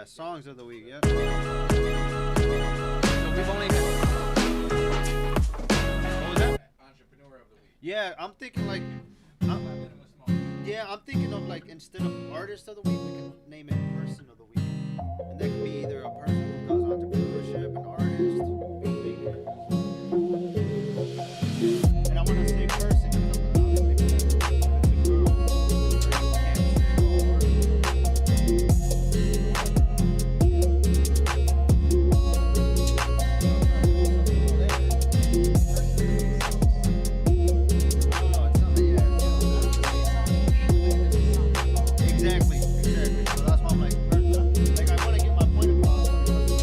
songs of the week. Yeah. So we've only. What was that? Entrepreneur of the week. Yeah, I'm thinking like. I'm thinking of like instead of artist of the week, we can name it person of the week, and that could be either a person who does entrepreneurship, an artist, and I want to say person because Exactly. So that's why I'm like I want to get my point across.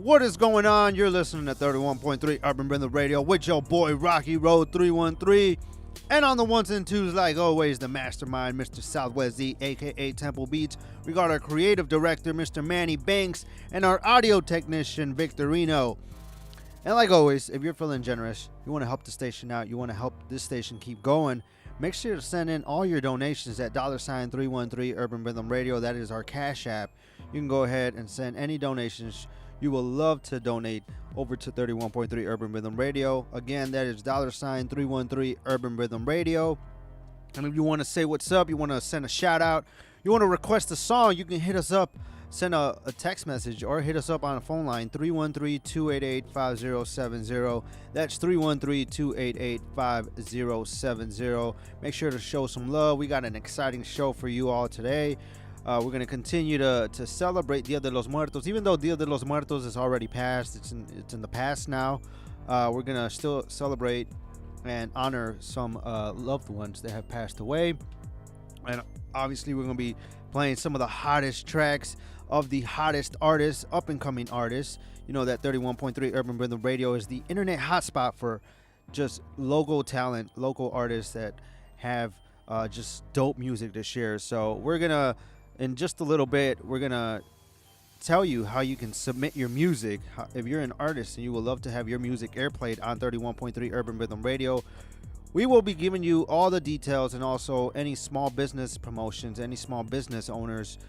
What is going on? You're listening to 31.3 Urban Rhythm Radio with your boy RockyRoad313. And on the ones and twos, like always, the mastermind, Mr. SwZee, a.k.a. Temple Beats. We got our creative director, Mr. Manny Banks, and our audio technician, Victorino. And like always, if you're feeling generous, you want to help the station out, you want to help this station keep going, make sure to send in all your donations at $313 Urban Rhythm Radio. That is our Cash App. You can go ahead and send any donations you will love to donate over to 31.3 Urban Rhythm Radio. Again, that is $313 Urban Rhythm Radio. And if you want to say what's up, you want to send a shout out, you want to request a song, you can hit us up, send a text message, or hit us up on a phone line, 313-288-5070. That's 313-288-5070. Make sure to show some love. We got an exciting show for you all today. We're going to continue to celebrate Dia de los Muertos. Even though Dia de los Muertos is already past, it's in the past now, we're going to still celebrate and honor some loved ones that have passed away. And obviously, we're going to be playing some of the hottest tracks of the hottest artists, up-and-coming artists. You know that 31.3 Urban Rhythm Radio is the internet hotspot for just local talent, local artists that have just dope music to share. So we're going to, in just a little bit, we're going to tell you how you can submit your music. If you're an artist and you would love to have your music airplayed on 31.3 Urban Rhythm Radio, We will be giving you all the details and also any small business promotions, any small business owners.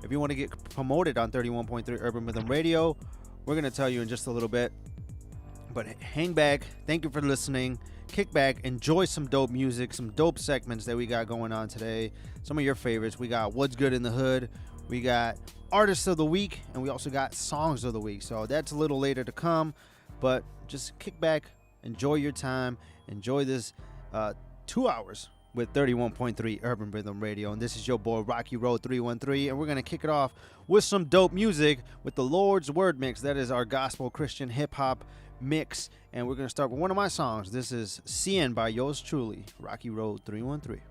If you want to get promoted on 31.3 Urban Rhythm Radio, we're going to tell you in just a little bit. But hang back. Thank you for listening. Kick back. Enjoy some dope music, some dope segments that we got going on today. Some of your favorites. We got What's Good in the Hood. We got Artists of the Week. And we also got Songs of the Week. So that's a little later to come. But just kick back. Enjoy your time. Enjoy this 2 hours with 31.3 Urban Rhythm Radio. And this is your boy RockyRoad313. And we're going to kick it off with some dope music with the Lord's Word Mix. That is our gospel Christian hip hop mix. And we're going to start with one of my songs. This is CN by yours truly, Rocky Road 313.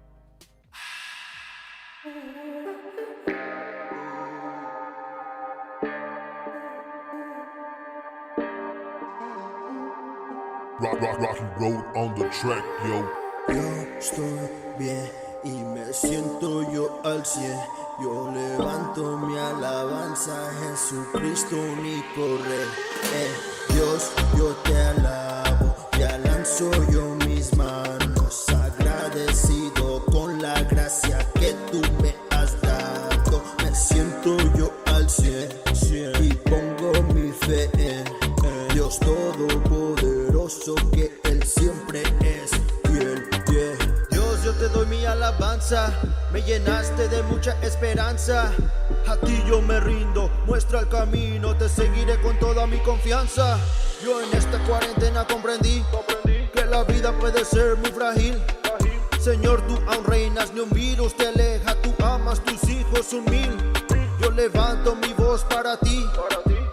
Rocky Road on the track, yo. Yo estoy bien y me siento yo al 100. Yo levanto mi alabanza a Jesucristo único Rey. Dios, yo te alabo, ya lanzo yo mis manos, agradecido con la gracia que tú me has dado. Me siento yo al 100 y pongo mi fe en Dios Todopoderoso, que Él siempre es fiel. Dios, yo te doy mi alabanza, me llenaste de mucha esperanza. A ti yo me rindo, muestra el camino, te seguiré con toda mi confianza. Yo en esta cuarentena comprendí que la vida puede ser muy frágil. Señor, tú aún reinas, ni un virus te aleja, tú amas tus hijos 1000. Yo levanto mi voz para ti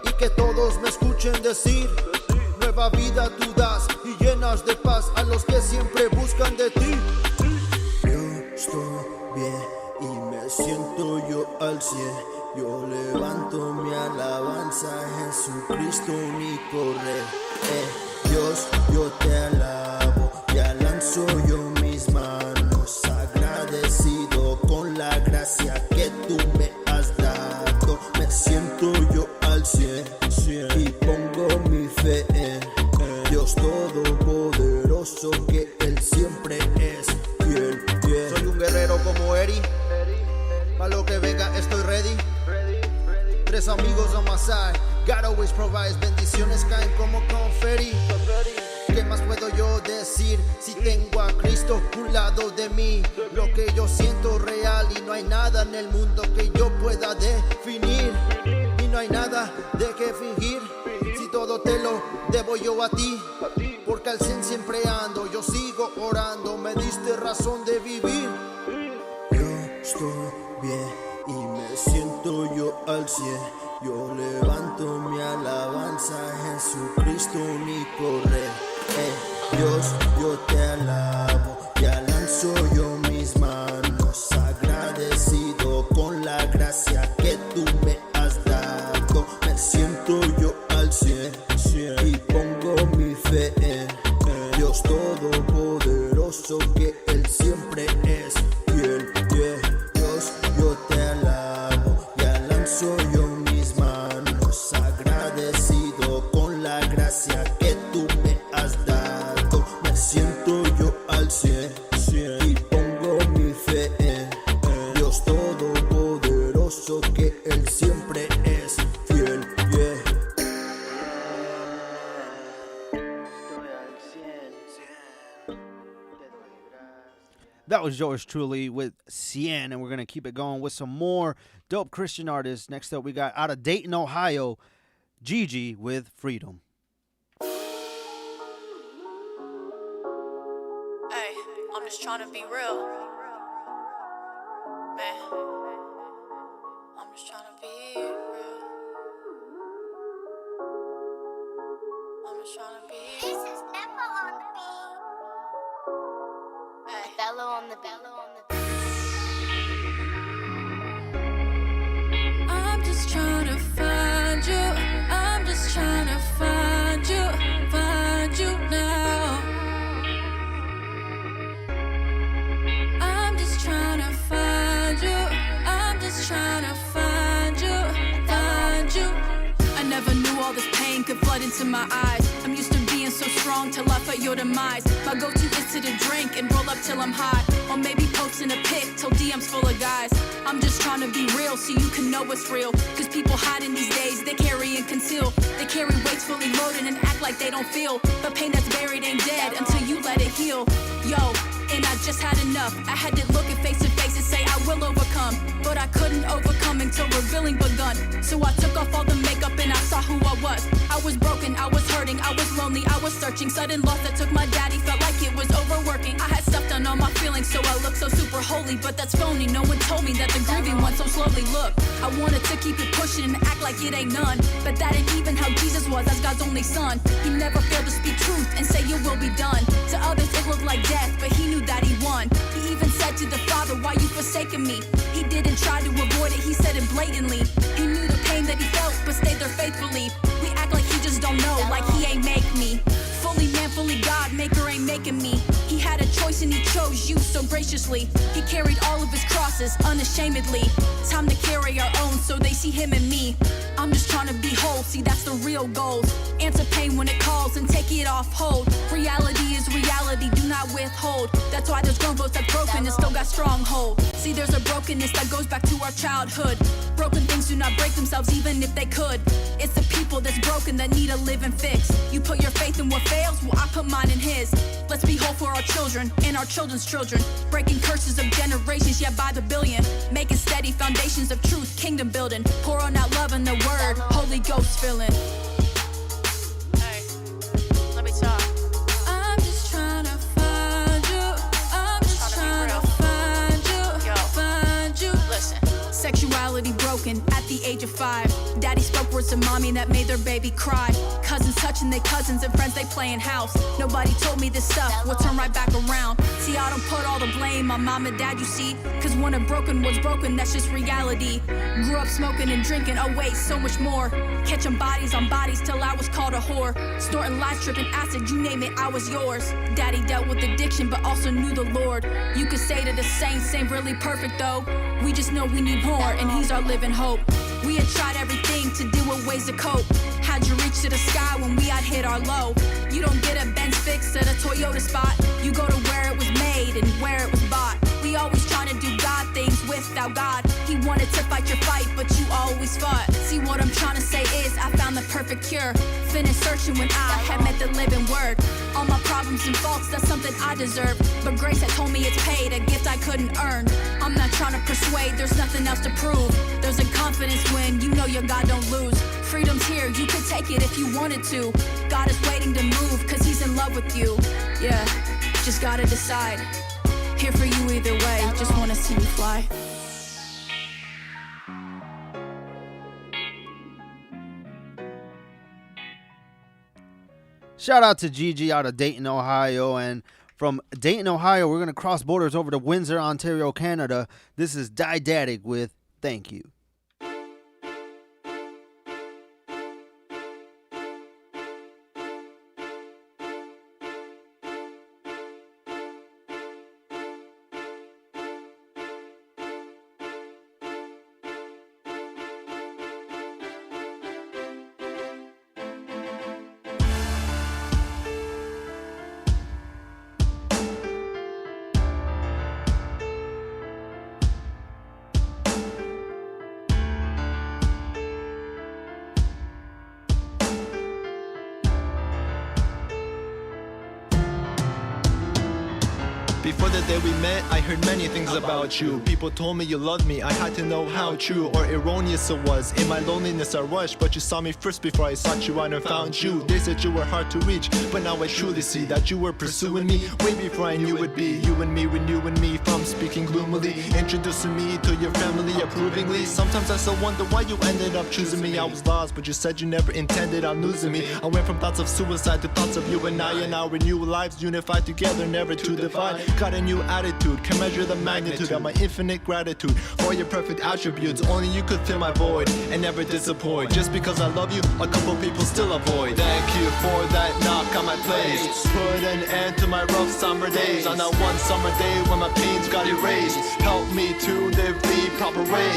y que todos me escuchen decir: nueva vida tú das y llenas de paz a los que siempre buscan de ti. Yo estoy bien y me siento yo al 100. Yo levanto mi alabanza a Jesucristo único Rey. Dios, yo te alabo, ya lanzo yo mis manos, agradecido con la gracia que tú me has dado. Me siento yo al 100 y pongo mi fe en Dios Todopoderoso, que Él siempre es fiel. Soy un guerrero como Eri, para lo que venga estoy ready. 3 amigos on my side, God always provides, bendiciones caen como confeti. ¿Qué más puedo yo decir si tengo a Cristo a un lado de mí? Lo que yo siento real y no hay nada en el mundo que yo pueda definir. Y no hay nada de qué fingir, si todo te lo debo yo a ti. Porque al 100 siempre ando, yo sigo orando, me diste razón de vivir. Yo estoy bien y me siento yo al 100. Yo levanto mi alabanza a Jesucristo único Rey. Dios, yo te alabo, ya lanzo yo mis manos, agradecido con la gracia que tú me has dado. Me siento yo al 100 y pongo mi fe en Dios Todopoderoso, que Él siempre es fiel. Dios, yo te alabo, ya lanzo yo mis manos, agradecido con la gracia que tú me has dado. Me siento yo al 100 y pongo mi fe en Dios Todopoderoso, que Él siempre es fiel. That was yours truly with Cien, and we're going to keep it going with some more dope Christian artists. Next up, we got out of Dayton, Ohio, Gigi with Freedom. Hey, I'm just trying to be real. Man, I'm just trying to be real. I'm just trying to be. This is Nepo on the beat. Hey, Bello on the bello on the beat. I'm just trying to find you. I'm just trying to find you now. I'm just trying to find you. I'm just trying to find you. I never knew all this pain could flood into my eyes. I'm used to being so strong till I felt your demise. My go-to is to the drink and roll up till I'm high. Or maybe posting a pic till DM's full of guys. I'm just trying to be real so you can know what's real. Cause people hiding these days, they carry and conceal. They carry weights fully loaded and act like they don't feel. But pain that's buried ain't dead until you let it heal. Yo, and I just had enough. I had to look it face to face and say I will overcome. But I couldn't overcome until revealing begun. So I took off all the makeup and I saw who I was. I was broken, I was hurting, I was lonely, I was searching. Sudden loss that took my daddy, felt like it was overworking. I had stuff done on my feelings, so I looked so super holy. But that's phony, no one told me that the grieving went so slowly. Look, I wanted to keep it pushing and act like it ain't none. But that ain't even how Jesus was as God's only son. He never failed to speak truth and say it will be done. To others it looked like death, but he knew that he won. He even said to the Father, why you forsaken me? He didn't try to avoid it, he said it blatantly. He knew the pain that he felt, but stayed there faithfully. We act like he just don't know, like he ain't make me. Fully man, fully God, maker ain't making me. He had a choice and he chose you so graciously. He carried all of his crosses unashamedly. Time to carry our own so they see him and me. I'm just trying to be whole, see that's the real goal. Answer pain when it calls and take it off hold. Reality is reality, do not withhold. That's why there's grown folks that's broken and still got stronghold. See there's a brokenness that goes back to our childhood. Broken things do not break themselves even if they could. It's the people that's broken that need a living fix. You put your faith in what fails, well I put mine in his. Let's be whole for our children and our children's children. Breaking curses of generations, yet by the billion. Making steady foundations of truth, kingdom building. Pouring out love in the word, Holy Ghost filling. Hey, let me talk. I'm just trying to find you. I'm just trying to find you. Yo. Find you. Listen. Sexuality broken at the age of 5. Daddy spoke words to mommy that made their baby cry. Cousins touching their cousins and friends they playing house. Nobody told me this stuff will turn right back around. See, I don't put all the blame on mom and dad, you see. Cause when a broken was broken, that's just reality. Grew up smoking and drinking, oh wait, so much more. Catching bodies on bodies till I was called a whore. Snorting lies, tripping acid, you name it, I was yours. Daddy dealt with addiction but also knew the Lord. You could say that the saints ain't really perfect though. We just know we need more and he's our living hope. We had tried everything to deal with ways to cope. Had you reach to the sky when we had hit our low. You don't get a Benz fix at a Toyota spot. You go to where it was made and where it was bought. We always trying to do God things without God. He wanted to fight your fight, but you always fought. See what I'm trying to say is I found the perfect cure. Finished searching when I had met the living word. All my problems and faults, that's something I deserve. But grace had told me it's paid, a gift I couldn't earn. I'm not trying to persuade, there's nothing else to prove. There's a confidence when you know your God don't lose. Freedom's here, you could take it if you wanted to. God is waiting to move, cause he's in love with you. Yeah, just gotta decide. Here for you either way, just wanna see you fly. Shout out to Gigi out of Dayton, Ohio. And from Dayton, Ohio, we're going to cross borders over to Windsor, Ontario, Canada. This is Didactic with Thank You. Before the day we met, I heard many things about you. People told me you loved me, I had to know how true or erroneous it was. In my loneliness I rushed, but you saw me first before I sought you out and found you. They said you were hard to reach, but now I truly see that you were pursuing me way before I knew it'd be. You and me renewing me from speaking gloomily, introducing me to your family approvingly. Sometimes I still wonder why you ended up choosing me. I was lost, but you said you never intended on losing me. I went from thoughts of suicide to thoughts of you and our new lives unified together, never to divide. Got a new attitude, can measure the magnitude of my infinite gratitude for your perfect attributes. Only you could fill my void and never disappoint. Just because I love you, a couple people still avoid. Thank you for that knock on my place. Put an end to my rough summer days. On that one summer day when my pains got erased. Help me to live the proper way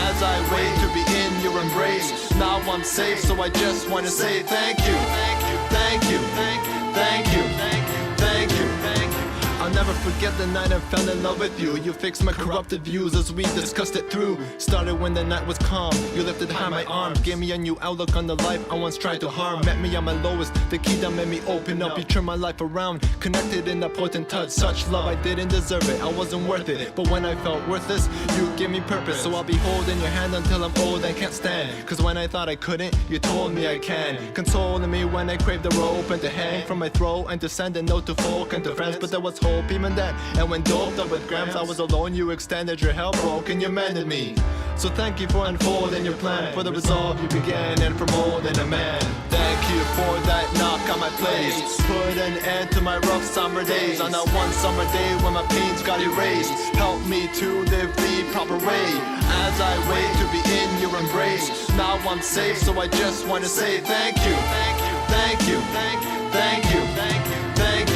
as I wait to be in your embrace. Now I'm safe, so I just wanna say thank you, thank you, thank you, thank you. thank you, thank you. I'll never forget the night I fell in love with you. You fixed my corrupted views as we discussed it through. Started when the night was calm. You lifted high my arms, gave me a new outlook on the life I once tried to harm. Met me on my lowest, the key that made me open up. You turned my life around, connected in a potent touch. Such love, I didn't deserve it, I wasn't worth it. But when I felt worthless, you gave me purpose. So I'll be holding your hand until I'm old and can't stand. Cause when I thought I couldn't, you told me I can. Consoling me when I craved the rope and to hang from my throat and to send a note to folk and to friends. But there was hope even then. And when doped up with grams, I was alone. You extended your help, broke, and you mended me. So thank you for unfolding your plan, for the resolve you began, and for molding a man. Thank you for that knock on my place. Put an end to my rough summer days. On that one summer day when my pains got erased. Help me to live the proper way as I wait to be in your embrace. Now I'm safe, so I just want to say thank you, thank you, thank you, thank you, thank you, thank you,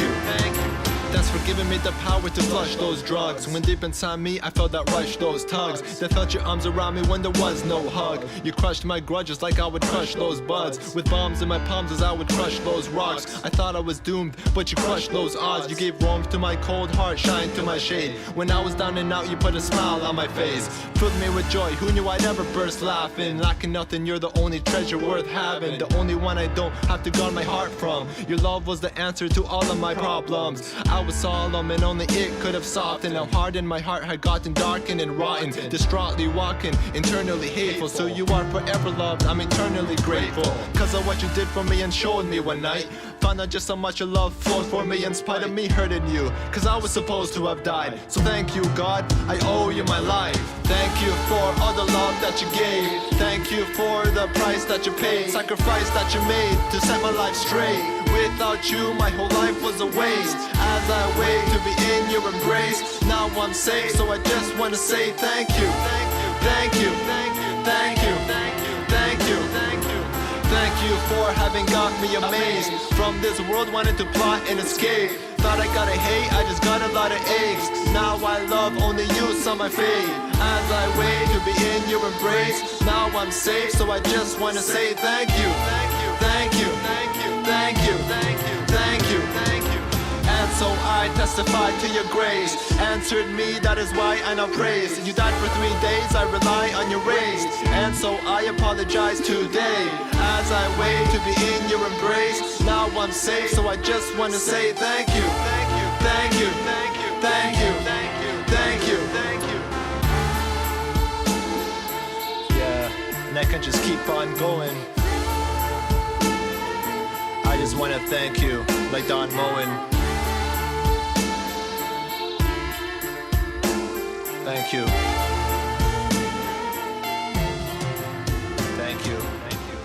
thank you. Thanks for giving me the power to flush those drugs. When deep inside me, I felt that rush, those tugs. That felt your arms around me when there was no hug. You crushed my grudges like I would crush those buds. With bombs in my palms as I would crush those rocks. I thought I was doomed, but you crushed those odds. You gave warmth to my cold heart, shine to my shade. When I was down and out, you put a smile on my face. Filled me with joy, who knew I'd ever burst laughing. Lacking nothing, you're the only treasure worth having. The only one I don't have to guard my heart from. Your love was the answer to all of my problems. I was solemn and only it could have softened how hardened my heart had gotten darkened and rotten. Distraughtly walking, internally hateful. So you are forever loved, I'm eternally grateful. Cause of what you did for me and showed me one night. Found out just how much your love flowed for me in spite of me hurting you. Cause I was supposed to have died. So thank you, God, I owe you my life. Thank you for all the love that you gave. Thank you for the price that you paid. Sacrifice that you made to set my life straight. Without you, my whole life was a waste. As I wait to be in your embrace, now I'm safe, so I just want to say thank you. Thank you, thank you, thank you, thank you, thank you, thank you. Thank you for having got me amazed. From this world wanted to plot and escape. Thought I gotta hate, I just got a lot of aches. Now I love only you, saw my fate. As I wait to be in your embrace, now I'm safe, so I just wanna say thank you. Thank you, thank you, thank you, thank you, thank you, thank you, thank you. And so I testify to your grace. Answered me, that is why I now praise. You died for 3 days, I rely on your race. And so I apologize today. As I wait to be in your embrace, now I'm safe, so I just want to say thank you. Thank you, thank you, thank you, thank you, thank you, thank you, thank you. Yeah, and I can just keep on going. I just want to thank you, like Don Moen. Thank you. Thank you. Thank you.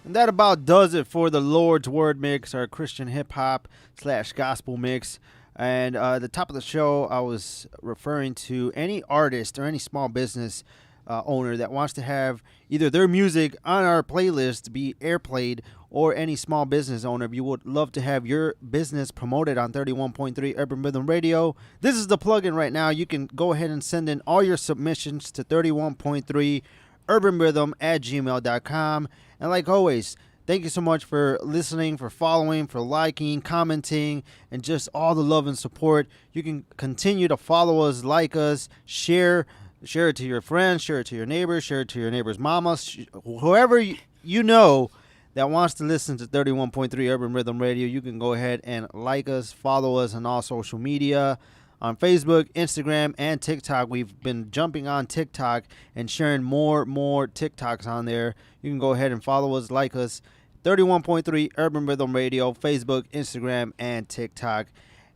And that about does it for the Lord's Word mix, our Christian hip hop / gospel mix. And at the top of the show, I was referring to any artist or any small business owner that wants to have either their music on our playlist be airplayed, or any small business owner, if you would love to have your business promoted on 31.3 Urban Rhythm Radio, this is the plug-in right now. You can go ahead and send in all your submissions to 31.3 urbanrhythm@gmail.com. And like always, thank you so much for listening, for following, for liking, commenting, and just all the love and support. You can continue to follow us, like us, share it to your friends, share it to your neighbors, share it to your neighbor's mama, whoever you know that wants to listen to 31.3 Urban Rhythm Radio. You can go ahead and like us, follow us on all social media, on Facebook, Instagram, and TikTok. We've been jumping on TikTok and sharing more TikToks on there. You can go ahead and follow us, like us, 31.3 Urban Rhythm Radio, Facebook, Instagram, and TikTok.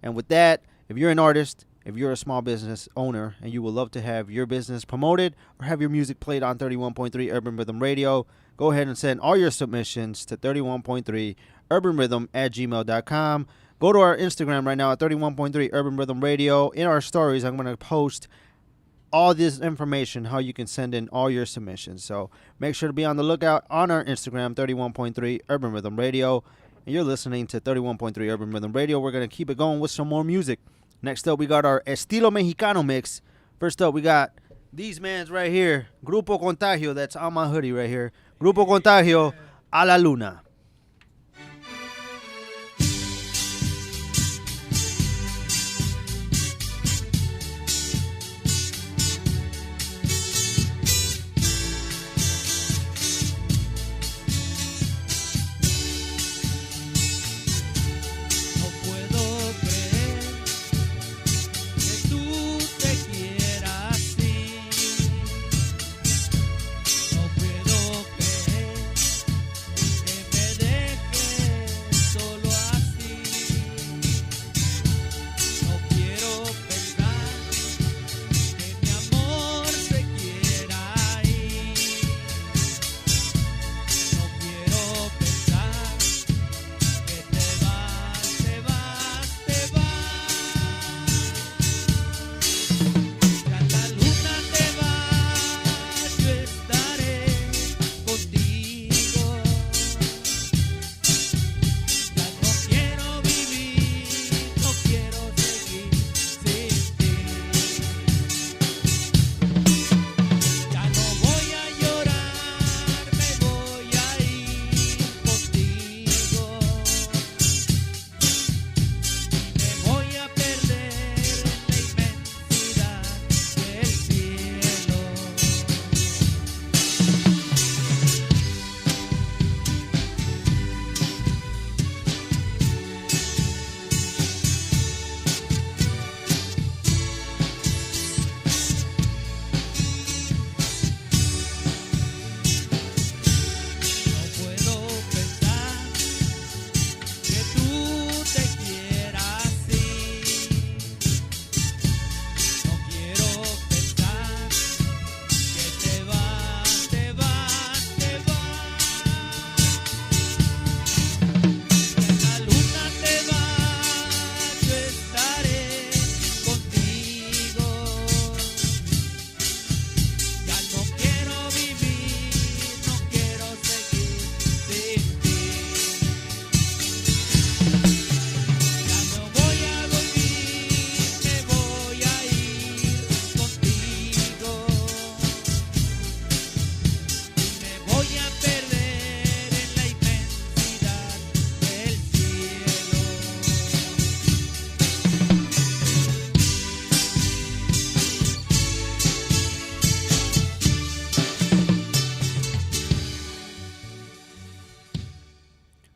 And with that, if you're an artist, if you're a small business owner, and you would love to have your business promoted or have your music played on 31.3 Urban Rhythm Radio, go ahead and send all your submissions to 31.3 urbanrhythm@gmail.com. Go to our Instagram right now at 31.3 Urban Rhythm Radio. In our stories, I'm going to post all this information, how you can send in all your submissions. So make sure to be on the lookout on our Instagram, 31.3 Urban Rhythm Radio. And you're listening to 31.3 Urban Rhythm Radio. We're going to keep it going with some more music. Next up, we got our Estilo Mexicano mix. First up, we got these mans right here. Grupo Contagio, that's on my hoodie right here. Grupo Contagio, A la Luna.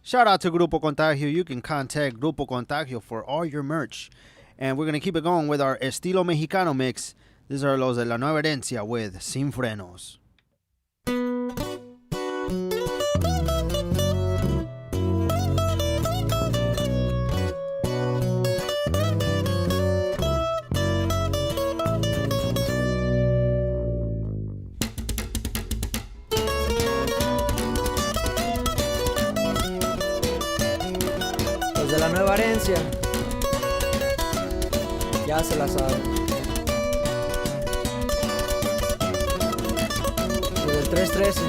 Shout out to Grupo Contagio. You can contact Grupo Contagio for all your merch. And we're going to keep it going with our Estilo Mexicano mix. These are los de la Nueva Herencia with Sin Frenos. Los de la Nueva Herencia, ya se la saben. Los del 313.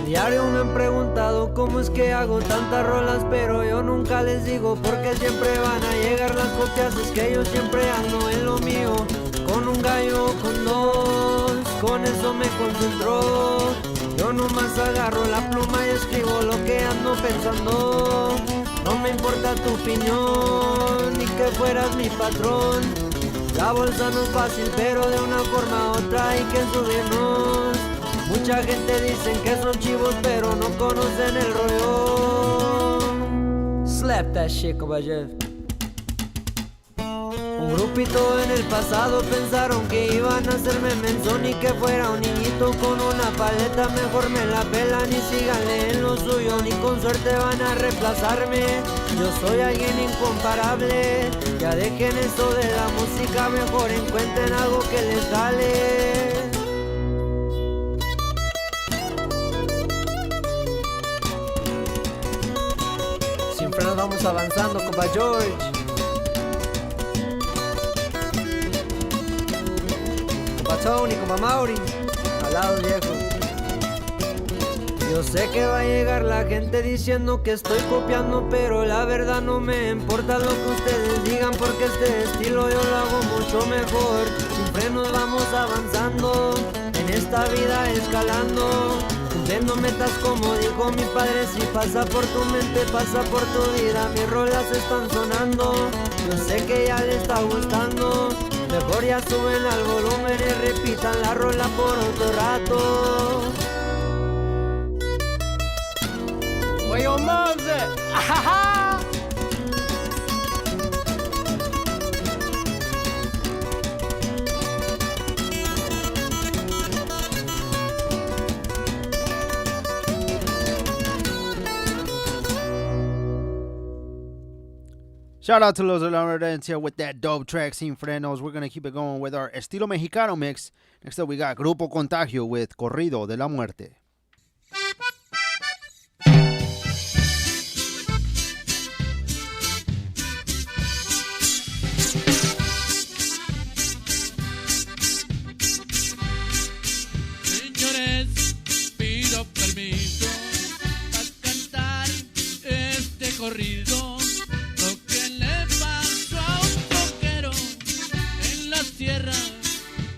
Diario me han preguntado cómo es que hago tantas rolas, pero yo nunca les digo porque siempre van a llegar las copias. Es que yo siempre ando en lo mío, con un gallo, con dos, con eso me concentro. Yo nomás agarro la pluma y escribo lo que ando pensando. No me importa tu opinión, ni que fueras mi patrón. La bolsa no es fácil, pero de una forma u otra hay que subirnos. Mucha gente dicen que son chivos, pero no conocen el rollo. Slap that shit, caballero. Un grupito en el pasado pensaron que iban a hacerme menso, ni que fuera un niñito con una paleta. Mejor me la pelan y síganle en lo suyo, ni con suerte van a reemplazarme. Yo soy alguien incomparable. Ya dejen eso de la música, mejor encuentren algo que les sale. Siempre nos vamos avanzando, compa George. Compa Tony, compa Mauri, al lado viejo. Yo sé que va a llegar la gente diciendo que estoy copiando, pero la verdad no me importa lo que ustedes digan, porque este estilo yo lo hago mucho mejor. Siempre nos vamos avanzando, en esta vida escalando, cumpliendo metas como dijo mi padre. Si pasa por tu mente, pasa por tu vida. Mis rolas están sonando, yo sé que ya le está gustando. Mejor ya suben al volumen y repitan la rola por otro rato. Oye, Monse, ajaja. Shout out to Los de la Herencia with that dope track, Sin Frenos. We're going to keep it going with our Estilo Mexicano mix. Next up, we got Grupo Contagio with Corrido de la Muerte. Señores, pido permiso para cantar este corrido. Tierra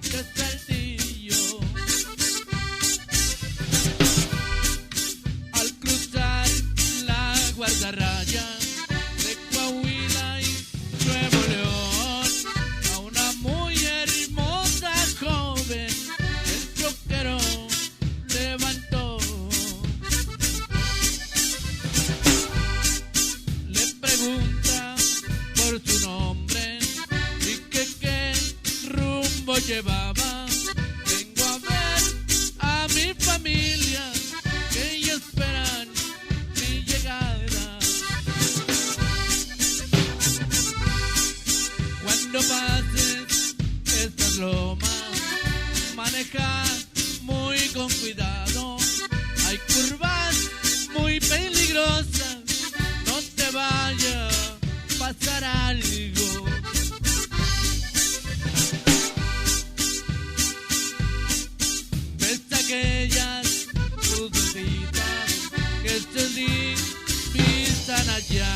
de Saltillo, al cruzar la guardarraya de Coahuila y Nuevo León, a una muy hermosa joven el troquero levantó. Le pregunta por su nombre y que rumbo llevaba. Vengo a ver a mi familia, que ellos esperan mi llegada. Cuando pases estas lomas, maneja muy con cuidado. Hay curvas muy peligrosas, no te vaya a pasar algo. Aquellas lucecitas que SwZee pistan allá,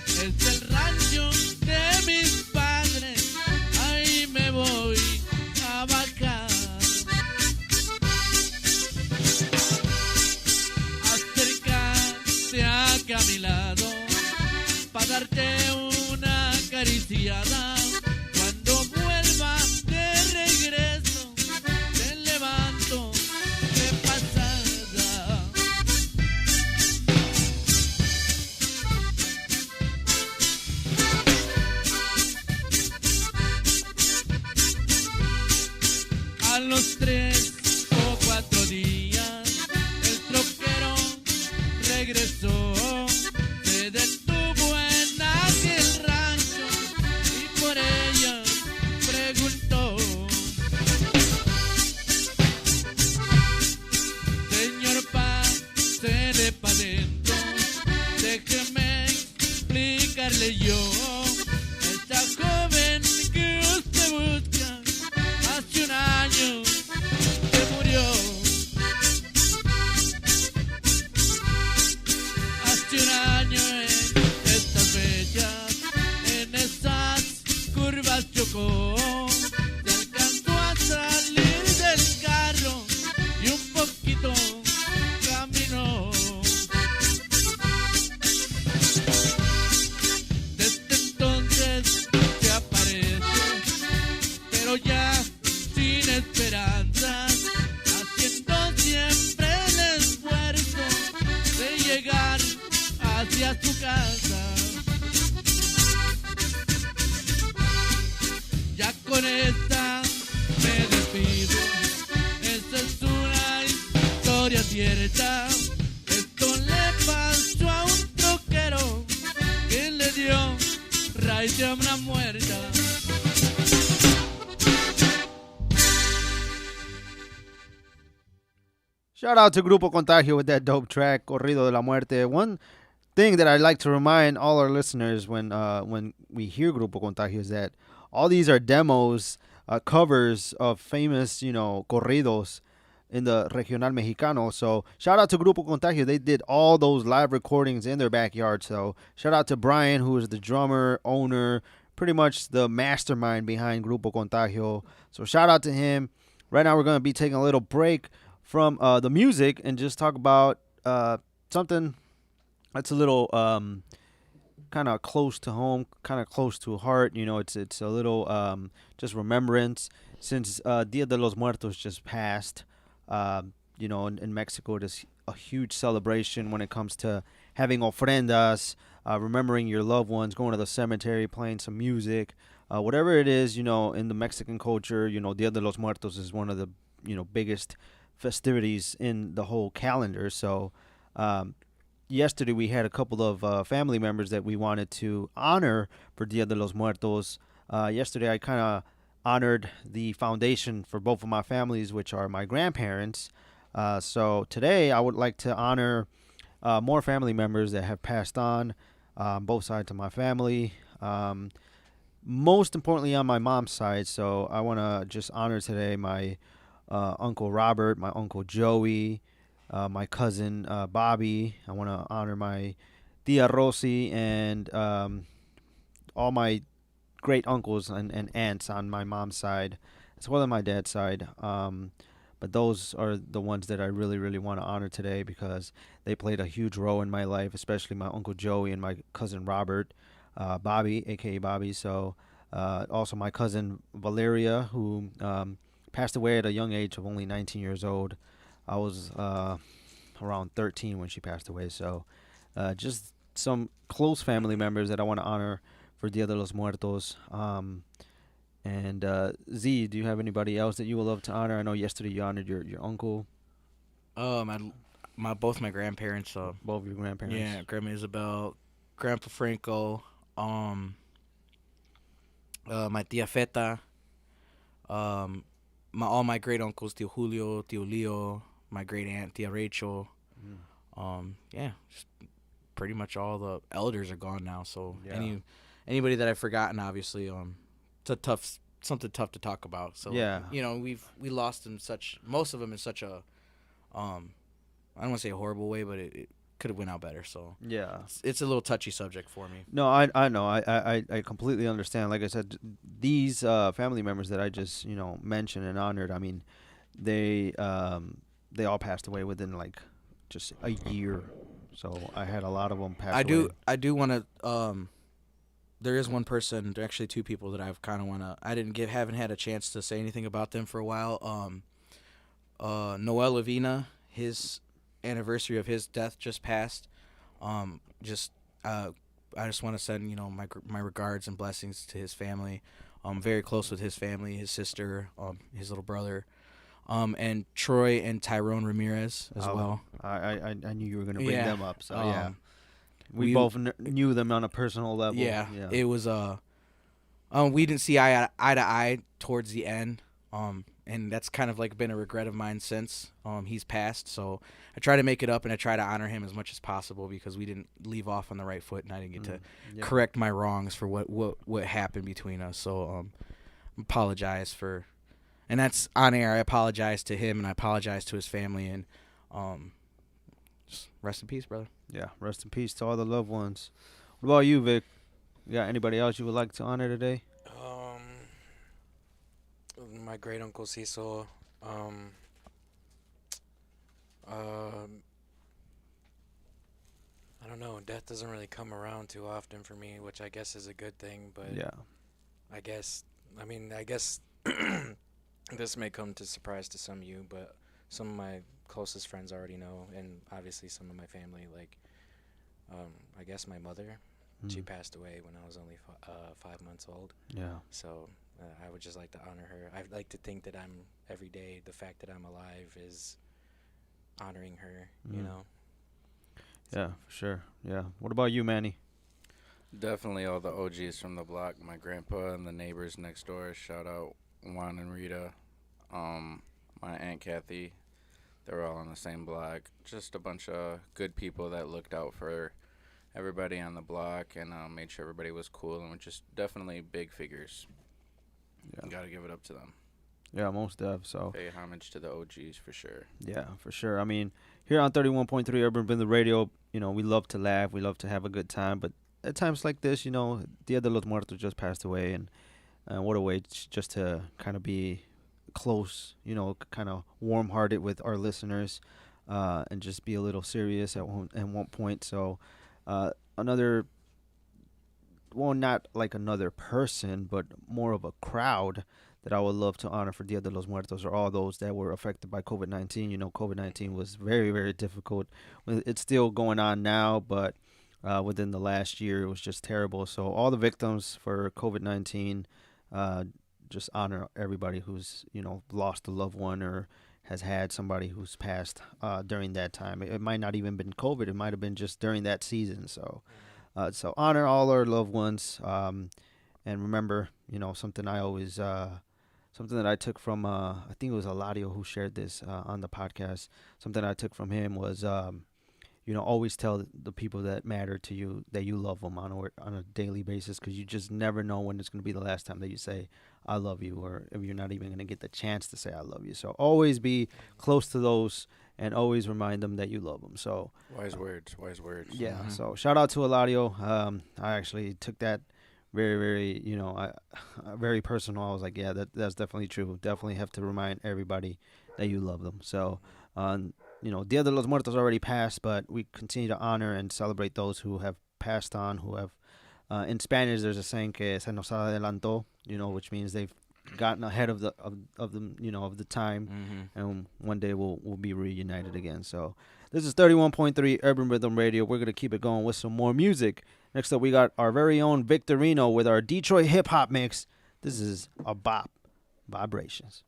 es el rancho de mis padres, ahí me voy a vacar. Acércate acá a mi lado para darte una acariciada. Cuando vuelva de regreso te levanto, ¿qué pasa? pasó? Se detuvo en aquel rancho y por ella preguntó. Señor, pásele pa' dentro, déjeme explicarle yo. Esta joven que usted busca hace un año se murió. Hace un año en estas fechas, en esas curvas chocó. Se alcanzó a salir del carro y un poquito caminó. Desde entonces se aparece, pero ya sin esperanzas, haciendo siempre el esfuerzo de llegar hacia su casa. Ya con esta me despido. Esta es una historia cierta. Esto le pasó a un troquero que le dio raíz a una muerta. Shout out to Grupo Contagio with that dope track, Corrido de la Muerte. One thing that I'd like to remind all our listeners when we hear Grupo Contagio is that all these are demos, covers of famous, corridos in the Regional Mexicano. So shout out to Grupo Contagio. They did all those live recordings in their backyard. So shout out to Brian, who is the drummer, owner, pretty much the mastermind behind Grupo Contagio. So shout out to him. Right now we're going to be taking a little break from the music and just talk about something that's a little kind of close to home, kind of close to heart. It's a little just remembrance since Dia de los Muertos just passed. In Mexico, it is a huge celebration when it comes to having ofrendas, remembering your loved ones, going to the cemetery, playing some music, whatever it is. In the Mexican culture, Dia de los Muertos is one of the biggest festivities in the whole calendar. So yesterday we had a couple of family members that we wanted to honor for Dia de los Muertos. Yesterday I kind of honored the foundation for both of my families, which are my grandparents. So today I would like to honor more family members that have passed on, both sides of my family. Most importantly on my mom's side. So I want to just honor today my Uncle Robert, my Uncle Joey, my cousin Bobby. I want to honor my Tia Rosie and all my great uncles and aunts on my mom's side, as well as my dad's side. But those are the ones that I really, really want to honor today because they played a huge role in my life, especially my Uncle Joey and my cousin Robert, Bobby, a.k.a. Bobby. So also my cousin Valeria, who passed away at a young age of only 19 years old. I was around 13 when she passed away. So just some close family members that I want to honor for Dia de los Muertos. And Z, do you have anybody else that you would love to honor? I know yesterday you honored your uncle. Both my grandparents. Both of your grandparents. Yeah, Grandma Isabel, Grandpa Franco, my Tia Feta, all my great uncles, Tio Julio, Tio Leo, my great aunt Tia Rachel. Just pretty much all the elders are gone now. So anybody that I've forgotten, obviously, it's something tough to talk about. So we lost them most of them in such a I don't want to say a horrible way, but it could have went out better. So it's a little touchy subject for me. No, I know. I completely understand. Like I said, these family members that I just mentioned and honored, I mean, they all passed away within like just a year. So I had a lot of them pass away. I do want to. There is one person, actually two people that I've kind of want to. Haven't had a chance to say anything about them for a while. Noel Avina, his anniversary of his death just passed. I just want to send my regards and blessings to his family. I'm very close with his family, his sister, his little brother. and Troy and Tyrone Ramirez as well. I knew you were gonna bring them up. So yeah, we both knew them on a personal level. Yeah. It was we didn't see eye to eye towards the end. And that's kind of like been a regret of mine since he's passed. So I try to make it up and I try to honor him as much as possible because we didn't leave off on the right foot and I didn't get to correct my wrongs for what happened between us. So apologize for, and that's on air. I apologize to him and I apologize to his family and just rest in peace, brother. Yeah, rest in peace to all the loved ones. What about you, Vic? You got anybody else you would like to honor today? My great uncle Cecil. I don't know. Death doesn't really come around too often for me, which I guess is a good thing. But yeah, I guess this may come to surprise to some of you, but some of my closest friends already know, and obviously some of my family. Like, I guess my mother. She passed away when I was only 5 months old. Yeah. So I would just like to honor her. I'd like to think that every day, the fact that I'm alive is honoring her, you know? Yeah, for sure. Yeah. What about you, Manny? Definitely all the OGs from the block. My grandpa and the neighbors next door. Shout out Juan and Rita. My Aunt Kathy. They were all on the same block. Just a bunch of good people that looked out for everybody on the block and made sure everybody was cool and were just definitely big figures. Yeah. Got to give it up to them. Yeah, most def. So pay homage to the OGs for sure. Yeah, for sure. I mean, here on 31.3 Urban Bend the Radio, you know, we love to laugh, we love to have a good time, but at times like this, you know, Dia de los Muertos just passed away, and what a way just to kind of be close, you know, kind of warm-hearted with our listeners, and just be a little serious at one point. So another, well, not like another person, but more of a crowd that I would love to honor for Dia de los Muertos are all those that were affected by COVID-19. You know, COVID-19 was very, very difficult. It's still going on now, but within the last year, it was just terrible. So all the victims for COVID-19, just honor everybody who's, you know, lost a loved one or has had somebody who's passed during that time. It might not even been COVID. It might have been just during that season. So so honor all our loved ones. And remember, you know, something I always... something that I took from, I think it was Eladio who shared this on the podcast. Something I took from him was, you know, always tell the people that matter to you that you love them on a daily basis, because you just never know when it's going to be the last time that you say, I love you, or if you're not even going to get the chance to say, I love you. So always be close to those and always remind them that you love them. So wise words. Yeah. Mm-hmm. So shout out to Eladio. I actually took that very, very, you know, very personal. I was like, yeah, that's definitely true. Definitely have to remind everybody that you love them. So, you know, Dia de los Muertos already passed, but we continue to honor and celebrate those who have passed on, who have, in Spanish, there's a saying que se nos adelantó, you know, which means they've gotten ahead of the you know, of the time, and one day we'll be reunited again. So this is 31.3 Urban Rhythm Radio. We're gonna keep it going with some more music. Next up, we got our very own Victorino with our Detroit hip hop mix. This is a bop, Vibrations.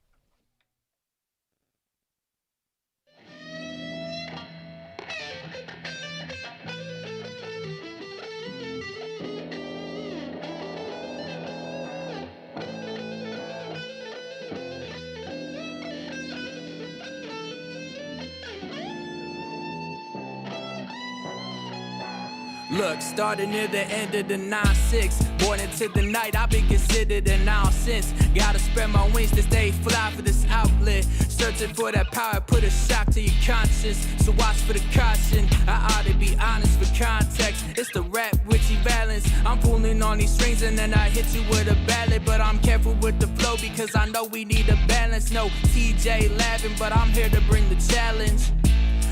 Look, started near the end of the 9-6. Born into the night, I've been considered a nonsense. Gotta spread my wings to stay fly for this outlet. Searching for that power, put a shock to your conscience. So watch for the caution. I ought to be honest for context. It's the rap witchy balance. I'm pulling on these strings and then I hit you with a ballad. But I'm careful with the flow because I know we need a balance. No TJ laughing, but I'm here to bring the challenge.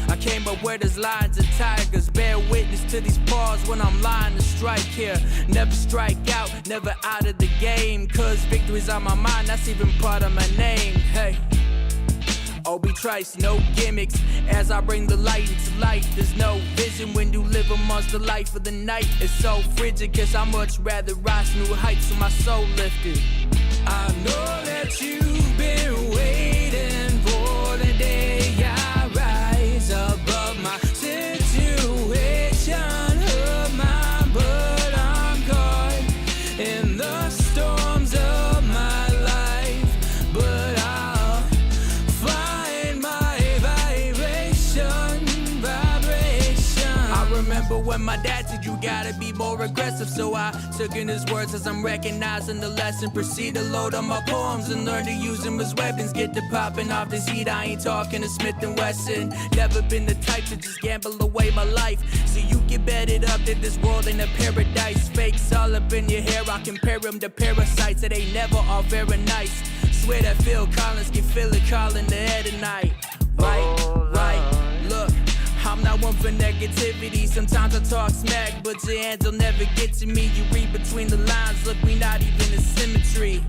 I came up where there's lions and tigers. Bear witness to these paws when I'm lying to strike here. Never strike out, never out of the game. Cause victory's on my mind, that's even part of my name. Hey, Obi Trice, no gimmicks. As I bring the light into light, there's no vision when you live amongst the life of the night. It's so frigid, cause I much rather rise new heights with my soul lifted. I know that you've been waiting for remember when my dad said you gotta be more aggressive. So I took in his words as I'm recognizing the lesson. Proceed to load on my poems and learn to use them as weapons. Get to popping off this heat, I ain't talking to Smith & Wesson. Never been the type to just gamble away my life. So you can bet it up that this world ain't a paradise. Fakes all up in your hair, I compare them to parasites that ain't never all very nice. Swear that Phil Collins can feel it calling the head at night. Right, look, I'm not one for negativity. Sometimes I talk smack, but your hands will never get to me. You read between the lines, look, we not even in symmetry.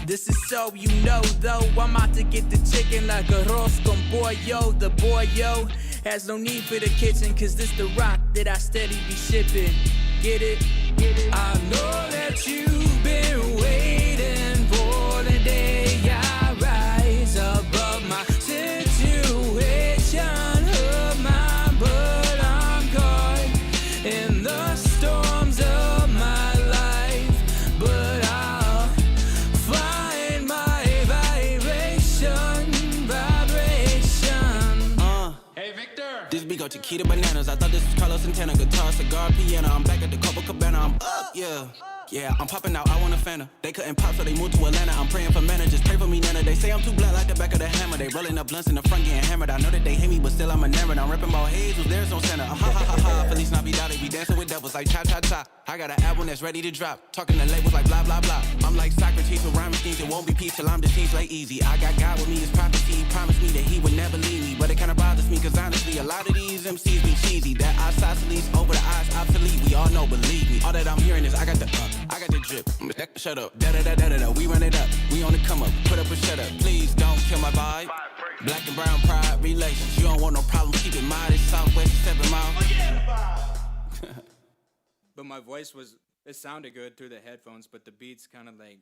This is so you know, though, I'm out to get the chicken like a arroz con pollo. The boy, yo, has no need for the kitchen, cause this the rock that I steady be shipping. Get it? I know that you've been waiting for the day I rise above my situation of mine, but I'm caught in the storms of my life. But I'll find my vibration. Hey Victor! This beat go Chiquita Bananas. I thought this was Carlos Santana. Guitar, cigar, piano. I'm back at the Copacabana. I'm up, yeah. Yeah, I'm popping out, I want a Fanta. They couldn't pop, so they moved to Atlanta. I'm praying for managers, pray for me, Nana. They say I'm too black like the back of the hammer. They rolling up blunts in the front, getting hammered. I know that they hate me, but still I'm enamored. I'm rapping about hazels, there's no center. I'm ha ha ha ha, Feliz Navidad. They be dancing with devils like cha cha cha. I got an album that's ready to drop, talking to labels like blah blah blah. I'm like Socrates with rhyming schemes. It won't be peace till I'm deceased like easy. I got God with me, his prophecy. He promised me that he would never leave me, but it kinda bothers me, cause honestly, a lot of these MCs be cheesy. That isosceles over the eyes obsolete. We all know, believe me. All that I'm hearing is I got the drip. Shut up, da da da da da. We run it up, we on the come up. Put up a shut up, please don't kill my vibe. Black and brown pride relations. You don't want no problem, keep it modest. Southwest 7 miles. But my voice it sounded good through the headphones, but the beat's kind of like.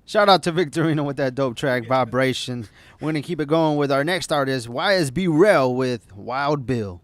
Shout out to Victorino with that dope track, Vibration. We're going to keep it going with our next artist, YSB Rel with Wild Bill.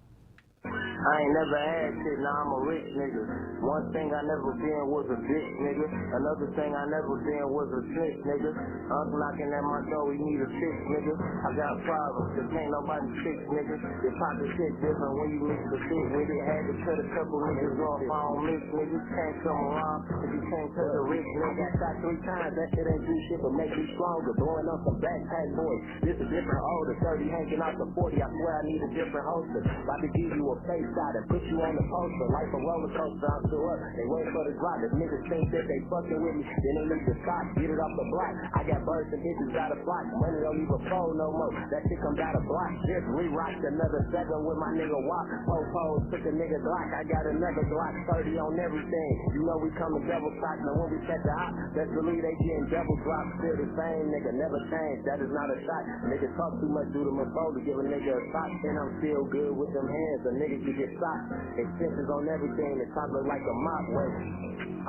I ain't never had shit, now I'm a rich nigga. One thing I never been was a bitch, nigga. Another thing I never been was a snitch, nigga. I'm knocking at my door, we need a fix, nigga. I got problems, there ain't nobody fix, nigga. Your pocket shit different when you mix the shit with it. Had to cut a couple niggas off, I don't mix, niggas. Can't come around if you can't cut a rich nigga. I shot 3 times, that shit ain't do shit but make me stronger. Blowing up some backpack boys, this a different older. 30 hanging out the 40, I swear I need a different holster. About to give you a face shot and put you on the poster. Life a roller coaster, I'm still up. They wait for the drop. If niggas think that they fucking with me, then they need to stop. Get it off the block. I got birds and bitches out of block. Money don't even fold no more. That shit comes out of block. Just re-rocked another 7 with my nigga Walk. Po-pose, took a nigga Glock. I got another Glock 30 on everything. You know we coming double stock. Now when we catch the hot, best believe they getting double drop. Still the same nigga, never change. That is not a shot. Niggas talk too much, do them a fold to give a nigga a shot. And I'm still good with them hands. A nigga can get shot. Extensions on everything. The top look like a mop.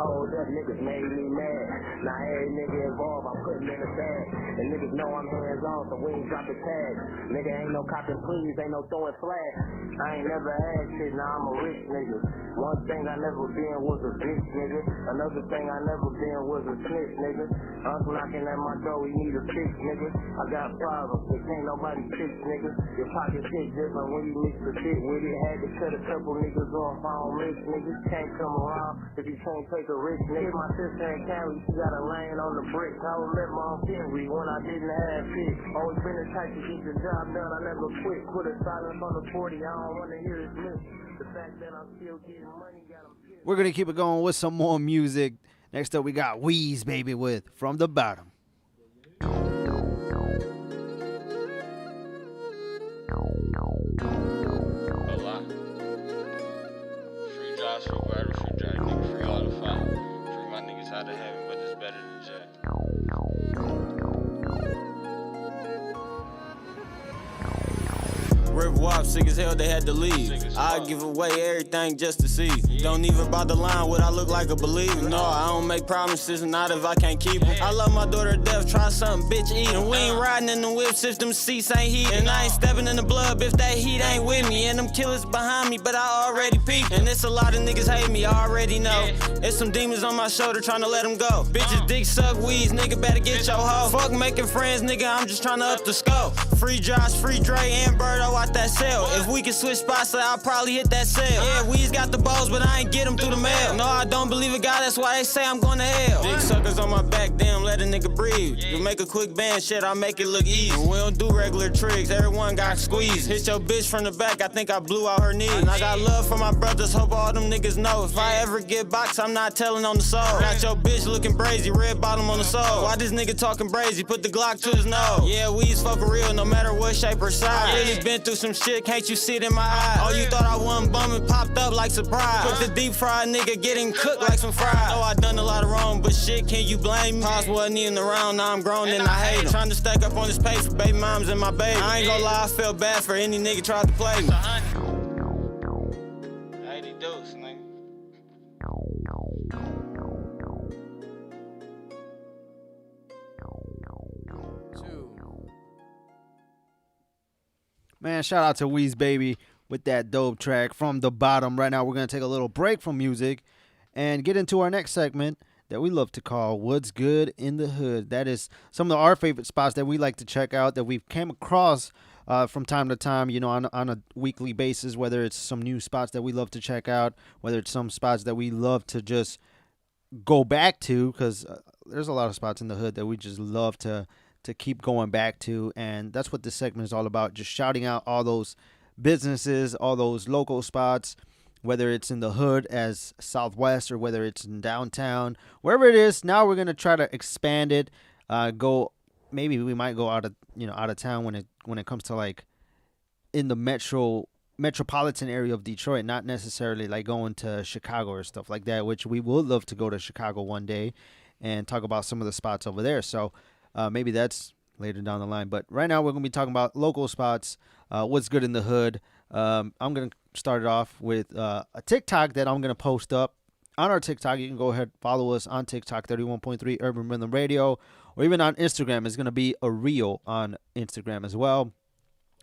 Hold up, niggas made me mad. Now every nigga involved, I'm putting in a bag. And niggas know I'm hands on, so we ain't drop the tag. Nigga ain't no copping please, ain't no throwing flags. I ain't never had shit, now I'm a rich nigga. One thing I never been was a bitch, nigga. Another thing I never been was a snitch, nigga. Us knocking at my door, we need a fix, nigga. I got problems, but can't nobody fix, nigga. Your pocket shit different when you mix the shit with it. Had to cut a couple niggas off, I don't mix, niggas. Can't come around if you can't take a rich nigga. My sister in Cali, she got a lane on the brick. I would let my own theory when I didn't have shit. Always been the type to get the job done, I never quit. Put a silence on the 40, I don't want to hear his lips. The fact that I'm still getting money got him pissed. We're going to keep it going with some more music. Next up, we got Weeze, baby, with From the Bottom. Free Josh, free Word, free Drake, nigga, free all the fight. Free my niggas out of heaven, but it's better than Jack. River WAP, sick as hell, they had to leave. I give away everything just to see. Don't even bother lying, what I look like a believer. No, I don't make promises, not if I can't keep them. I love my daughter to death, try something, bitch, eat 'em. We ain't riding in the whips if them seats ain't heat. And I ain't stepping in the blood if that heat ain't with me. And them killers behind me, but I already peeped. And it's a lot of niggas hate me, I already know. It's some demons on my shoulder trying to let them go. Bitches dick suck weeds, nigga better get your hoe. Fuck making friends, nigga, I'm just trying to up the scope. Free Josh, free Dre, and Birdo out that cell. If we could switch spots, I'll probably hit that cell. Yeah, we's got the balls, but I ain't get them through the mail. No, I don't believe in God, that's why they say I'm going to hell. Dick suckers on my back, damn, let a nigga breathe. To make a quick band, shit, I make it look easy. We don't do regular tricks, everyone got squeezed. Hit your bitch from the back, I think I blew out her knees. And I got love for my brothers, hope all them niggas know. If I ever get boxed, I'm not telling on the soul. Got your bitch looking brazy, red bottom on the soul. Why this nigga talking brazy, put the Glock to his nose. Yeah, we's fuck real, no matter what shape or size. Really been through some shit, can't you see it in my eyes? Oh, you thought I wasn't bumming, popped up like surprise. Put the deep fried nigga getting cooked like some fries. Oh, I done a lot of wrong, but shit, can you blame me? Pops wasn't even around, now I'm grown and I hate him. Trying to stack up on this pay for baby moms and my baby. I ain't gonna lie, I feel bad for any nigga tried to play me. 80 deuce, nigga. Man, shout out to Weez Baby with that dope track From the Bottom. Right now, we're going to take a little break from music and get into our next segment that we love to call What's Good in the Hood. That is some of our favorite spots that we like to check out that we've came across from time to time, you know, on a weekly basis, whether it's some new spots that we love to check out, whether it's some spots that we love to just go back to, because there's a lot of spots in the hood that we just love to keep going back to. And that's what this segment is all about, just shouting out all those businesses, all those local spots, whether it's in the hood as Southwest or whether it's in downtown, wherever it is. Now we're going to try to expand it, maybe we might go out of town when it comes to like in the metropolitan area of Detroit, not necessarily like going to Chicago or stuff like that, which we would love to go to Chicago one day and talk about some of the spots over there. So maybe that's later down the line. But right now we're going to be talking about local spots, what's good in the hood. I'm going to start it off with a TikTok that I'm going to post up on our TikTok. You can go ahead, follow us on TikTok, 31.3 Urban Rhythm Radio, or even on Instagram. It's going to be a reel on Instagram as well.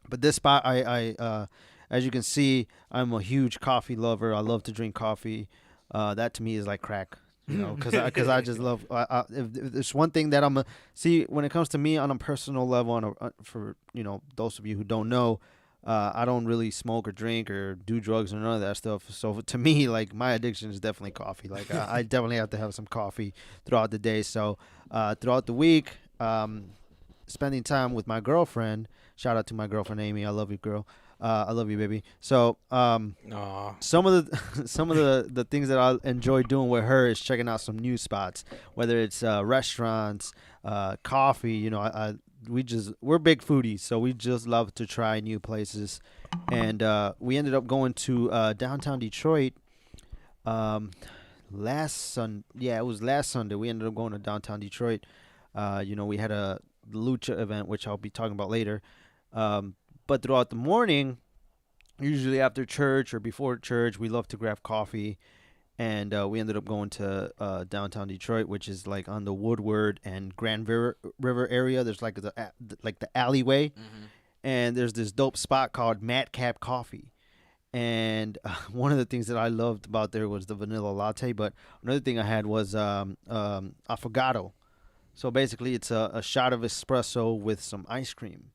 But this spot, I as you can see, I'm a huge coffee lover. I love to drink coffee. That to me is like crack. You know, because I just love. If there's one thing that I'm a see when it comes to me on a personal level, for those of you who don't know, I don't really smoke or drink or do drugs or none of that stuff. So to me, like my addiction is definitely coffee. Like I definitely have to have some coffee throughout the day. So throughout the week, spending time with my girlfriend. Shout out to my girlfriend Amy. I love you, girl. I love you, baby. So some of the things that I enjoy doing with her is checking out some new spots, whether it's restaurants, coffee. We're big foodies, so we just love to try new places. And we ended up going to downtown Detroit last Sunday. Yeah, it was last Sunday. We ended up going to downtown Detroit. We had a lucha event, which I'll be talking about later. But throughout the morning, usually after church or before church, we love to grab coffee. And we ended up going to downtown Detroit, which is like on the Woodward and Grand River area. There's like the alleyway, and there's this dope spot called Madcap Coffee. And one of the things that I loved about there was the vanilla latte. But another thing I had was affogato. So basically, it's a shot of espresso with some ice cream.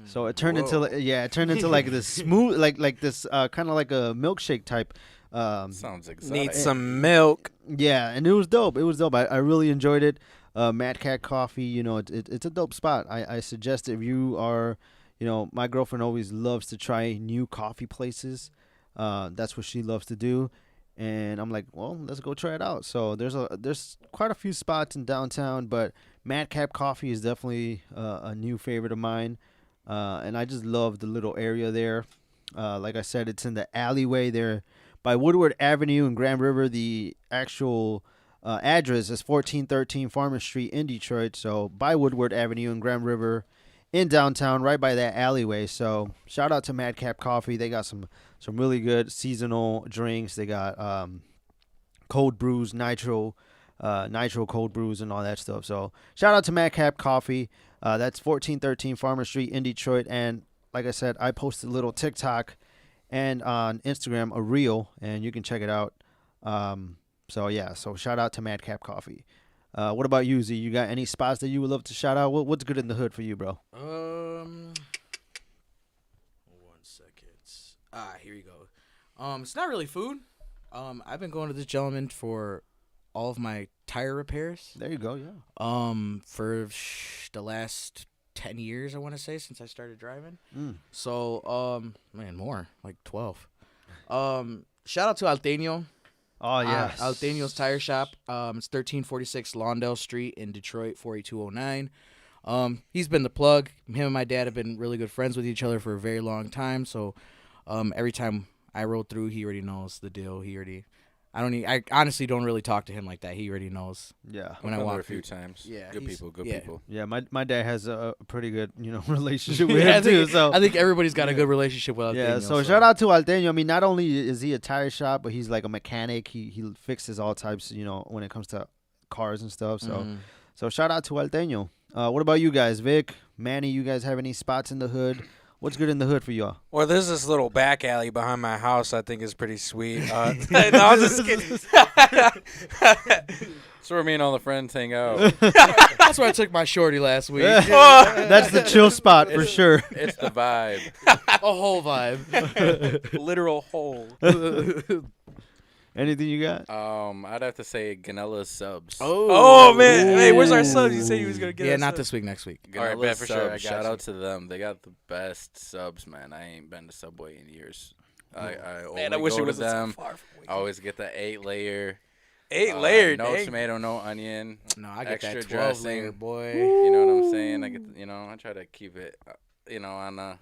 So it turned into like this smooth, like this kind of like a milkshake type. Sounds exciting. Need some milk. Yeah, and it was dope. I really enjoyed it. Mad Cat Coffee, it's a dope spot. I suggest if you are, my girlfriend always loves to try new coffee places. That's what she loves to do. And I'm like, well, let's go try it out. So there's quite a few spots in downtown, but Madcap Coffee is definitely a new favorite of mine. And I just love the little area there. Like I said, it's in the alleyway there by Woodward Avenue and Grand River. The actual address is 1413 Farmer Street in Detroit. So by Woodward Avenue and Grand River in downtown, right by that alleyway. So shout out to Madcap Coffee. They got some really good seasonal drinks. They got cold brews, nitro cold brews, and all that stuff. So shout out to Madcap Coffee. That's 1413 Farmer Street in Detroit. And like I said, I posted a little TikTok and on Instagram a reel, and you can check it out. So shout out to Madcap Coffee. What about you, Z? You got any spots that you would love to shout out? What's good in the hood for you, bro? 1 second. Here you go. It's not really food. I've been going to this gentleman for all of my tire repairs. There you go, yeah. For the last 10 years, I want to say, since I started driving. So, more, like 12. Shout out to Alteño. Oh, yes. Alteño's Tire Shop. It's 1346 Lawndale Street in Detroit, 48209. He's been the plug. Him and my dad have been really good friends with each other for a very long time. So every time I roll through, he already knows the deal. I honestly don't really talk to him like that. He already knows. Yeah. When I walk a few times. Yeah. Good people. Yeah, my dad has a pretty good, relationship with him too. So I think everybody's got a good relationship with Alteño. Yeah, so shout out to Alteño. I mean, not only is he a tire shop, but he's like a mechanic. He fixes all types, when it comes to cars and stuff. So so shout out to Alteño. What about you guys, Vic, Manny? You guys have any spots in the hood? What's good in the hood for y'all? Well, there's this little back alley behind my house I think is pretty sweet. No, I'm just kidding. That's where me and all the friends hang out. That's where I took my shorty last week. That's the chill spot for sure. It's the vibe. A whole vibe. Literal hole. Anything you got? I'd have to say Ganella's subs. Oh man. Hey, where's our subs? You said he was going to get us not subs. this week, next week. All right, Ganella's for sure. I got Shout you. out to them. They got the best subs, man. I ain't been to Subway in years. I Man, only I wish go it to wasn't so them. far from I always get the 8-layer. 8-layer, no dang. tomato, no onion. No, I get extra that 12-layer, dressing. boy. You know what I'm saying? I get, I try to keep it, on a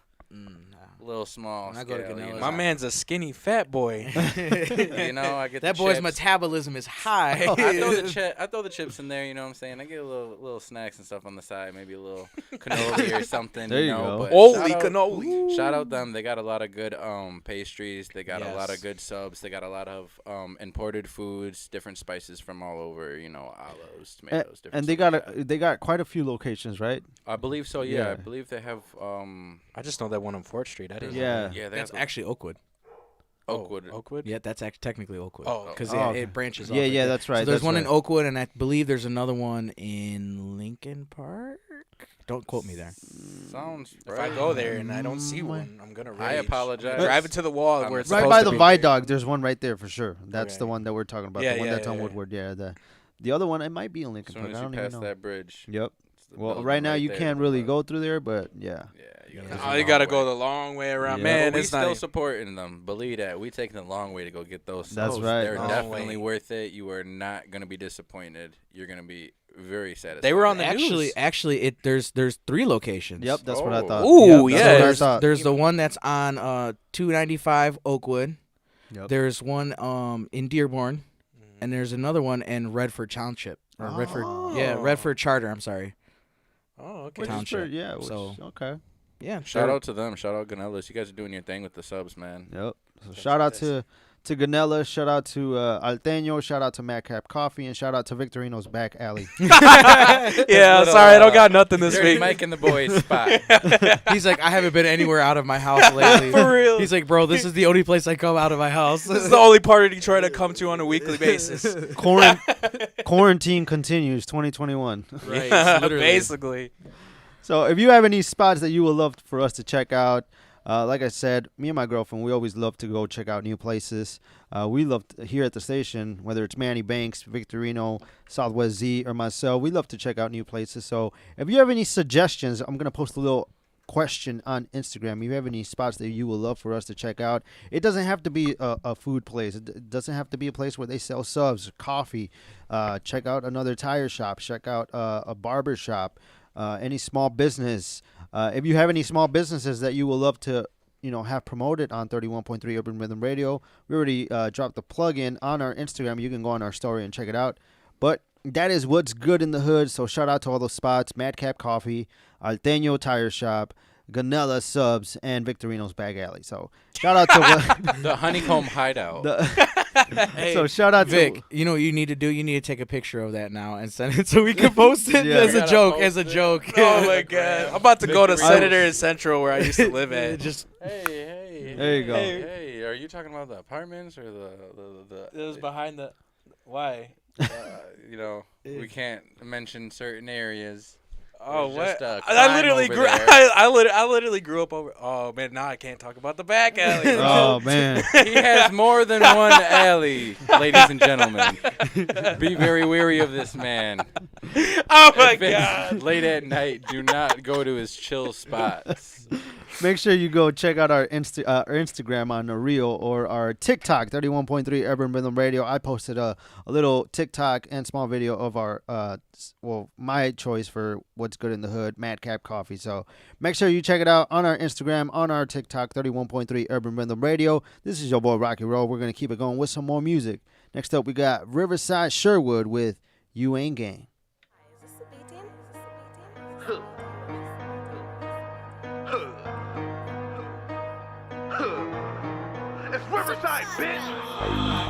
little small When I go to scale. Ganella's, My man's a skinny fat boy. I get that the boy's chips. metabolism is high. I throw the chips in there, you know what I'm saying? I get a little snacks and stuff on the side, maybe a little cannoli or something. There you go. But Holy cannoli. Shout out them. They got a lot of good pastries. They got a lot of good subs. They got a lot of imported foods, different spices from all over, olives, tomatoes, different And stuff they got quite a few locations, right? I believe so, yeah. I believe they have I just know that one on 4th Street. I didn't know Yeah. that. yeah, That's have actually Oakwood. Oakwood. Oakwood? Yeah, that's technically Oakwood. Oh, because okay. it branches off. Yeah, right yeah, there. that's right. So there's that's one in right. Oakwood, and I believe there's another one in Lincoln Park. Don't quote me there. Sounds If I go there and I don't see one, I'm gonna rage. I apologize. Drive it to the wall where it's Right supposed by to the be. Viaduct, there's one right there for sure. That's Okay. the one that we're talking about. Yeah, the one yeah, that's on yeah. Woodward. Yeah, the other one, it might be in As Lincoln soon Park. as I you don't even pass know. that bridge. Yep. it's the Well, building right now you there can't to the really left. go through there, but yeah. Yeah, You gotta go the long way around. Yeah. Man, But we it's still not. supporting them. Believe that. We taking the long way to go get those. That's subs. right. They're Long definitely way. worth it. You are not gonna be disappointed. You're gonna be very satisfied. They were on the Actually, there's 3 locations. Yep, that's what I thought. Ooh, Yep, yeah. that's what I There's, thought. there's the one that's on 295 Oakwood. Yep. There's one in Dearborn, and there's another one in Redford Township. Or Redford Charter. I'm sorry. Oh, okay. Which is Township. pretty- yeah, So- okay. Yeah. Shout out to them. Shout out Ganella's. You guys are doing your thing with the subs, man. Yep. So shout out to Ganella, shout out to Alteño, shout out to Madcap Coffee, and shout out to Victorino's back alley. Yeah, sorry, I don't got nothing this Dirty week. Mike in the boys spot. He's like, I haven't been anywhere out of my house lately. For real. He's like, bro, this is the only place I come out of my house. This is the only part of Detroit I come to on a weekly basis. Quarantine continues 2021. Right, Yeah, literally. basically. So if you have any spots that you would love for us to check out, like I said, me and my girlfriend, we always love to go check out new places. We love here at the station, whether it's Manny Banks, Victorino, SwZee, or myself, we love to check out new places. So if you have any suggestions, I'm going to post a little question on Instagram. If you have any spots that you would love for us to check out, it doesn't have to be a food place. It doesn't have to be a place where they sell subs, coffee. Check out another tire shop. Check out a barber shop. Any small business. If you have any small businesses that you would love to, have promoted on 31.3 Urban Rhythm Radio, we already dropped the plug-in on our Instagram. You can go on our story and check it out. But that is what's good in the hood. So shout out to all those spots: Madcap Coffee, Alteño Tire Shop, Ganella Subs, and Victorino's Bag Alley. So shout out to the Honeycomb Hideout. Hey, so shout out Vic, to you know what you need to do? You need to take a picture of that now and send it so we can post it as a joke. As a joke. Oh my God! I'm about to go to Senator and Central where I used to live at. Hey. There you go. Hey, are you talking about the apartments or the? It was behind the. Why? You know, we can't mention certain areas. Oh, There's what? just, I literally over grew. there. I literally grew up over. Oh man, now I can't talk about the back alley. Oh man, he has more than one alley, ladies and gentlemen. Be very wary of this man. Oh my If it's God! Late at night, do not go to his chill spots. make sure you go check out our Instagram on the reel or our TikTok 31.3 Urban Rhythm Radio. I posted a little TikTok and small video of our my choice for what's good in the hood, Madcap Coffee. So make sure you check it out on our Instagram, on our TikTok 31.3 Urban Rhythm Radio. This is your boy Rocky Road. We're gonna keep it going with some more music. Next up we got Riverside Sherwood with You Ain't Gang. It's Riverside, bitch.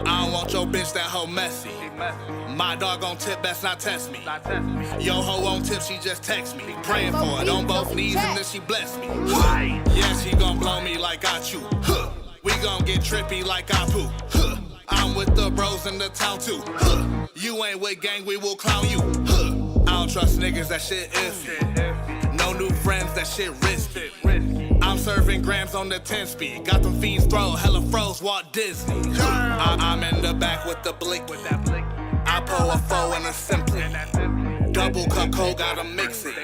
I don't want your bitch that hoe messy. My dog on tip, best not test me. Yo hoe on tip, she just text me. Praying for it on both knees and then she bless me. Yeah, she gon' blow me like I chew. We gon' get trippy like I poo. I'm with the bros in the town too. You ain't with gang, we will clown you. I don't trust niggas, that shit iffy. No new friends, that shit risky. I'm serving grams on the 10 speed. Got them fiends throw, hella froze, Walt Disney. I'm in the back with the blick. I pull a foe and a simply. Double cup cold, gotta mix it.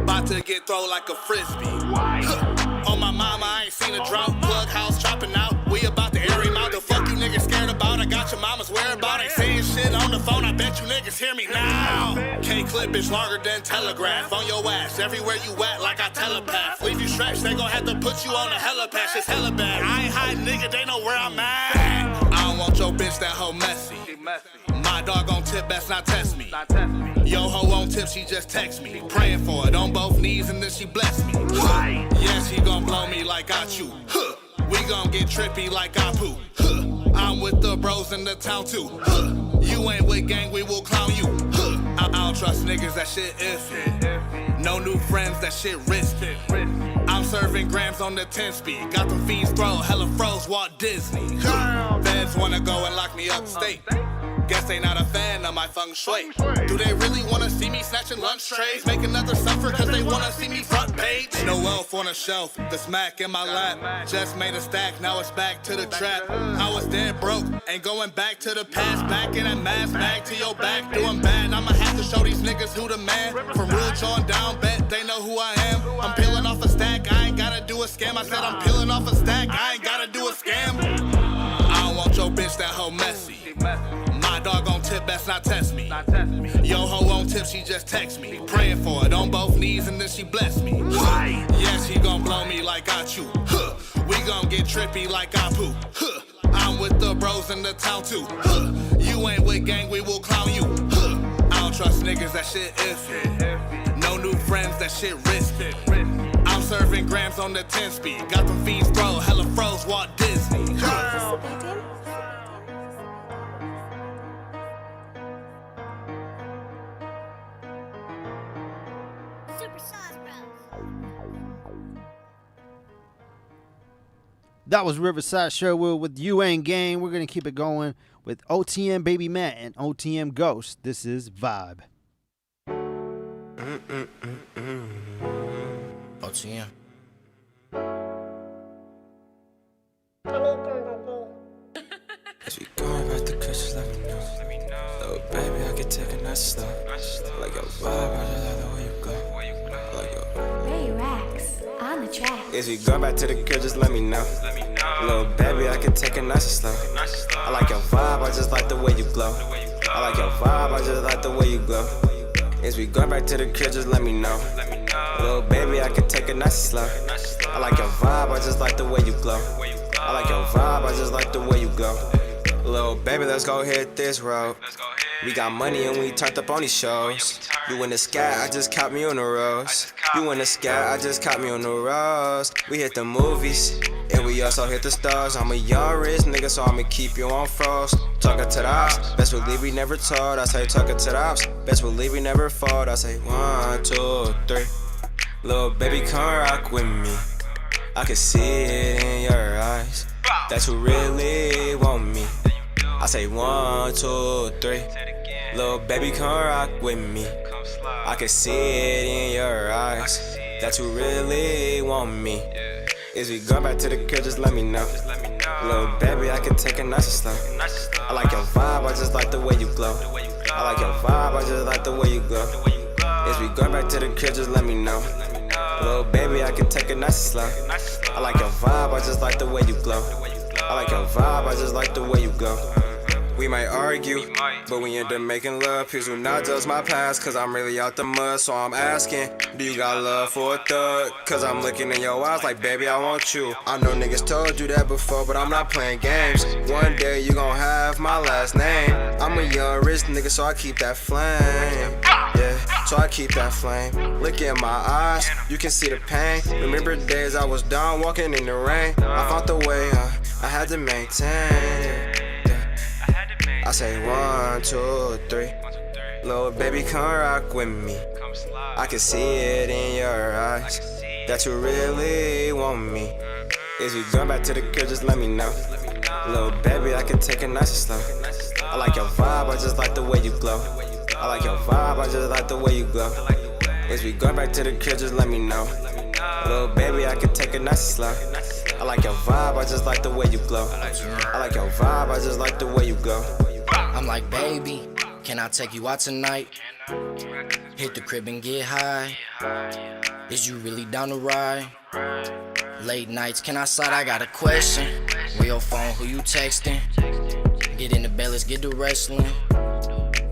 About to get thrown like a frisbee. On my mama, I ain't seen a drought. Plug house chopping out. We about to air him out. The fuck you niggas scared about? I got your mama's whereabout. Ain't saying shit on the phone. I bet you niggas hear me now. K-clip is longer than telegraph. On your ass, everywhere you at, like I telepath. Leave you stretched, they gon' have to put you on a helipad. It's hella bad. I ain't hiding, nigga. They know where I'm at. I don't want your bitch that hoe messy. My dog on tip, best not test me. Yo hoe on tip, she just text me. Praying for it on both knees and then she bless me. Yeah, she gon' blow me like I chew. We gon' get trippy like I poo. I'm with the bros in the town too. You ain't with gang, we will clown you. I don't trust niggas, that shit iffy. No new friends, that shit risky. I'm serving grams on the 10 speed. Got them fiends throw, hella froze, Walt Disney. Feds wanna go and lock me up state. Guess they not a fan of my feng shui. Do they really wanna see me snatching lunch trays? Make another suffer cause they wanna see me front page? No elf on a shelf, the smack in my lap. Just made a stack, now it's back to the trap. I was dead broke, ain't going back to the past. Back in that mask, back to your back, doing bad. I'ma have to show these niggas who the man. From Rouge on down, bet they know who I am. I'm peeling off a stack, I ain't gotta do a scam. I said I'm peeling off a stack, I ain't gotta do a scam. I don't want your bitch that hoe messy. My dog on tip, best not test me. Yo hoe on tip, she just text me. Praying for it on both knees and then she bless me. Yeah, she gon' blow me like I chew. We gon' get trippy like I poo. I'm with the bros in the town too. You ain't with gang, we will clown you. I don't trust niggas, that shit iffy. No new friends, that shit risky. I'm serving grams on the 10 speed. Got them fiends throw, hella froze, Walt Disney. That was Riverside Sherwood with You Ain't Gang. We're going to keep it going with OTM Baby Matt and OTM Ghost. This is Vibe. OTM. As we going about the crutches, let me know. Oh, baby, I can take a nice slow. Like your vibe, I just like the way you go. Like your Ray Rax on the track. As we go back to the crib, just let me know. Little baby, I can take it nice and slow. I like your vibe, I just like the way you glow. I like your vibe, I just like the way you glow. As we go back to the crib, just let me know. Little baby, I can take it nice and slow. I like your vibe, I just like the way you glow. I like your vibe, I just like the way you go. Little baby, let's go hit this road. We got money and we turned up on these shows. You in the sky, I just caught me on the roads. You in the sky, I just caught me on the roads. We hit the movies, and we also hit the stars. I'm a young rich nigga, so I'ma keep you on frost. Talking to the ops, best believe we never told. I say talking to the ops, best believe we never fought. I say 1, 2, 3. Little baby, come rock with me. I can see it in your eyes that you really want me. I say 1, 2, 3. Little baby, come rock with me. I can see it in your eyes that you really want me. Is we go back to the crib, just let me know. Little baby, I can take it nice and slow. I like your vibe, I just like the way you glow. I like your vibe, I just like the way you glow. Is we go back to the crib, just let me know. Little baby, I can take it nice and slow. I like your vibe, I just like the way you glow. I like your vibe, I just like the way you go. We might argue, but we end up making love. Please do not judge my past, cause I'm really out the mud. So I'm asking, do you got love for a thug? Cause I'm looking in your eyes like, baby, I want you. I know niggas told you that before, but I'm not playing games. One day you gon' have my last name. I'm a young rich nigga, so I keep that flame. Yeah, so I keep that flame. Look in my eyes, you can see the pain. Remember the days I was down walking in the rain. I found the way, I had to maintain. I say 1, 2, 3. Little baby, come rock with me. I can see it in your eyes that you really want me. Is we going back to the crib, just let me know. Little baby, I can take it nice and slow. I like your vibe, I just like the way you glow. I like your vibe, I just like the way you glow. Is we going back to the crib, just let me know. Little baby, I can take it nice and slow. I like your vibe, I just like the way you glow. I like your vibe, I just like the way you go. I'm like, baby, can I take you out tonight? Hit the crib and get high. Is you really down to ride? Late nights, can I slide? I got a question. Where your phone, who you texting? Get in the bed, let's get to wrestling.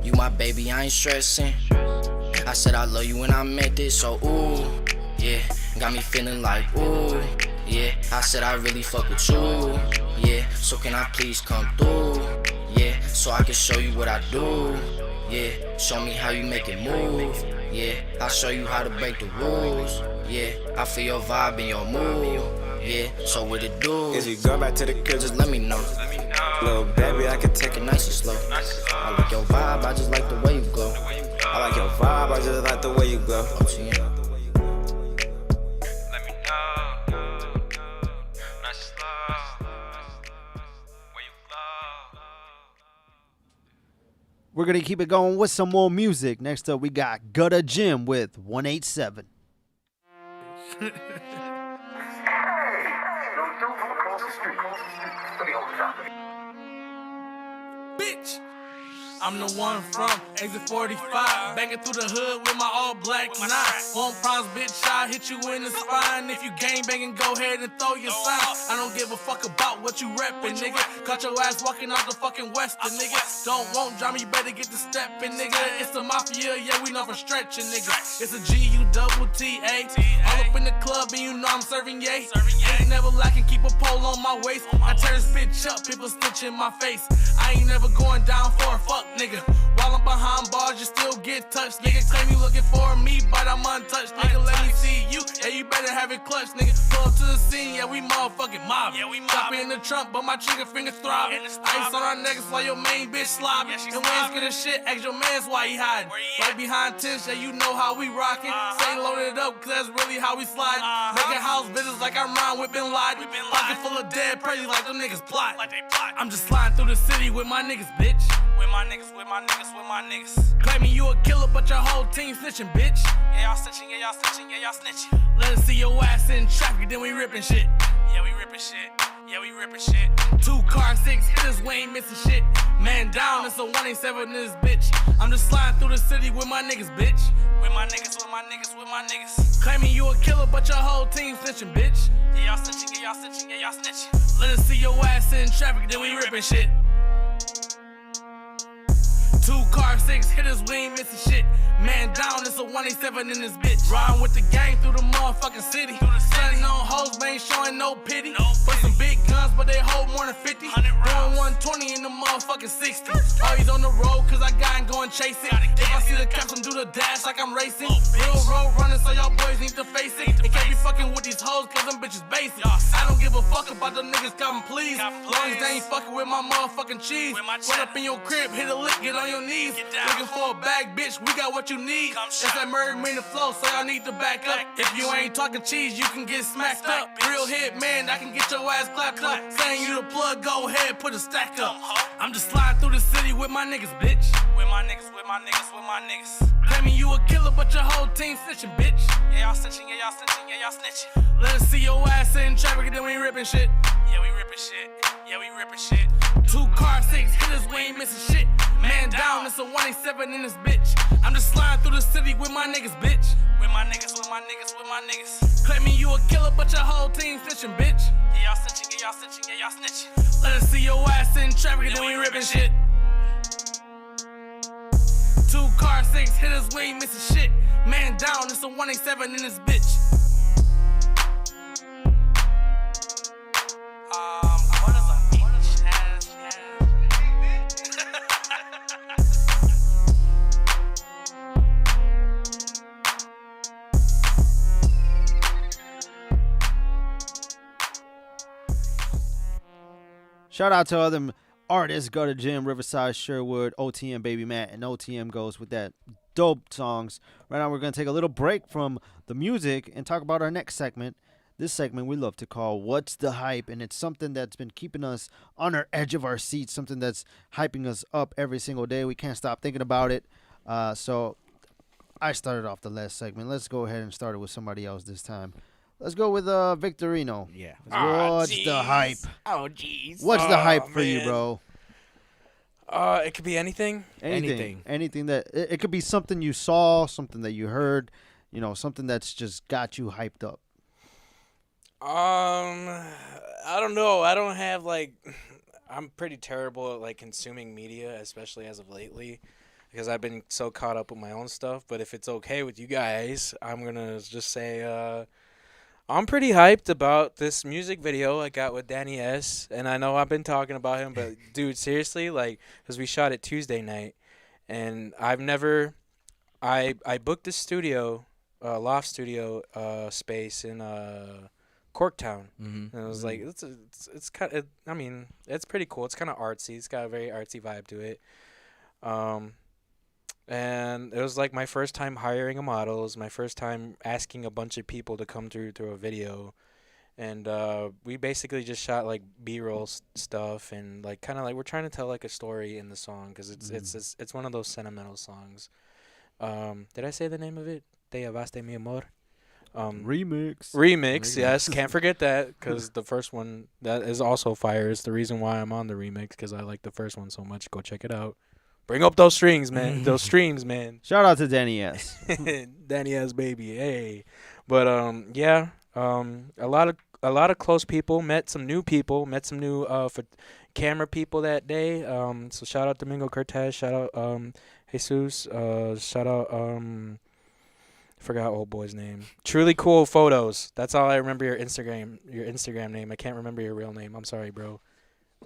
You my baby, I ain't stressing. I said I love you when I meant it, so ooh, yeah. Got me feeling like ooh, yeah. I said I really fuck with you, yeah. So can I please come through? Yeah, so I can show you what I do. Yeah, show me how you make it move. Yeah, I'll show you how to break the rules. Yeah, I feel your vibe and your mood. Yeah, so what it do? Is we go back to the crib, just let me know. Little baby, I can take it nice and slow. I like your vibe, I just like the way you glow. I like your vibe, I just like the way you glow. We're going to keep it going with some more music. Next up, we got Gutter Jim with 187. Bitch, I'm the one from exit 45, banging through the hood with my all black nine. Won't promise, bitch, I'll hit you in the spine. If you gang banging, go ahead and throw your sign. I don't give a fuck about what you reppin', nigga. Caught your ass walking out the fucking western, nigga. Don't want drama, you better get to steppin', nigga. It's the mafia, yeah, we know for stretching, nigga. It's a G-U-double-T-A. All up in the club and you know I'm serving yay. Ain't never lacking, keep a pole on my waist. I tear this bitch up, people stitching my face. I ain't never going down for a fuck, nigga. While I'm behind bars, you still get touched, nigga. Claim you looking for me, but I'm untouched, nigga. Let me see you, yeah, you better have it clutched, nigga. Pull up to the scene, yeah, we motherfucking mob. Yeah, we mob. Chop in the trunk, but my trigger fingers throb. Ice on our necks while your main bitch slob. And we ain't scared of shit, ask your mans why he hiding. Right behind tents, yeah, you know how we rockin'. Stay loaded up, cause that's really how we slide. Making house visits like I'm round with Bin Laden. Pocket full of dead predators like them niggas plot. I'm just sliding through the city with my niggas, bitch. With my niggas, with my niggas, with my niggas. Claiming you a killer, but your whole team snitching, bitch. Yeah, y'all snitching, yeah, y'all snitching, yeah, y'all snitching. Let us see your ass in traffic, then we ripping shit. Yeah, we ripping shit. Yeah, we ripping shit. 2 car 6 hitters, we ain't missing shit. Man down, it's a 187 in this bitch. I'm just sliding through the city with my niggas, bitch. With my niggas, with my niggas, with my niggas. Claiming you a killer, but your whole team snitching, bitch. Yeah, y'all snitching, yeah, y'all snitching, yeah, y'all snitching. Let us see your ass in traffic, then we ripping shit. 2 car car, 6 hitters, we ain't missing shit. Man down, it's a 187 in this bitch. Riding with the gang through the motherfucking city. Stunning on hoes, but ain't showing no pity. Put some big guns, but they hold more than 50. Going 120 in the motherfucking 60. Always on the road, cause I got and go and chase it. If I see the cops, I'm do the dash like I'm racing. Real road running, so y'all boys need to face it. They can't be fucking with these hoes, cause them bitches basic. I don't give a fuck about them niggas coming, please. Long as they ain't fucking with my motherfucking cheese. Run up in your crib, hit a lick, get on your knees. Looking for a bag, bitch, we got what you need. It's that murder in the flow, so y'all need to back up. If you ain't talking cheese, you can get smacked up. Real hit, man, I can get your ass clapped up. Saying you the plug, go ahead, put a stack up. I'm just sliding through the city with my niggas, bitch. With my niggas, with my niggas, with my niggas. Claiming you a killer, but your whole team snitching, bitch. Yeah, y'all snitching, yeah, y'all snitching, yeah, y'all snitching. Let us see your ass in traffic, and then we ripping shit. Yeah, we ripping shit. Yeah, we ripping shit. 2 car, 6 hitters, we ain't missing shit. Man down, it's a 187 in this bitch. I'm just sliding through the city with my niggas, bitch. With my niggas, with my niggas, with my niggas. Claiming you a killer, but your whole team snitching, bitch. Yeah, y'all snitching, yeah, y'all snitching, yeah, y'all snitching. Let us see your ass in traffic, and then we ripping shit. 2 car, 6 hitters, we ain't missing shit. Man down, it's a 187 in this bitch. What is a beach? Shout out to other artists, Gutter Jim, Riverside, Sherwood, OTM, Baby Matt, and OTM goes with that dope songs. Right now we're going to take a little break from the music and talk about our next segment. This segment we love to call What's the Hype, and it's something that's been keeping us on our edge of our seats, something that's hyping us up every single day. We can't stop thinking about it. So I started off the last segment. Let's go ahead and start it with somebody else this time. Let's go with Victorino. Yeah. What's the hype? Oh, jeez. What's the hype for you, bro? It could be anything. Anything that it could be something you saw, something that you heard, something that's just got you hyped up. I don't know. I don't have I'm pretty terrible at consuming media, especially as of lately, because I've been so caught up with my own stuff. But if it's okay with you guys, I'm gonna just say I'm pretty hyped about this music video I got with Danny S. And I know I've been talking about him, but dude, seriously, because we shot it Tuesday night, and I booked this studio, loft studio space in Corktown. Mm-hmm. And it was it's kind of, it's pretty cool. It's kind of artsy. It's got a very artsy vibe to it. And it was my first time hiring a model. It was my first time asking a bunch of people to come through a video. And we basically just shot B-roll stuff, and we're trying to tell a story in the song, because it's one of those sentimental songs. Did I say the name of it? Te llevaste mi amor. Remix, yes, can't forget that, because the first one that is also fire. Is the reason why I'm on the remix, because I like the first one so much. Go check it out. Bring up those strings, man. Those streams, man. Shout out to Danny S. Danny S, baby. Hey, but yeah. A lot of close people. Met some new people. Met some new camera people that day. So shout out Domingo Cortez. Shout out Jesus. Shout out forgot old boy's name. Truly Cool Photos. That's all I remember. Your Instagram name. I can't remember your real name. I'm sorry, bro.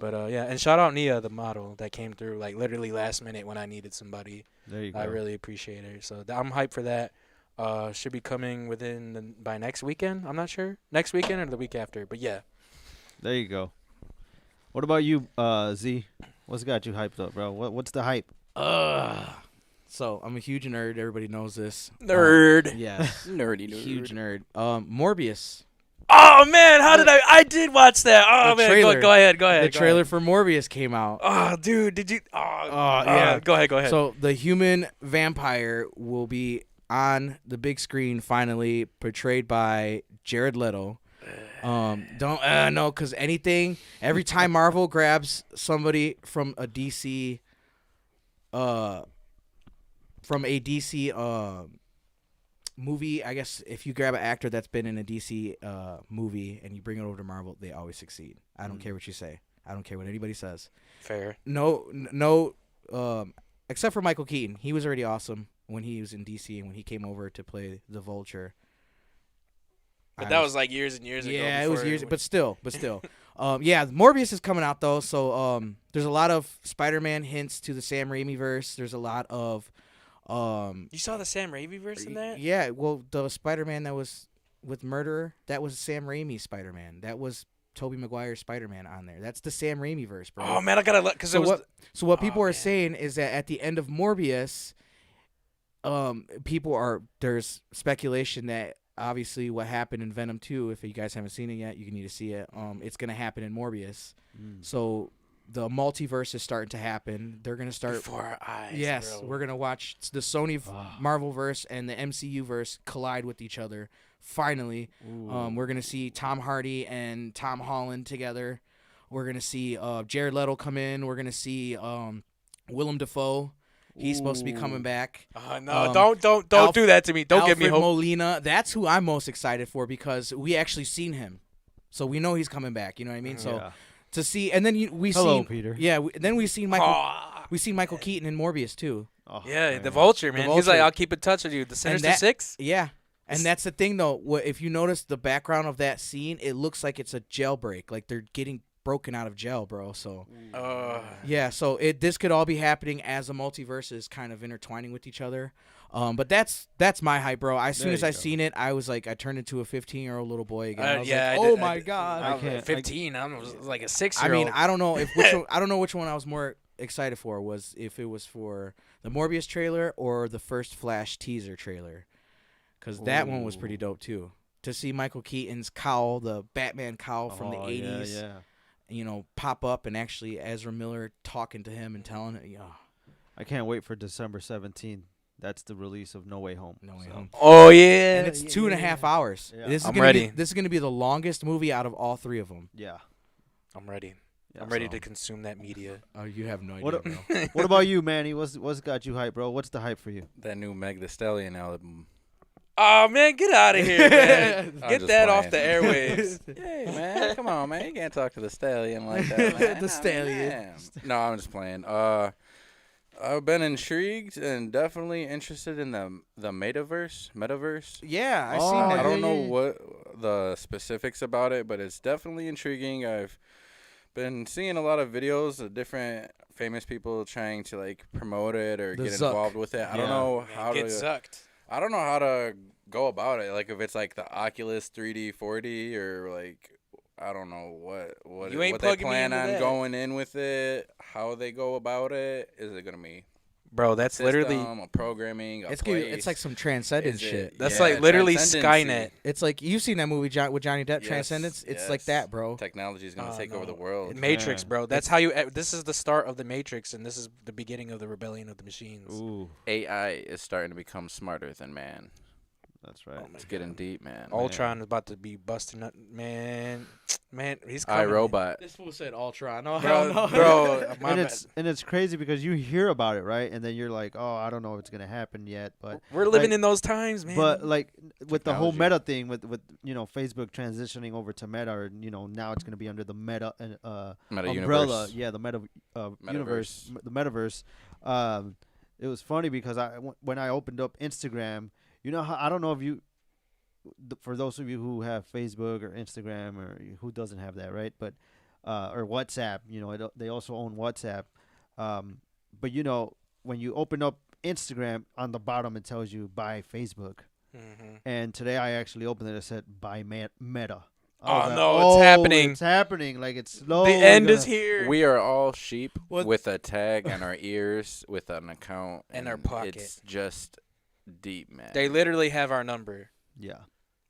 But yeah, and shout out Nia, the model that came through literally last minute when I needed somebody. There you go. I really appreciate her. So I'm hyped for that. Should be coming by next weekend. I'm not sure. Next weekend or the week after. But yeah. There you go. What about you, Z? What's got you hyped up, bro? What's the hype? So I'm a huge nerd. Everybody knows this. Nerd. Yeah. Nerdy nerd. Huge nerd. Morbius. Oh man, how did I did watch that. Oh man, trailer, go ahead. The trailer for Morbius came out. Oh dude, did you yeah. Go ahead. So the human vampire will be on the big screen finally, portrayed by Jared Leto. Don't no, because every time Marvel grabs somebody from a DC movie, I guess if you grab an actor that's been in a DC movie and you bring it over to Marvel, they always succeed. I don't care what you say. I don't care what anybody says. Fair. No except for Michael Keaton. He was already awesome when he was in DC and when he came over to play the Vulture. But that was like years and years ago. Yeah, it was years, but still. Yeah, Morbius is coming out though, so there's a lot of Spider-Man hints to the Sam Raimi verse. There's a lot of You saw the Sam Raimi verse in that? Yeah, well, the Spider-Man that was with Murderer, that was Sam Raimi Spider-Man. That was Tobey Maguire's Spider-Man on there. That's the Sam Raimi verse, bro. Oh man, I gotta look because it was. What people are saying is that at the end of Morbius, there's speculation that obviously what happened in Venom 2, if you guys haven't seen it yet, you need to see it. It's gonna happen in Morbius. So the multiverse is starting to happen. They're gonna start before our eyes. Yes, bro. we're gonna watch the Sony Marvel verse and the MCU verse collide with each other. Finally, we're gonna see Tom Hardy and Tom Holland together. We're gonna see Jared Leto come in. We're gonna see Willem Dafoe. He's supposed to be coming back. No, don't do that to me. Don't give me hope. Molina, that's who I'm most excited for because we actually seen him, so we know he's coming back. You know what I mean? So to see, and then we seen Peter. Yeah, then we seen Michael. We seen Michael Keaton in Morbius too. Oh, yeah, the Vulture, man. He's like, I'll keep in touch with you. The Sinister Six. Yeah. And that's the thing, though. If you notice the background of that scene, it looks like it's a jailbreak. Like they're getting broken out of jail, bro. So, yeah. So this could all be happening as the multiverse is kind of intertwining with each other. But that's my hype, bro. As soon as I seen it, I was like, I turned into a 15-year-old little boy again. I was like, oh my god! I was 15. I was like a 6-year-old. I mean, I don't know I don't know which one I was more excited for. Was if it was for the Morbius trailer or the first Flash teaser trailer. Because that one was pretty dope, too. To see Michael Keaton's cowl, the Batman cowl from the 80s, pop up and actually Ezra Miller talking to him and telling it. I can't wait for December 17th. That's the release of No Way Home. No Way Home. Oh, yeah. And it's 2.5 hours. Yeah. This is I'm ready. This is going to be the longest movie out of all three of them. Yeah. I'm ready. Yeah, I'm ready to consume that media. Oh, you have no idea, bro. What about you, Manny? What's got you hype, bro? What's the hype for you? That new Meg Thee Stallion album. Oh, man, get out of here, man. Get that off the playing. airwaves. Hey, man, come on, man. You can't talk to the Stallion like that, man. The Stallion. Man. No, I'm just playing. I've been intrigued and definitely interested in the metaverse. Yeah, I seen that. I don't know what the specifics about it, but it's definitely intriguing. I've been seeing a lot of videos of different famous people trying to like promote it or get involved with it. I don't know how to zucked. I don't know how to go about it. Like if it's like the Oculus 3D 4D or like I don't know what they plan on going in with it, how they go about it. Is it gonna be Bro, that's system, literally a programming. It's like some Transcendence shit. That's like literally Skynet. It's like you've seen that movie with Johnny Depp, Transcendence. It's like that, bro. Technology is gonna take over the world. Matrix, bro. That's how you. This is the start of the Matrix, and this is the beginning of the rebellion of the machines. Ooh. AI is starting to become smarter than man. That's right. It's getting deep, man. Ultron is about to be busting up, man. He's coming. iRobot. This fool said Ultron. Oh, bro. And it's crazy because you hear about it, right? And then you're like, oh, I don't know if it's gonna happen yet. But we're living in those times, man. But like with the whole Meta thing, with Facebook transitioning over to Meta, or now it's gonna be under the Meta umbrella. Universe. Yeah, the Meta universe, the metaverse. It was funny because when I opened up Instagram. I don't know if for those of you who have Facebook or Instagram or who doesn't have that, right? But or WhatsApp, they also own WhatsApp. But when you open up Instagram, on the bottom it tells you buy Facebook. Mm-hmm. And today I actually opened it. It said buy Meta. Oh no, it's happening! It's happening. Like it's slow. The end is here. We are all sheep with a tag on our ears, with an account in our pocket. It's just deep, man. They literally have our number. Yeah.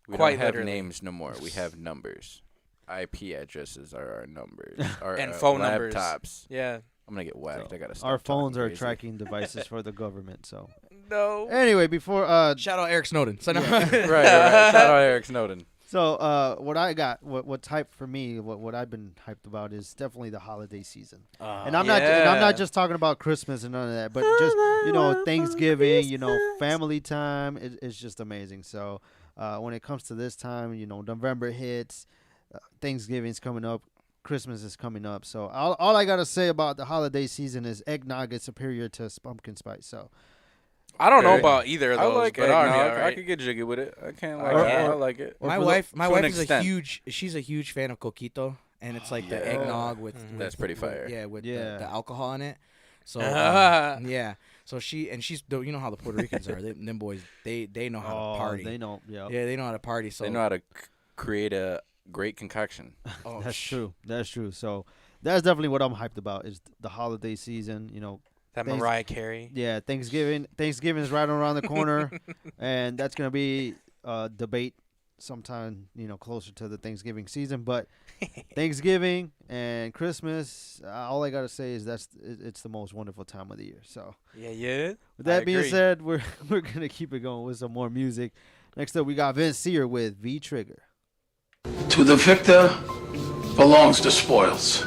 We don't have names no more. We have numbers. IP addresses are our numbers. And phone laptops. Numbers. Yeah. I'm going to get whacked. I got to stop. Our phones are tracking devices for the government, so. No. Anyway, before shout out Eric Snowden. Right. Shout out Eric Snowden. So what I got, what's hyped for me, what I've been hyped about is definitely the holiday season. And I'm not just talking about Christmas and none of that, but just Thanksgiving, family time. It's just amazing. So when it comes to this time, November hits, Thanksgiving's coming up, Christmas is coming up. So all I gotta say about the holiday season is eggnog is superior to pumpkin spice. So I don't know about either of those. I like but eggnog. right. I could get jiggy with it. I can't lie. Okay. I like it. My wife is extent. she's a huge fan of coquito, and it's like the eggnog with That's pretty fire. With the alcohol in it. So yeah, so she's you know how the Puerto Ricans are. Them boys they know how to party. They know, yeah, they know how to party. So they know how to create a great concoction. Oh, that's true. That's true. So that's definitely what I'm hyped about is the holiday season. You know, that Mariah Carey. Yeah, Thanksgiving is right around the corner, and that's gonna be a debate sometime closer to the Thanksgiving season. But Thanksgiving and Christmas, all I gotta say is it's the most wonderful time of the year. So yeah. With that being said, we're gonna keep it going with some more music. Next up, we got Vince Sear with V Trigger. To the victor belongs the spoils.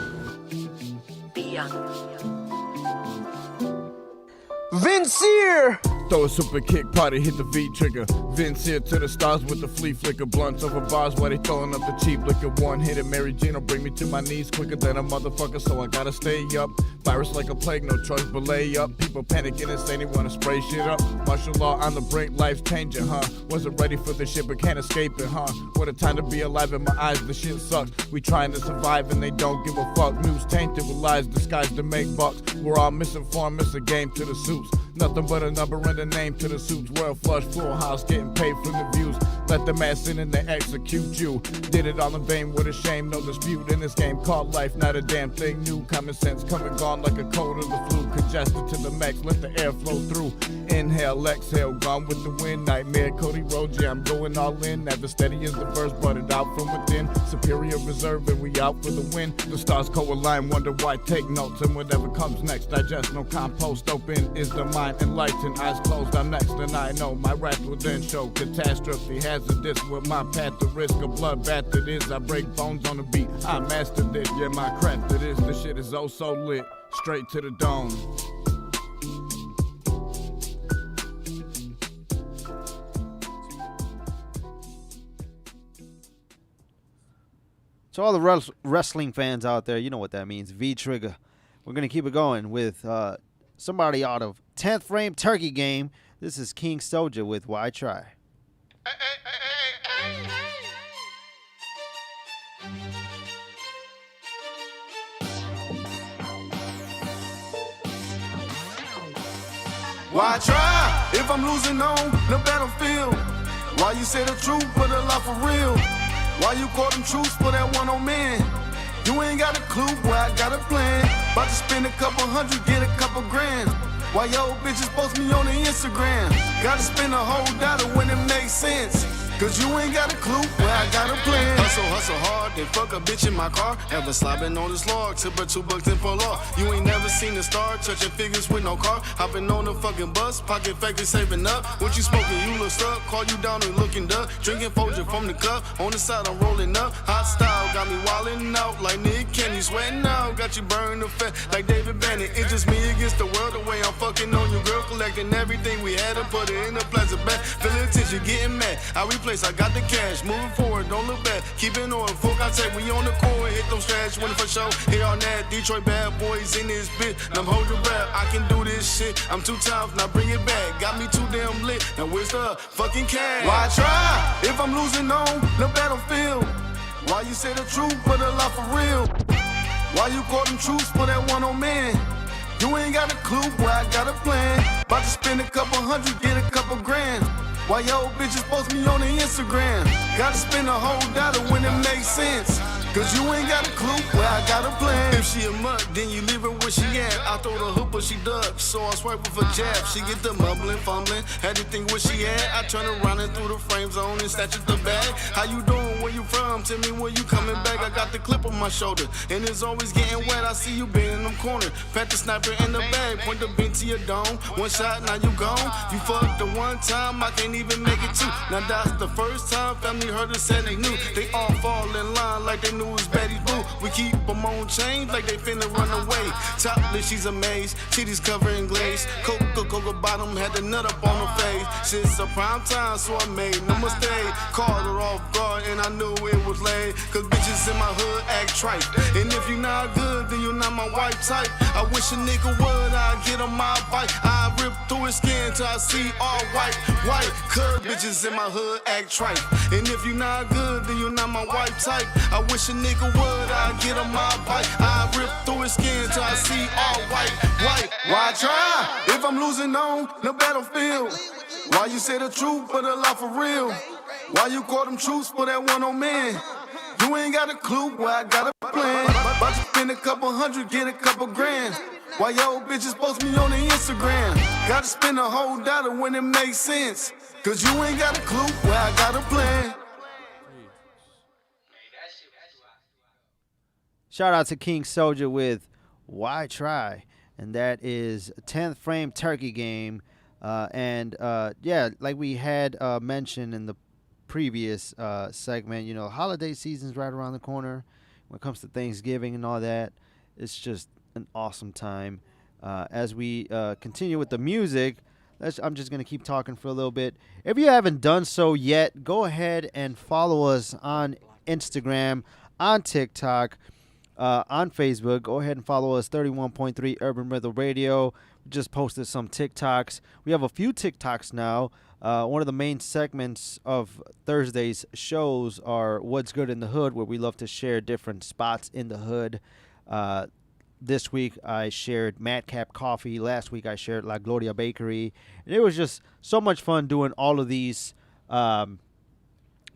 Vince Sear! Throw a super kick party, hit the V trigger. Vince here to the stars with the flea flicker. Blunts over bars while they throwing up the cheap liquor. One hit at Mary Jane will bring me to my knees quicker than a motherfucker, so I gotta stay up. Virus like a plague, no choice but lay up. People panicking and saying they wanna spray shit up. Martial law on the brink, life's changing, huh? Wasn't ready for this shit but can't escape it, huh? What a time to be alive in my eyes, the shit sucks. We trying to survive and they don't give a fuck. News tainted with lies disguised to make bucks. We're all misinformed, miss a game to the suits. Nothing but a number and a name to the suits. World flush, full house, getting paid for the views. Let the mass in and they execute you. Did it all in vain with a shame, no dispute in this game called life. Not a damn thing new. Common sense come and gone like a cold of the flu. Congested to the max, let the air flow through. Inhale, exhale, gone with the wind. Nightmare, Cody Road, yeah, I'm going all in. Never steady as the verse, brought it out from within. Superior reserve, and we out for the win. The stars co-align, wonder why. Take notes, and whatever comes next, digest, no compost. Open is the mind, enlightened, eyes closed. I'm next, and I know my rap will then show catastrophe. Hazardous with my path to risk a bloodbath that is. I break bones on the beat, I mastered it. Yeah, my craft it is. This shit is oh so lit, straight to the dome. So all the wrestling fans out there, you know what that means. V Trigger. We're going to keep it going with somebody out of 10th Frame Turkey Game. This is King Soldier with Why Try. Why try if I'm losing on the battlefield? Why you say the truth but a lie for real? Why you call them truths for that one on man? You ain't got a clue, boy, I got a plan. About to spend a couple hundred, get a couple grand. Why yo bitches post me on the Instagram? Gotta spend a whole dollar when it makes sense. Cause you ain't got a clue, well I got a plan. Hustle hard, then fuck a bitch in my car. Ever slobbing on this log, tip her $2 and pull off. You ain't never seen a star, touching figures with no car. Hopping on the fucking bus, pocket factory saving up. What you smoking, you look stuck, call you down and looking duck. Drinking Folger from the cup, on the side I'm rolling up. Hot style, got me wildin' out like Nick Candy. Sweating out, got you burning the fat like David Bannon. It's just me against the world, the way I'm fucking on you, girl. Collecting everything we had and put it in a plastic bag. Feeling attention, getting mad. I replay I got the cash, moving forward, don't look back. Keeping on, full contact, we on the court, hit those strategies, winning for show. Here on that, Detroit bad boys in this bitch. Now I'm holding back, I can do this shit. I'm too tough, now bring it back. Got me too damn lit, now where's the fucking cash? Why try if I'm losing on the battlefield? Why you say the truth but a lie for real? Why you call them truths for that one on man? You ain't got a clue, boy, I got a plan. About to spend a couple hundred, get a couple grand. Why yo bitches post me on the Instagram? Gotta spend a whole dollar when it makes sense. Cause you ain't got a clue, well I got a plan. If she a mutt, then you leave her where she at. I throw the hoop but she ducks, so I swipe with a jab. She get the mumbling, fumbling, had to think where she at. I turn around and through the frame zone and snatch at the bag. How you doing, where you from? Tell me when you coming back. I got the clip on my shoulder, and it's always getting wet. I see you been in them corner. Pat the sniper in the bag, point the bean to your dome. One shot, now you gone. You fucked the one time, I can't even make it two. Now that's the first time family heard us said they knew. They all fall in line like they knew it was Betty's boo. We keep them on chain like they finna run away. Topless, she's amazed. Titties covered in glaze. Coca-Cola bottom had the nut up on her face. Shit's a prime time, so I made no mistake. Called her off guard, and I knew it was late. Cause bitches in my hood act trite. And if you not good, then you not my wife type. I wish a nigga would, I'd get on my bike. I rip through his skin till I see all white. Cause bitches in my hood act trite. And if you not good, then you not my wife type. I wish a nigga would, I'd get on my bike. I rip through his skin till I see all white. Why try if I'm losing on the battlefield? Why you say the truth but a lie for real? Why you call them truths for that one on man? You ain't got a clue where I got a plan. About to spend a couple hundred, get a couple grand. Why yo bitches post me on the Instagram? Gotta spend a whole dollar when it makes sense. Cause you ain't got a clue where I got a plan. Shout out to King Soldier with Why Try? And that is 10th Frame Turkey Game. Yeah, like we had mentioned in the previous segment, you know, holiday season's right around the corner. When it comes to Thanksgiving and all that, it's just an awesome time. As we continue with the music, I'm just going to keep talking for a little bit. If you haven't done so yet, go ahead and follow us on Instagram, on TikTok, on Facebook. Go ahead and follow us, 31.3 Urban Rhythm Radio. We just posted some TikToks. We have a few TikToks now. One of the main segments of Thursday's shows are What's Good in the Hood, where we love to share different spots in the hood. This week I shared Madcap Coffee. Last week I shared La Gloria Bakery. And it was just so much fun doing all of these,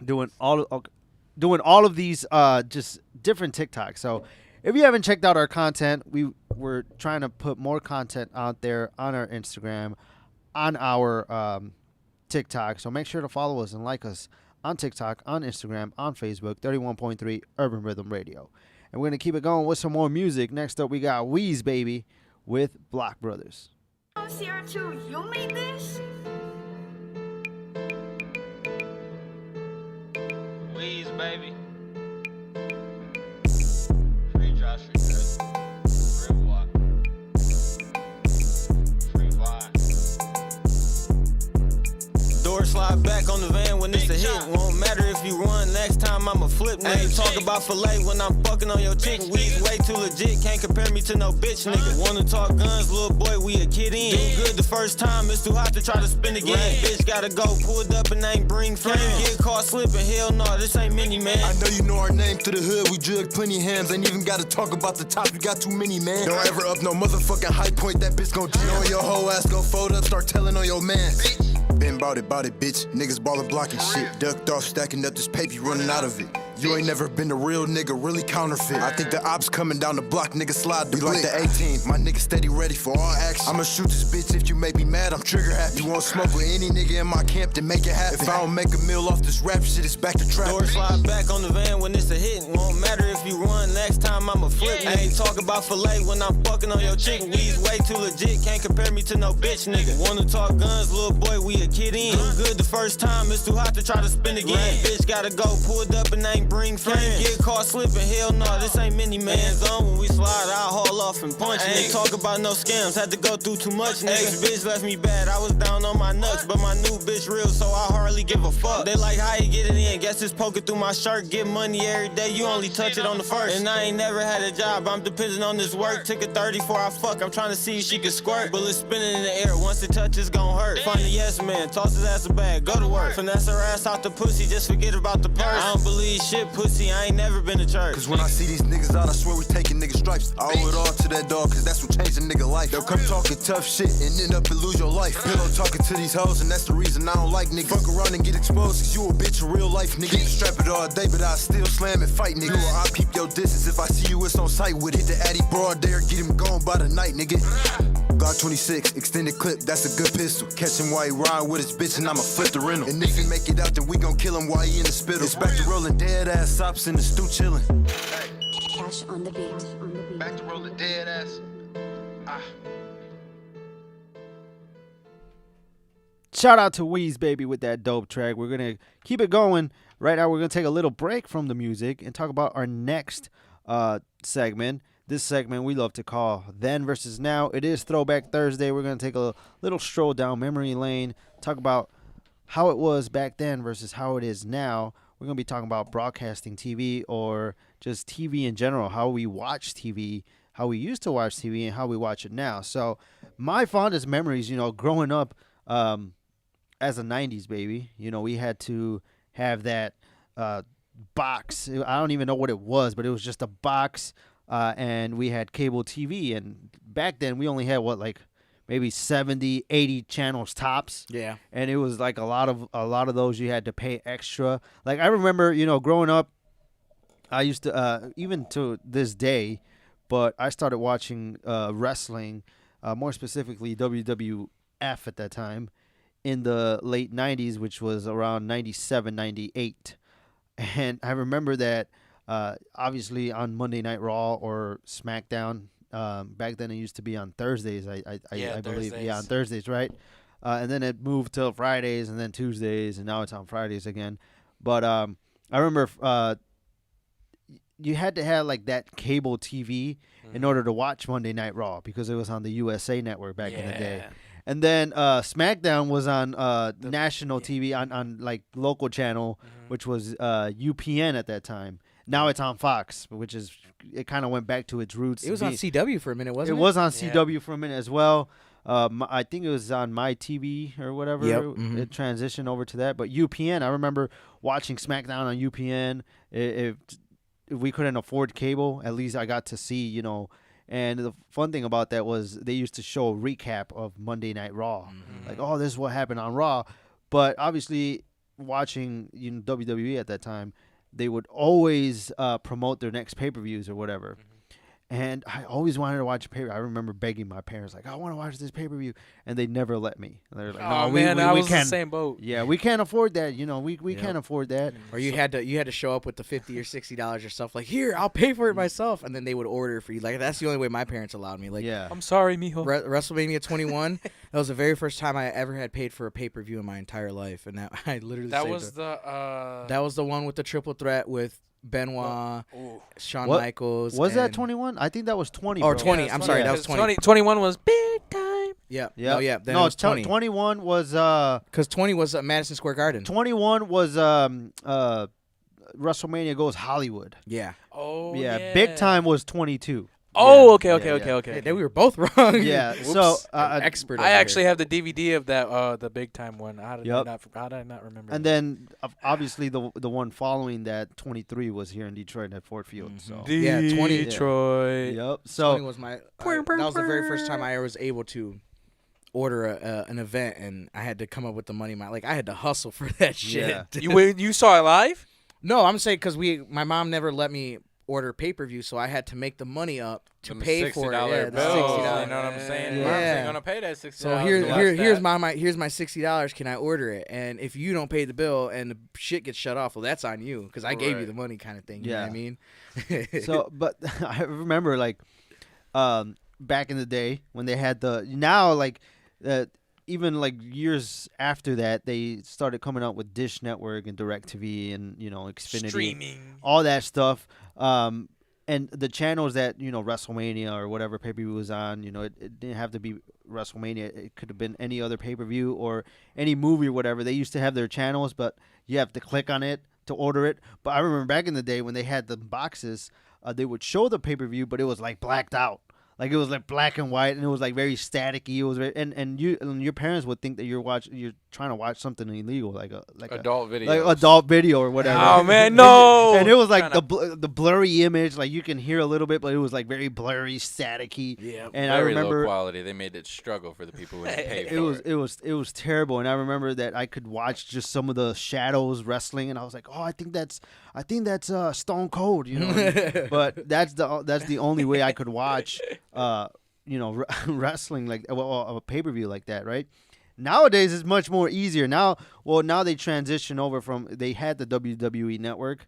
doing all of these just different TikToks. So if you haven't checked out our content, we're trying to put more content out there on our Instagram, on our TikTok. So make sure to follow us and like us on TikTok, on Instagram, on Facebook, 31.3 Urban Rhythm Radio. And we're going to keep it going with some more music. Next up, we got Weez Baby with Block Brothers. CR2, you made this? Weez, baby. Free Josh, free Chris. Free Walk. Free Vibe. Door slide back on the van when it's a hit. Won't matter if you run, next time I'ma flip. Nigga talk about filet when I'm fucking on your chick. We's way too legit, can't compare me to no bitch nigga. Wanna talk guns, little boy, we a kid in. Do good the first time, it's too hot to try to spin again. Bitch gotta go, pulled up and ain't bring friends. Get caught slipping, hell no, this ain't mini man. I know you know our name to the hood, we jug plenty hams. Ain't even gotta talk about the top, you got too many, man. Don't ever up no motherfucking high point, that bitch gon' jam. Knowing your whole ass gon' fold up, start telling on your man. Been bout it, bitch. Niggas ballin' blocking shit. Ducked off, stacking up this paper, you running out of it. You ain't never been a real nigga, really counterfeit. I think the ops coming down the block, nigga slide the blick. Like the 18, my nigga steady ready for all action. I'ma shoot this bitch if you make me mad, I'm trigger happy. You want smoke with any nigga in my camp, then make it happen. If I don't make a meal off this rap shit, it's back to trap. Door slide back on the van when it's a hit. Won't matter if you run, next time I'ma flip. I ain't talk about filet when I'm fucking on your chick. We's way too legit, can't compare me to no bitch nigga. Wanna talk guns, little boy, we a kid in. Do good the first time, it's too hot to try to spin again. Bitch gotta go, pulled up and ain't bring friends. Get caught slipping, hell no, this ain't mini man. Zone when we slide, I'll haul off and punch. Ain't talk about no scams, had to go through too much. Ex bitch left me bad, I was down on my nuts. But my new bitch real, so I hardly give a fuck. They like how you get it in, guess it's poking through my shirt. Get money every day, you only touch it on the first. And I ain't never had a job, I'm dependent on this work. Took a 30 before I fuck, I'm trying to see if she can squirt. Bullets spinning in the air, once it touches gon' hurt. Find a yes man, toss his ass a bag, go to work. Finesse her ass out the pussy, just forget about the purse. I don't believe shit, pussy, I ain't never been to church. Cause when I see these niggas out, I swear we taking nigga stripes. I owe it all to that dog, cause that's what changed a nigga life. They'll come talking tough shit and end up and lose your life. Pillow talking to these hoes, and that's the reason I don't like niggas. Fuck around and get exposed, cause you a bitch in real life, nigga. You strap it all day, but I still slam and fight, nigga. You I'll keep your distance if I see you, it's on sight with it. Hit the Addy broad there, get him going by the night, nigga. Glock 26, extended clip, that's a good pistol. Catch him while he ride with his bitch and I'ma flip the rental. And if he make it out, then we gon' kill him while he in the spittle. It's back to rolling dead ass sops in the stew chillin'. Cash on the beat. Back to rolling dead ass. Shout out to Weez Baby with that dope track. We're going to keep it going. Right now, we're going to take a little break from the music and talk about our next segment. this segment we love to call Then versus Now. It is Throwback Thursday. We're going to take a little stroll down memory lane, talk about how it was back then versus how it is now. We're going to be talking about broadcasting TV or just TV in general, how we watch TV, how we used to watch TV, and how we watch it now. So my fondest memories, growing up as a 90s baby, we had to have that box. I don't even know what it was, but it was just a box, and we had cable TV. And back then, we only had, maybe 70, 80 channels tops. Yeah. And it was like a lot of those you had to pay extra. Like I remember, growing up, I used to even to this day, but I started watching wrestling, more specifically WWF at that time in the late 90s, which was around 97, 98. And I remember that obviously on Monday Night Raw or SmackDown. Back then it used to be on Thursdays, I believe. Thursdays. Yeah, on Thursdays, right? And then it moved to Fridays and then Tuesdays, and now it's on Fridays again. But I remember you had to have like that cable TV in order to watch Monday Night Raw because it was on the USA Network back in the day. And then SmackDown was on national TV on like local channel, which was UPN at that time. Now it's on Fox, it kind of went back to its roots. It was on CW for a minute, wasn't it? It was on CW for a minute as well. I think it was on My TV or whatever. Yep. It transitioned over to that. But UPN, I remember watching SmackDown on UPN. If we couldn't afford cable, at least I got to see, And the fun thing about that was they used to show a recap of Monday Night Raw. Like, oh, this is what happened on Raw. But obviously, watching WWE at that time, they would always promote their next pay-per-views or whatever. And I always wanted to watch a pay-per-view. I remember begging my parents, like, I want to watch this pay-per-view. And they never let me. And they're like, oh, no, man, I was in the can't. same boat. Yeah, we can't afford that. We can't afford that. Or you had to show up with the $50 or $60 or stuff like, here, I'll pay for it myself. And then they would order it for you. Like, that's the only way my parents allowed me. Like, yeah. I'm sorry, mijo. WrestleMania 21, that was the very first time I ever had paid for a pay-per-view in my entire life. And that I literally That saved was it. that was the one with the triple threat with Benoit, Shawn What? Michaels. Was that 21? I think that was 20. Or bro. 20. Yeah, I'm sorry, that was 20. 21 was big time. Yeah. Yeah. No, yeah. Then no, it was 20. 21 was Because 20 was Madison Square Garden. 21 was WrestleMania Goes Hollywood. Yeah. Oh, Yeah, Big Time was 22. Oh, Yeah, okay. Hey, then we were both wrong. Yeah, Whoops. so expert. I actually have the DVD of that the big time one. How did Yep. I not remember? And that? then obviously the one following that 23 was here in Detroit at Ford Field. So Yeah, 20. Detroit. Yep. So 20 was my. That was the very first time I was able to order an event, and I had to come up with the money. I had to hustle for that shit. Yeah. You saw it live? No, I'm saying because my mom never let me order pay-per-view, so I had to make the money up to pay for it. Yeah, the $60. You know what I'm saying? Yeah. Moms ain't gonna pay that $60. So here's my $60. Can I order it? And if you don't pay the bill and the shit gets shut off, well, that's on you because I gave you the money, kind of thing. You know what I mean? So, but I remember back in the day when they had even years after that, they started coming out with Dish Network and DirecTV and Xfinity, Streaming, all that stuff. And the channels that WrestleMania or whatever pay-per-view was on, it didn't have to be WrestleMania. It could have been any other pay-per-view or any movie or whatever. They used to have their channels, but you have to click on it to order it. But I remember back in the day when they had the boxes, they would show the pay-per-view, but it was blacked out. It was black and white, and it was very staticky. It was and your parents would think that you're trying to watch something illegal, like adult video, adult video or whatever. Oh man, no! And it was the blurry image, you can hear a little bit, but it was very blurry, staticky. Yeah, and very I remember low quality. They made it struggle for the people who didn't pay for it. It was terrible, and I remember that I could watch just some of the shadows wrestling, and I was like, oh, I think that's Stone Cold, but that's the only way I could watch. Wrestling a pay-per-view like that, right? Nowadays it's much more easier. Now they transition over from, they had the WWE network,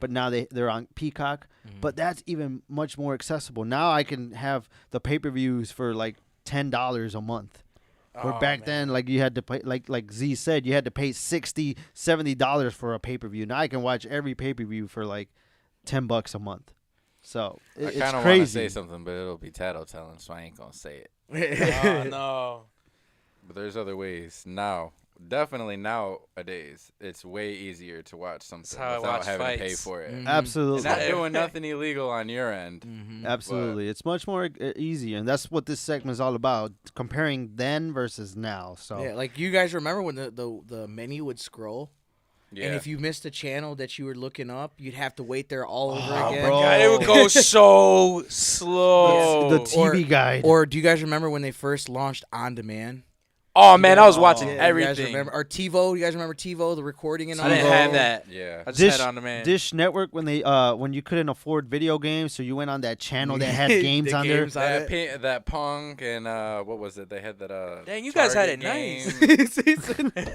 but now they're on Peacock, but that's even much more accessible. Now I can have the pay-per-views for $10 a month. Where back then, you had to pay, like Z said, you had to pay $60, $70 for a pay-per-view. Now I can watch every pay-per-view for $10 a month. So I it's kind of want to crazy. say something, but it'll be tattletale, so I ain't gonna say it. Oh, no. But there's other ways now. Definitely nowadays, it's way easier to watch something how I without watch having to pay fights. for it. Absolutely. It's not doing nothing illegal on your end. Absolutely. It's much more easier, and that's what this segment is all about, comparing then versus now. So Yeah, like you guys remember when the menu would scroll? Yeah. And if you missed a channel that you were looking up, you'd have to wait there all over again. bro. God, it would go so slow. The TV guide. Or do you guys remember when they first launched On Demand? Oh, man, I was watching You guys everything. remember? Or TiVo? You guys remember TiVo, the recording and all I didn't that? have that. Yeah. I just Dish, had On Demand. Dish Network, when they when you couldn't afford video games, so you went on that channel that had games The on games there. on it. That Pong and what was it? They had that. Dang, you guys had it Target nice.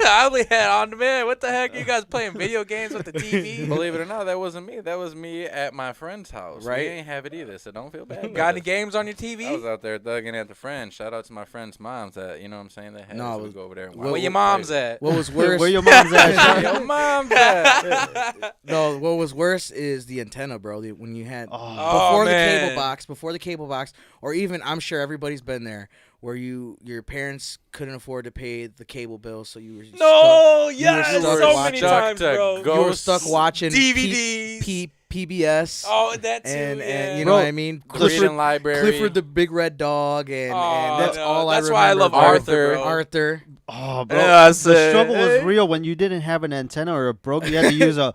I only had On Demand. What the heck? You guys playing video games with the TV? Believe it or not, that wasn't me. That was me at my friend's house. Right. We ain't have it either, so don't feel bad. Got any games on your TV? I was out there thugging at the friend. Shout out to my friend's moms that, you know what I'm saying? They had No, us. We go over there and Where watch your it. mom's at? What was worse? Where your mom's at? Your mom's at. No, what was worse is the antenna, bro. When you had Oh, before man. before the cable box, or even I'm sure everybody's been there, where your parents couldn't afford to pay the cable bill, so you were No, stuck, yes, you were stuck so watching, many times, bro. You were stuck watching DVDs. PBS. Oh, that too. And yeah. you know what I mean? Reading library. Clifford the Big Red Dog, and that's all I remember. That's why I love Arthur, bro. Arthur. Oh, bro, Yeah, I the said, struggle was hey. real when you didn't have an antenna or it broke. You had to use a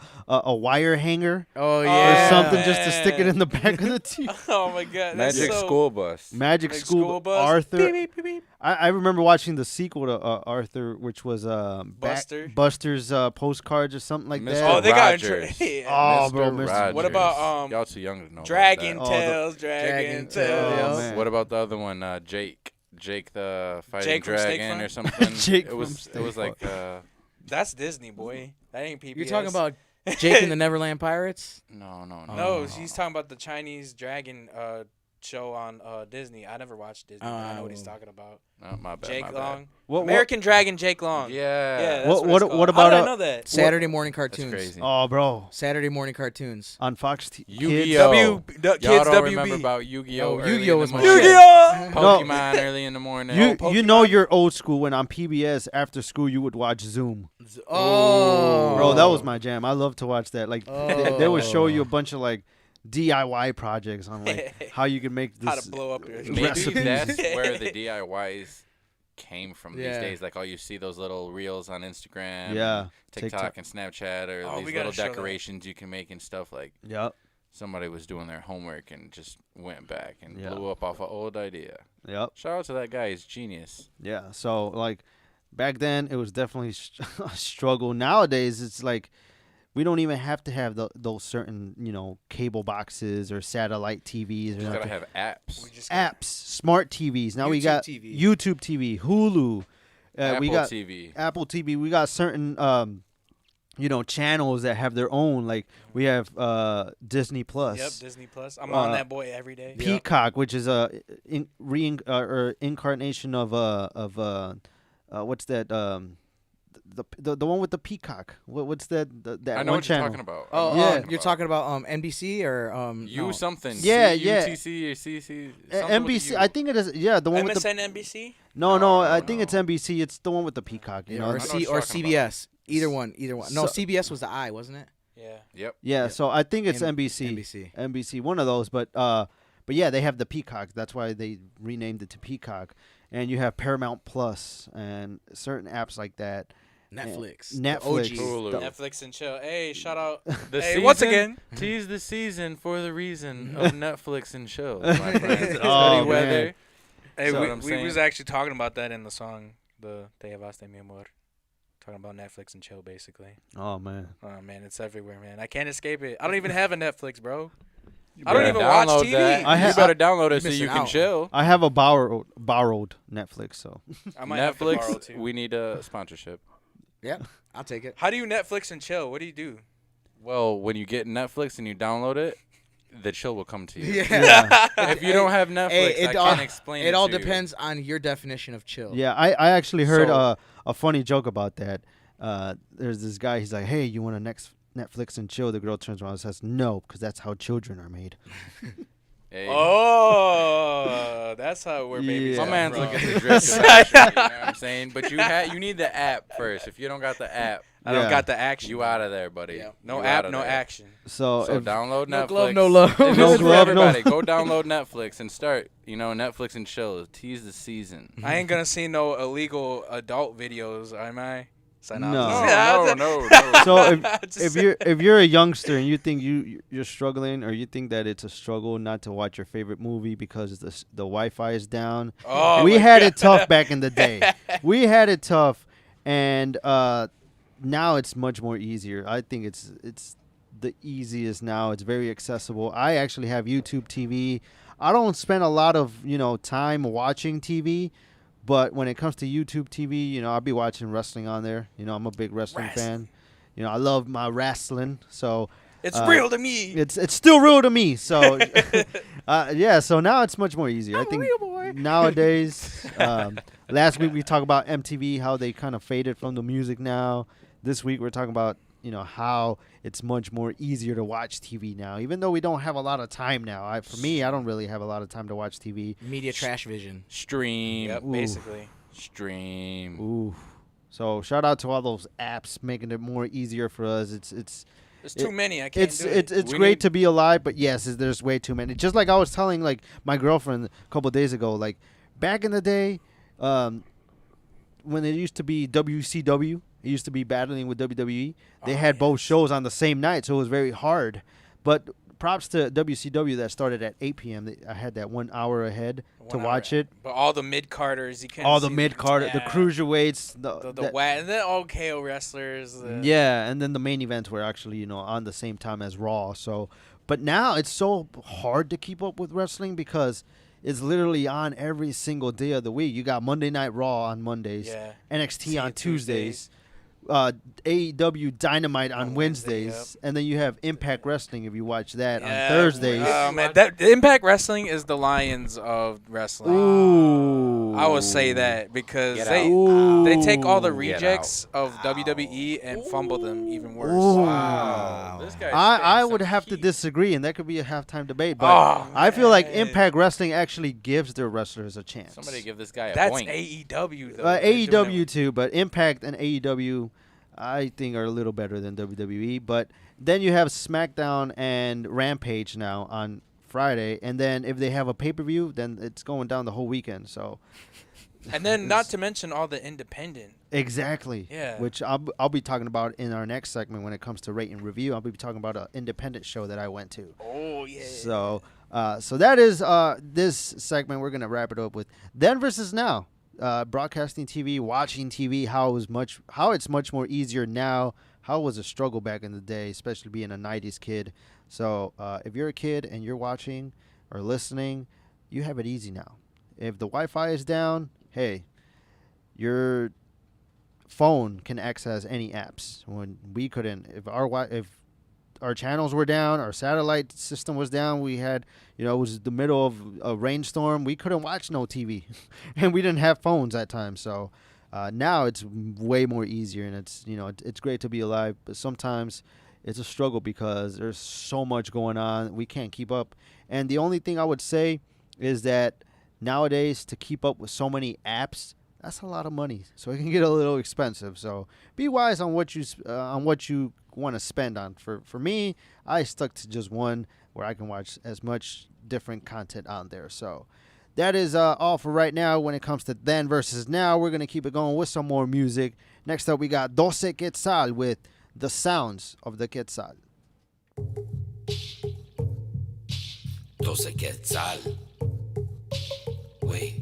wire hanger Oh or yeah. something just to stick it in the back of the TV. Oh my God, that's Magic so... School Bus. Magic Like School, School Bus. Arthur. Beep, beep, beep, beep. I remember watching the sequel to Arthur, which was Buster? Buster's postcards or something like Mr. that. Oh, they got Rogers. yeah. Oh, Mr. bro, Mr. Rogers. What about y'all too young to know Dragon about that. Tales? Dragon Dragon Tales. Tales. Oh, man. What about the other one? Jake the Fighting Jake from Snake Dragon Farm? or something. Jake it from was Snake like That's Disney, boy. That ain't PBS. You're talking about Jake and the Neverland Pirates? no. No, he's talking about the Chinese dragon show on Disney. I never watched Disney. But I know what he's talking about. No, my bad. Jake my Long. What- American Dragon Jake Long. Yeah. Yeah. That's What- what, it's what called. about, How did I uh, know that? Saturday morning That's cartoons. crazy. Oh, bro, Saturday morning cartoons. on Fox Yu-Gi-Oh. Kids. Y'all Kids don't WB. remember about Yu-Gi-Oh? Oh, early Yu-Gi-Oh in was the my morning? shit. Yu-Gi-Oh! Pokemon early in the morning. You know you're old school when on PBS after school you would watch Zoom. Oh, Bro, that was my jam. I love to watch that. Like they would show you a Oh. bunch of like DIY projects on like how you can make this. How to blow up your Maybe recipes. that's where the DIYs came from these Yeah. days. Like, you see those little reels on Instagram, Yeah, TikTok, and Snapchat, or Oh, we these gotta little show that. decorations you can make and stuff. Like, Yep. somebody was doing their homework and just went back and Yeah. blew up off an old idea. Yep. Shout out to that guy. He's genius. Yeah. So like back then it was definitely a struggle. Nowadays it's like we don't even have to have those certain cable boxes or satellite TVs. Or You gotta nothing. have apps. Apps, smart TVs. Now we YouTube got TV. YouTube TV, Hulu. Apple we got TV. Apple TV. We got certain channels that have their own. Like we have Disney Plus. Yep, Disney Plus. I'm on that boy every day. Peacock, which is a incarnation of what's that the one with the peacock. What's that that I know one what channel? you're talking about. Oh, Yeah. you're talking about NBC or no. something. Yeah, yeah. UTC or CC. something with NBC. the U. I think it is. Yeah, the one with the MSNBC? no. I think it's NBC. It's the one with the peacock. You Yeah, know. or I know what you're talking CBS. Either one. No, So- CBS was the I, wasn't it? Yeah. Yep. Yeah. So I think it's NBC. NBC. One of those. But yeah, they have the Peacock. That's why they renamed it to Peacock. And you have Paramount Plus and certain apps like that. Netflix. Netflix. Hulu. Netflix and chill. Hey, shout out. The hey, season, once again. tease the season for the reason of Netflix and chill. My friends. Oh, Hoodie weather. man. Hey, So we, what I'm we saying. was actually talking about that in the song, the Te Llevaste Mi Amor. Talking about Netflix and chill, basically. Oh man. Oh, man, it's everywhere, man. I can't escape it. I don't even have a Netflix, bro. I better don't even watch download TV. that. You better download it so you can out. chill. I have a borrowed Netflix. So I might have to borrow, Netflix, too. we need a sponsorship. Yeah, I'll take it. How do you Netflix and chill? What do you do? Well, when you get Netflix and you download it, the chill will come to you. Yeah. If you don't have Netflix, Hey, I can't explain it It all to you. depends on your definition of chill. yeah, I actually heard So- a funny joke about that. There's this guy. He's like, "Hey, you want a Netflix and chill, the girl turns around and says, no, because that's how children are made. Hey. Oh, that's how we're babies. My come man's from. looking to drift eventually, you know what I'm saying? But you need the app first. If you don't got the app, I don't got the action. You out of there, buddy. Yeah. No You app, outta no there. action. So download no Netflix. glove, no love. This No is for glove, no- everybody. Go download Netflix and start. Netflix and chill. Tease the season. I ain't gonna see no illegal adult videos, am I? Sign off. No. So if you're a youngster and you think you're struggling, or you think that it's a struggle not to watch your favorite movie because the Wi-Fi is down, we had it tough back in the day. We had it tough, and now it's much more easier. I think it's the easiest now. It's very accessible. I actually have YouTube TV. I don't spend a lot of time watching TV. But when it comes to YouTube TV, I'll be watching wrestling on there. I'm a big wrestling fan. I love my wrestling. So it's real to me. It's still real to me. So so now it's much more easier. I think nowadays, last week we talked about MTV, how they kind of faded from the music now. This week we're talking about how it's much more easier to watch TV now, even though we don't have a lot of time now. For me, I don't really have a lot of time to watch TV. Media trash vision. Stream. Yep, basically. Stream. Ooh. So shout out to all those apps making it more easier for us. There's too many. I can't do it. It's great to be alive, but yes, there's way too many. Just like I was telling my girlfriend a couple of days ago, back in the day, when it used to be WCW. It used to be battling with WWE. They had both shows on the same night, so it was very hard. But props to WCW that started at 8 p.m. I had that 1 hour ahead to watch it. But all the mid-carders, you can't all see the mid-carders, the cruiserweights. And then all KO wrestlers. And then the main events were actually, on the same time as Raw. So, but now it's so hard to keep up with wrestling because it's literally on every single day of the week. You got Monday Night Raw on Mondays, NXT on Tuesdays. AEW Dynamite on Wednesdays, and then you have Impact Wrestling if you watch that on Thursdays. Oh man, that Impact Wrestling is the Lions of wrestling. Ooh. I would say that because they take all the rejects of WWE and fumble them even worse. Wow. This guy's I would have to disagree, and that could be a halftime debate. But I feel like Impact Wrestling actually gives their wrestlers a chance. Somebody give this guy a That's point. AEW though. AEW too, but Impact and AEW I think are a little better than WWE. But then you have SmackDown and Rampage now on Friday, and then if they have a pay-per-view, then it's going down the whole weekend. So, and then not to mention all the independent. Exactly. Yeah. Which I'll be talking about in our next segment when it comes to rate and review. I'll be talking about an independent show that I went to. Oh yeah. So that is this segment. We're gonna wrap it up with Then versus Now. Broadcasting TV, watching TV, how it's much more easier now. How it was a struggle back in the day, especially being a 90s kid. So if you're a kid and you're watching or listening, you have it easy now. If the Wi-Fi is down, hey, your phone can access any apps. When we couldn't, if our channels were down, our satellite system was down, we had, it was the middle of a rainstorm, we couldn't watch no TV, and we didn't have phones at times. So now it's way more easier, and it's great to be alive, but sometimes it's a struggle because there's so much going on, we can't keep up. And the only thing I would say is that nowadays, to keep up with so many apps, that's a lot of money, so it can get a little expensive. So be wise on what you want to spend on. For me, I stuck to just one where I can watch as much different content on there. So that is all for right now when it comes to Then versus Now. We're going to keep it going with some more music. Next up, we got 12 Quetzal with The Sounds of the Quetzal. 12 Quetzal. Wait.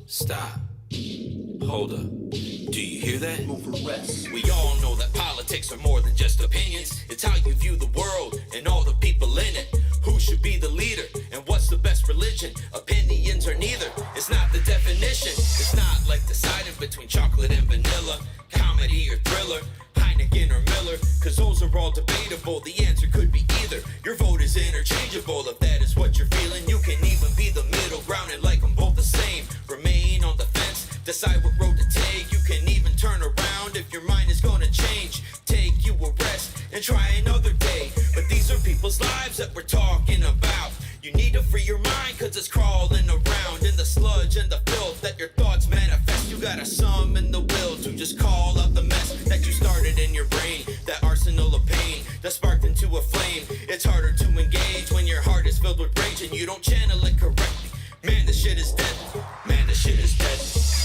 Stop. Hold up. Do you hear that? We all know that politics are more than just opinions. It's how you view the world and all the people in it. Who should be the leader and what's the best religion? Opinions are neither. It's not the definition. It's not like deciding between chocolate and vanilla, comedy or thriller, Heineken or Miller, cause those are all debatable. The answer could be either. Your vote is interchangeable. If that is what you're feeling, you can even be the middle ground and like them both the same. Remain on the fence, decide what road to take. You can even turn around if your mind is gonna change. Take you a rest and try got some in the will to just call out the mess that you started in your brain. That arsenal of pain that sparked into a flame. It's harder to engage when your heart is filled with rage and you don't channel it correctly. Man, this shit is dead. Man, this shit is dead.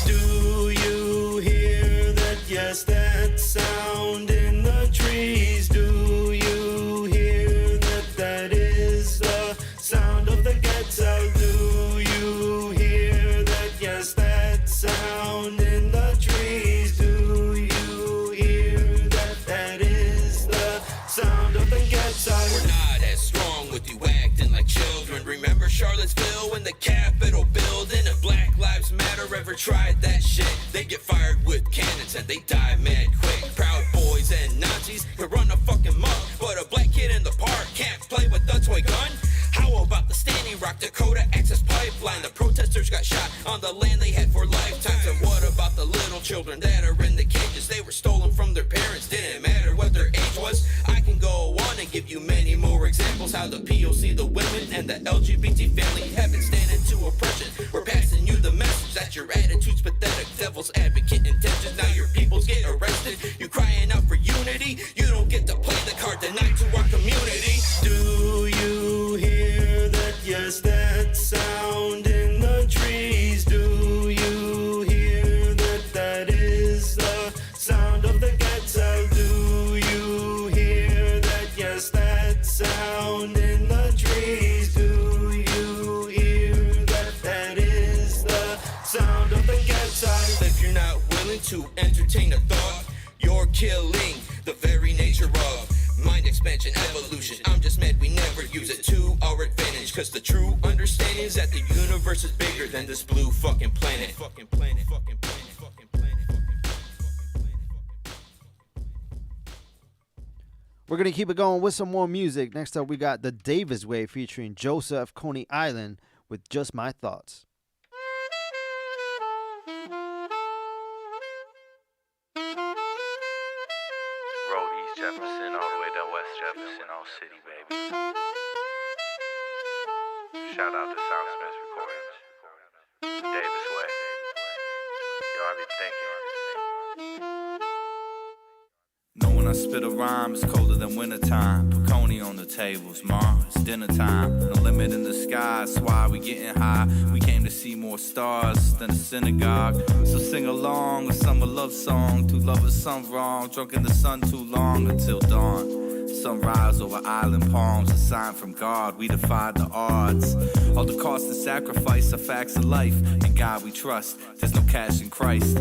Do you hear that? Yes, that sound in the trees. Do you hear that? That is the sound of the ghetto. Do you hear that? Yes, that sound in the trees. Do you hear that? That is the sound of the ghetto. We're not as strong with you acting like children. Remember Charlottesville when the Capitol building and Black Lives Matter ever tried that shit? They get fired with cannons and they die mad quick. Proud boys and Nazis can run a fucking muck, but a black kid in the park can't play with a toy gun. How about the Standing Rock Dakota access pipeline? The protesters got shot on the land they had for lifetimes. And what about the little children that are in the cages? They were stolen from their parents, didn't matter what their age was. I can go on and give you many more examples how the POC, the women, and the LGBT family have been standing to oppression. We're passing you the message that your attitude's pathetic, devil's advocate intentions. Now your peoples get arrested. You crying out for unity. You don't get to play the card denied to our community. Do you hear that? Yes, that sound in the trees. Do you hear that? That is the sound of the ghetto. Do you hear that? Yes, that sound in the trees. Do you hear that? That is the sound of the ghetto. If you're not willing to entertain a thought, you're killing the very nature of mind expansion, evolution. I'm just mad we never use it to our advantage. Cause the true understanding is that the universe is bigger than this blue fucking planet. We're going to keep it going with some more music. Next up, we got The Davis Way featuring Joseph Coney Island with Just My Thoughts. Road East Jefferson all the way down West Jefferson, all city, baby. Shout out to Soundsmiths Recordings. Davis Way. Yo, I be thinking. Know when I spit a rhyme, it's colder than wintertime. Peconi on the tables, ma, it's dinner time. No limit in the sky, that's why we getting high. We came to see more stars than a synagogue. So sing along, a summer love song. Two lovers, some wrong, drunk in the sun too long until dawn. Sunrise over island palms, a sign from God. We defied the odds. All the cost and sacrifice are facts of life. In God we trust, there's no cash in Christ.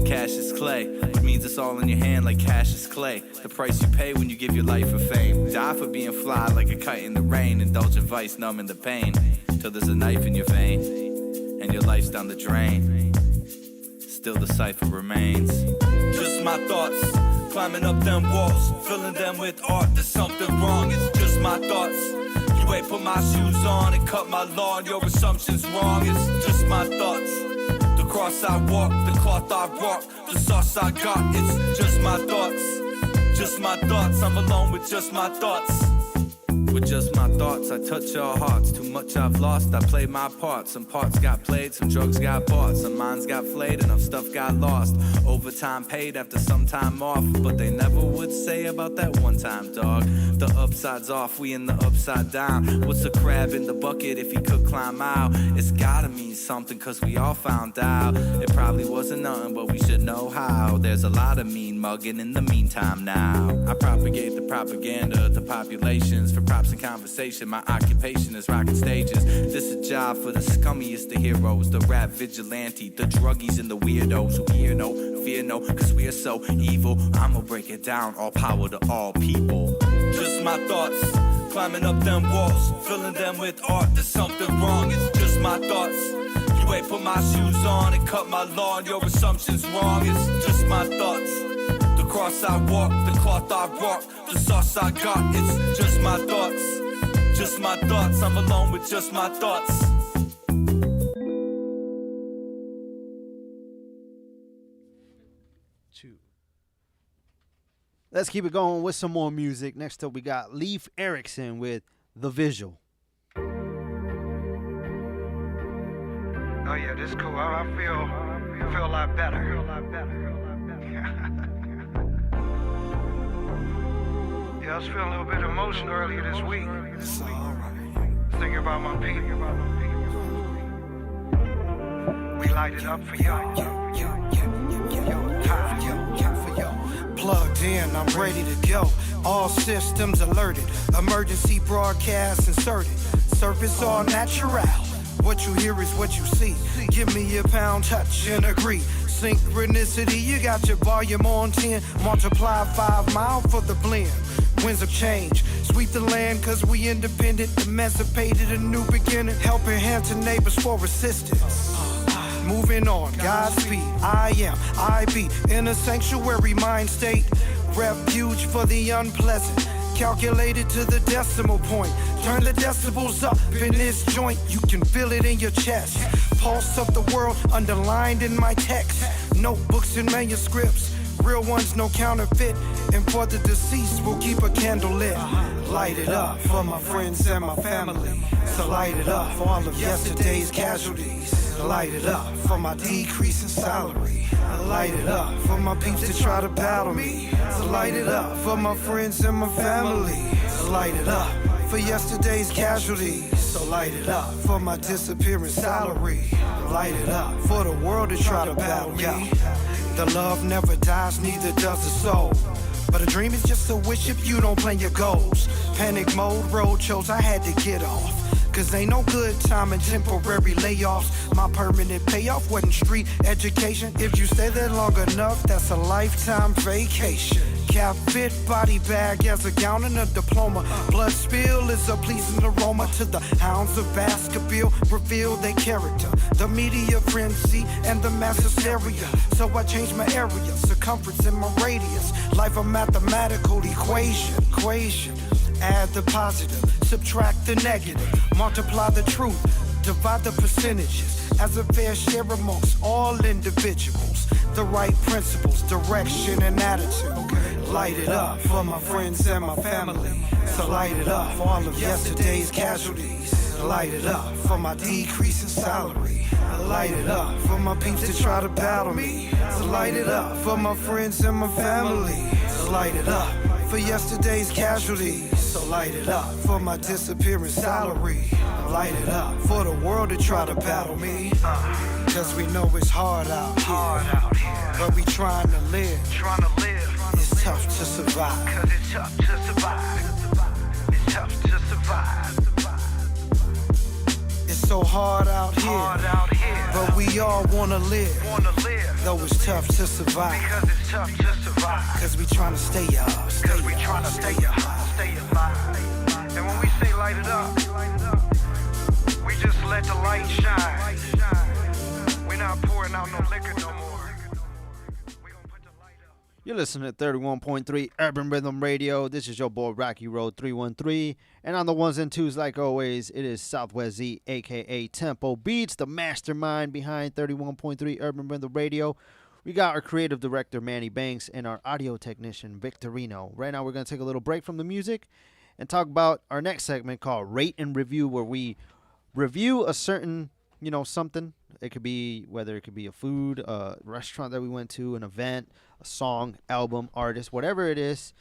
Cash is clay, which means it's all in your hand like cash is clay. The price you pay when you give your life for fame. Die for being fly like a kite in the rain. Indulge in vice, numbing the pain. Till there's a knife in your vein, and your life's down the drain. Still the cipher remains. Just my thoughts, climbing up them walls, filling them with art. There's something wrong, it's just my thoughts. You ain't put my shoes on and cut my lawn. Your assumption's wrong, it's just my thoughts. The cross I walk, the cloth I rock, the sauce I got, it's just my thoughts. Just my thoughts, I'm alone with just my thoughts. With just my thoughts, I touch your hearts. Too much I've lost, I played my part. Some parts got played, some drugs got bought. Some minds got flayed, enough stuff got lost. Overtime paid after some time off. But they never would say about that one time, dog. The upside's off, we in the upside down. What's a crab in the bucket if he could climb out? It's gotta mean something, cause we all found out. It probably wasn't nothing, but we should know how. There's a lot of mean mugging in the meantime now. I propagate the propaganda to populations for props and conversation. My occupation is rocking stages. This a job for the scummiest of heroes, the rap vigilante, the druggies and the weirdos who hear no, fear no, cause we are so evil. I'ma break it down, all power to all people. Just my thoughts, climbing up them walls, filling them with art. There's something wrong, it's just my thoughts. You ain't put my shoes on and cut my lawn. Your assumption's wrong, it's just my thoughts. The cross I walk, the cloth I rock, the sauce I got, it's just my thoughts. Just my thoughts, I'm alone with just my thoughts. Let's keep it going with some more music. Next up, we got Leif Erikson with The Visual. Oh yeah, this cool. How I feel Feel a lot better. Yeah, I was feeling a little bit emotional earlier this week. It's alright. Thinking about my people. We light it up for y'all. Plugged in, I'm ready to go. All systems alerted. Emergency broadcast inserted. Surface all natural. What you hear is what you see. Give me your pound, touch, and agree. Synchronicity, you got your volume on 10. Multiply 5 mile for the blend. Winds of change, sweep the land cause we independent. Emancipated, a new beginning. Helping hands to neighbors for assistance. Moving on, Godspeed, I be in a sanctuary mind state. Refuge for the unpleasant. Calculated to the decimal point. Turn the decibels up in this joint. You can feel it in your chest. Pulse of the world underlined in my text. Notebooks and manuscripts. Real ones, no counterfeit. And for the deceased, we'll keep a candle lit. Light it up for my friends and my family. So light it up for all of yesterday's casualties. Light it up for my decrease in salary. Light it up for my peeps that try to battle me. Light it up for my friends and my family. Light it up for yesterday's casualties. So light it up for my disappearing salary. Light it up for the world to try to battle me. The love never dies, neither does the soul. But a dream is just a wish if you don't plan your goals. Panic mode, road shows, I had to get off. Cause ain't no good time in temporary layoffs. My permanent payoff wasn't street education. If you stay there long enough, that's a lifetime vacation. Cap fit, body bag as a gown and a diploma. Blood spill is a pleasing aroma to the hounds of Baskerville. Reveal their character. The media frenzy and the mass hysteria. So I changed my area, circumference and my radius. Life a mathematical equation. Add the positive, subtract the negative, multiply the truth, divide the percentages as a fair share amongst all individuals. The right principles, direction, and attitude. Light it up for my friends and my family. So light it up for all of yesterday's casualties. Light it up for my decrease in salary. Light it up for my peeps that try to battle me. Light it up for my friends and my family. Light it up for yesterday's casualties. So light it up for my disappearing salary. Light it up for the world to try to battle me. Cause we know it's hard out here. But we trying to live. It's tough to survive. Cause it's tough to survive. It's tough to survive. It's so hard out here. But we all wanna live. Though it's tough to survive. Because it's tough to survive. Cause we trying to stay up. Cause we trying to stay up. Stay alive. And when we say light it up, we just let the light shine. We're not pouring out no liquor no more. You're listening to 31.3 Urban Rhythm Radio. This is your boy RockyRoad313. And on the ones and twos, like always, it is SwZee, a.k.a. Tempo Beats, the mastermind behind 31.3 Urban Rhythm Radio. We got our creative director, Manny Banks, and our audio technician, Victorino. Right now, we're going to take a little break from the music and talk about our next segment called Rate and Review, where we review a certain, something. It could be, whether it could be a food, a restaurant that we went to, an event, a song, album, artist, whatever it is.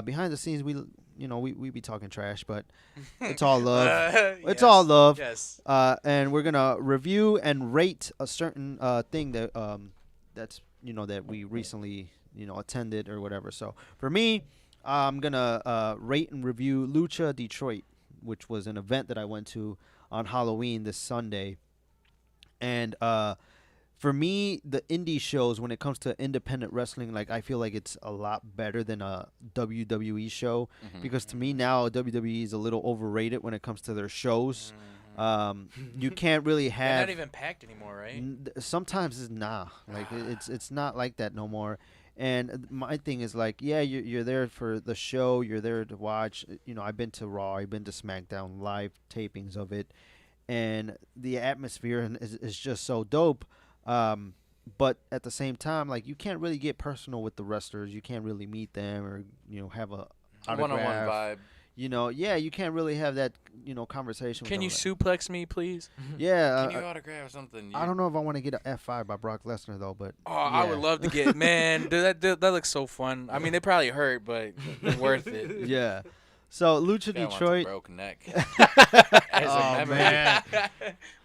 Behind the scenes, we be talking trash, but it's all love. It's all love. Yes. And we're gonna review and rate a certain thing that that's that we recently attended or whatever. So for me, I'm gonna rate and review Lucha Detroit, which was an event that I went to on Halloween this Sunday. And for me, the indie shows, when it comes to independent wrestling, I feel like it's a lot better than a WWE show. Mm-hmm. Because to me now, WWE is a little overrated when it comes to their shows. Mm-hmm. You can't really have... They're not even packed anymore, right? Sometimes it's not. It's not like that no more. And my thing is you're there for the show. You're there to watch. I've been to Raw. I've been to SmackDown live tapings of it. And the atmosphere is just so dope. But at the same time, you can't really get personal with the wrestlers. You can't really meet them or, have a autograph. One-on-one vibe. yeah, you can't really have that, conversation. Can you with suplex me, please? Yeah. Can you autograph something? I don't know if I want to get an F5 by Brock Lesnar though, but Oh, I would love to get man. Dude, that looks so fun. I mean, they probably hurt, but worth it. Yeah. So Lucha Guy wants a Detroit. broke neck. Oh man,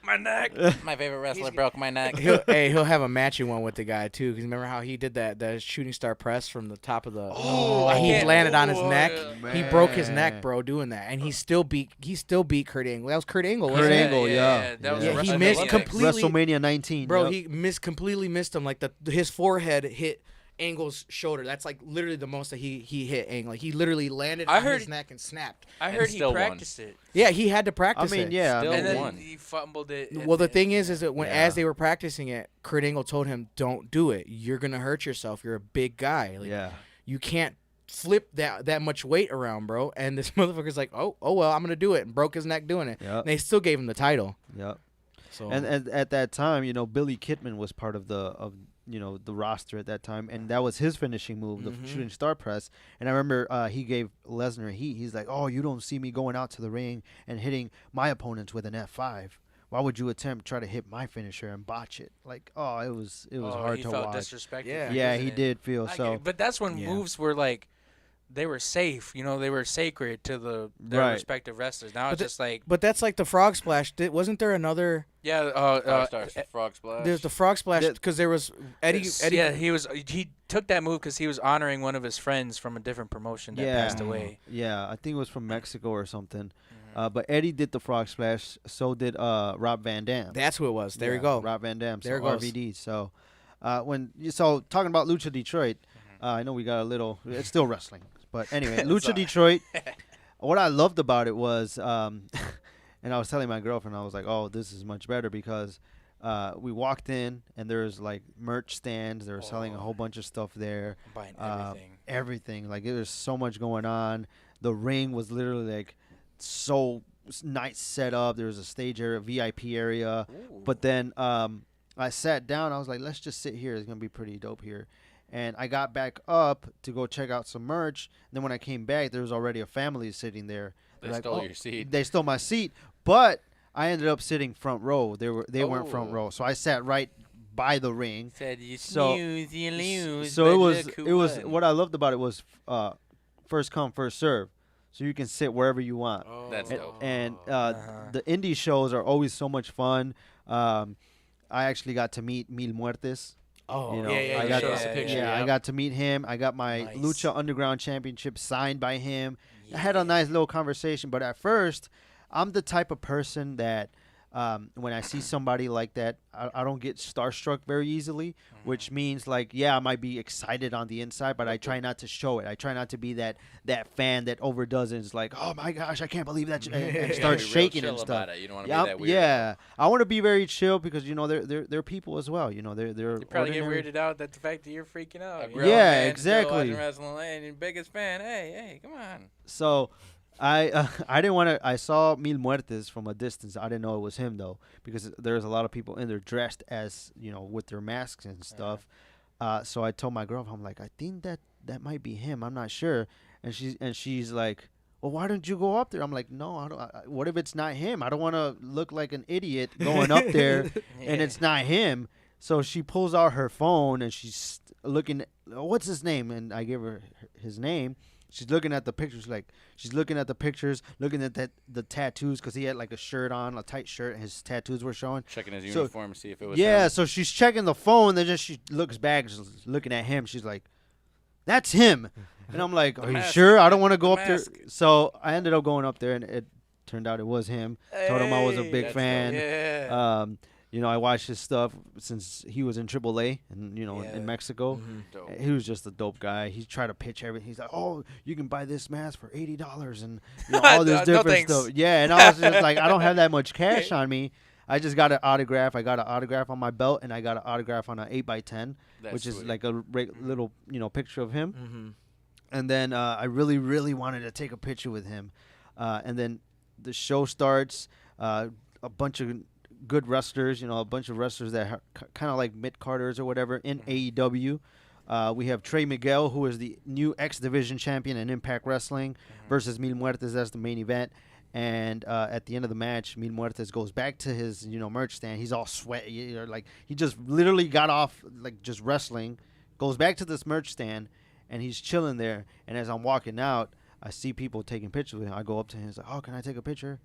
my neck. My favorite wrestler broke my neck. He'll have a matching one with the guy too. Because remember how he did that shooting star press from the top of the. Oh, he landed on his neck. yeah. He broke his neck, bro, doing that, and he still beat Kurt Angle. That was Kurt Angle. Kurt wasn't it? Angle, yeah. That was Yeah, he missed completely. WrestleMania 19, bro. yep. He completely missed him. Like his forehead hit Angle's shoulder. That's like literally the most that he hit Angle. Like he literally landed on his neck and snapped. I heard he practiced it. Yeah, he had to practice it. I mean, yeah. And then he fumbled it. Well, the thing is that as they were practicing it, Kurt Angle told him, "Don't do it. You're gonna hurt yourself. You're a big guy. Like, you can't flip that much weight around, bro." And this motherfucker's like, "Oh well, I'm gonna do it," and broke his neck doing it. Yep. And they still gave him the title. Yep. So and at that time, Billy Kidman was part of the roster at that time, and that was his finishing move, the shooting star press. And I remember he gave Lesnar heat. He's like, "Oh, you don't see me going out to the ring and hitting my opponents with an F5. Why would you try to hit my finisher and botch it?" Like, it was hard to watch. He felt disrespected. Yeah, he did feel so. But that's when moves were like, they were safe. They were sacred to their respective wrestlers. Now it's just like. But that's like the frog splash. Wasn't there another? Yeah. Frog splash. There's the frog splash because there was Eddie. Yeah, he took that move because he was honoring one of his friends from a different promotion that passed away. Yeah, I think it was from Mexico or something. But Eddie did the frog splash. So did Rob Van Dam. That's who it was. There you go. Rob Van Dam. There So goes. RVD. So talking about Lucha Detroit, I know we got a little. It's still wrestling, but anyway, Lucha Detroit. What I loved about it was, and I was telling my girlfriend, I was like, "Oh, this is much better," because we walked in and there's like merch stands. They were selling a whole bunch of stuff there. Buying everything. Everything. Like, there was so much going on. The ring was literally like so nice set up. There was a stage area, VIP area. Ooh. But then I sat down. I was like, let's just sit here. It's gonna be pretty dope here. And I got back up to go check out some merch. And then when I came back, there was already a family sitting there. They stole your seat. They stole my seat, but I ended up sitting front row. They weren't front row, so I sat right by the ring. Said you so snooze, you lose. So it was what I loved about it was first come first serve. So you can sit wherever you want. That's dope. And the indie shows are always so much fun. I actually got to meet Mil Muertes. Oh, I got to meet him. I got my Lucha Underground Championship signed by him. I had a nice little conversation, but at first, I'm the type of person that when I see somebody like that, I don't get starstruck very easily, which means like, I might be excited on the inside, but I try not to show it. I try not to be that fan that overdoes it. It's like, "Oh my gosh, I can't believe that," and start shaking and stuff. About it. You don't want to be that weird. Yeah, I want to be very chill because they're people as well. They're They probably get weirded out at the fact that you're freaking out. Yeah, exactly. Wrestling and your biggest fan. Hey, come on. So I didn't want to. I saw Mil Muertes from a distance. I didn't know it was him though, because there's a lot of people in there dressed as with their masks and stuff. So I told my girlfriend, I'm like, I think that might be him. I'm not sure. And she's like, "Well, why don't you go up there?" I'm like, "No, I don't. What if it's not him? I don't want to look like an idiot going up there and it's not him." So she pulls out her phone and she's looking. What's his name? And I give her his name. She's looking at the pictures, looking at the tattoos, because he had like a shirt on, a tight shirt, and his tattoos were showing. Checking his uniform to see if it was him. him. So she's checking the phone, then she looks back, she's looking at him. She's like, "That's him." And I'm like, "Are you sure? I don't want to go up there." So I ended up going up there, and it turned out it was him. Told him I was a big fan. Yeah. I watched his stuff since he was in AAA and in Mexico. Mm-hmm. He was just a dope guy. He tried to pitch everything. He's like, "Oh, you can buy this mask for $80 and all this different stuff." Yeah, and I was just like, I don't have that much cash on me. I just got an autograph. I got an autograph on my belt, and I got an autograph on an 8x10, which is like a little picture of him. Mm-hmm. And then I really, really wanted to take a picture with him. And then the show starts. A bunch of good wrestlers, a bunch of wrestlers that are kind of like mid-carders or whatever in AEW. We have Trey Miguel, who is the new X Division champion in Impact Wrestling, versus Mil Muertes as the main event. And at the end of the match, Mil Muertes goes back to his, merch stand. He's all sweaty, like he just literally got off, like just wrestling, goes back to this merch stand, and he's chilling there. And as I'm walking out, I see people taking pictures with him. I go up to him. He's like, "Oh, can I take a picture?"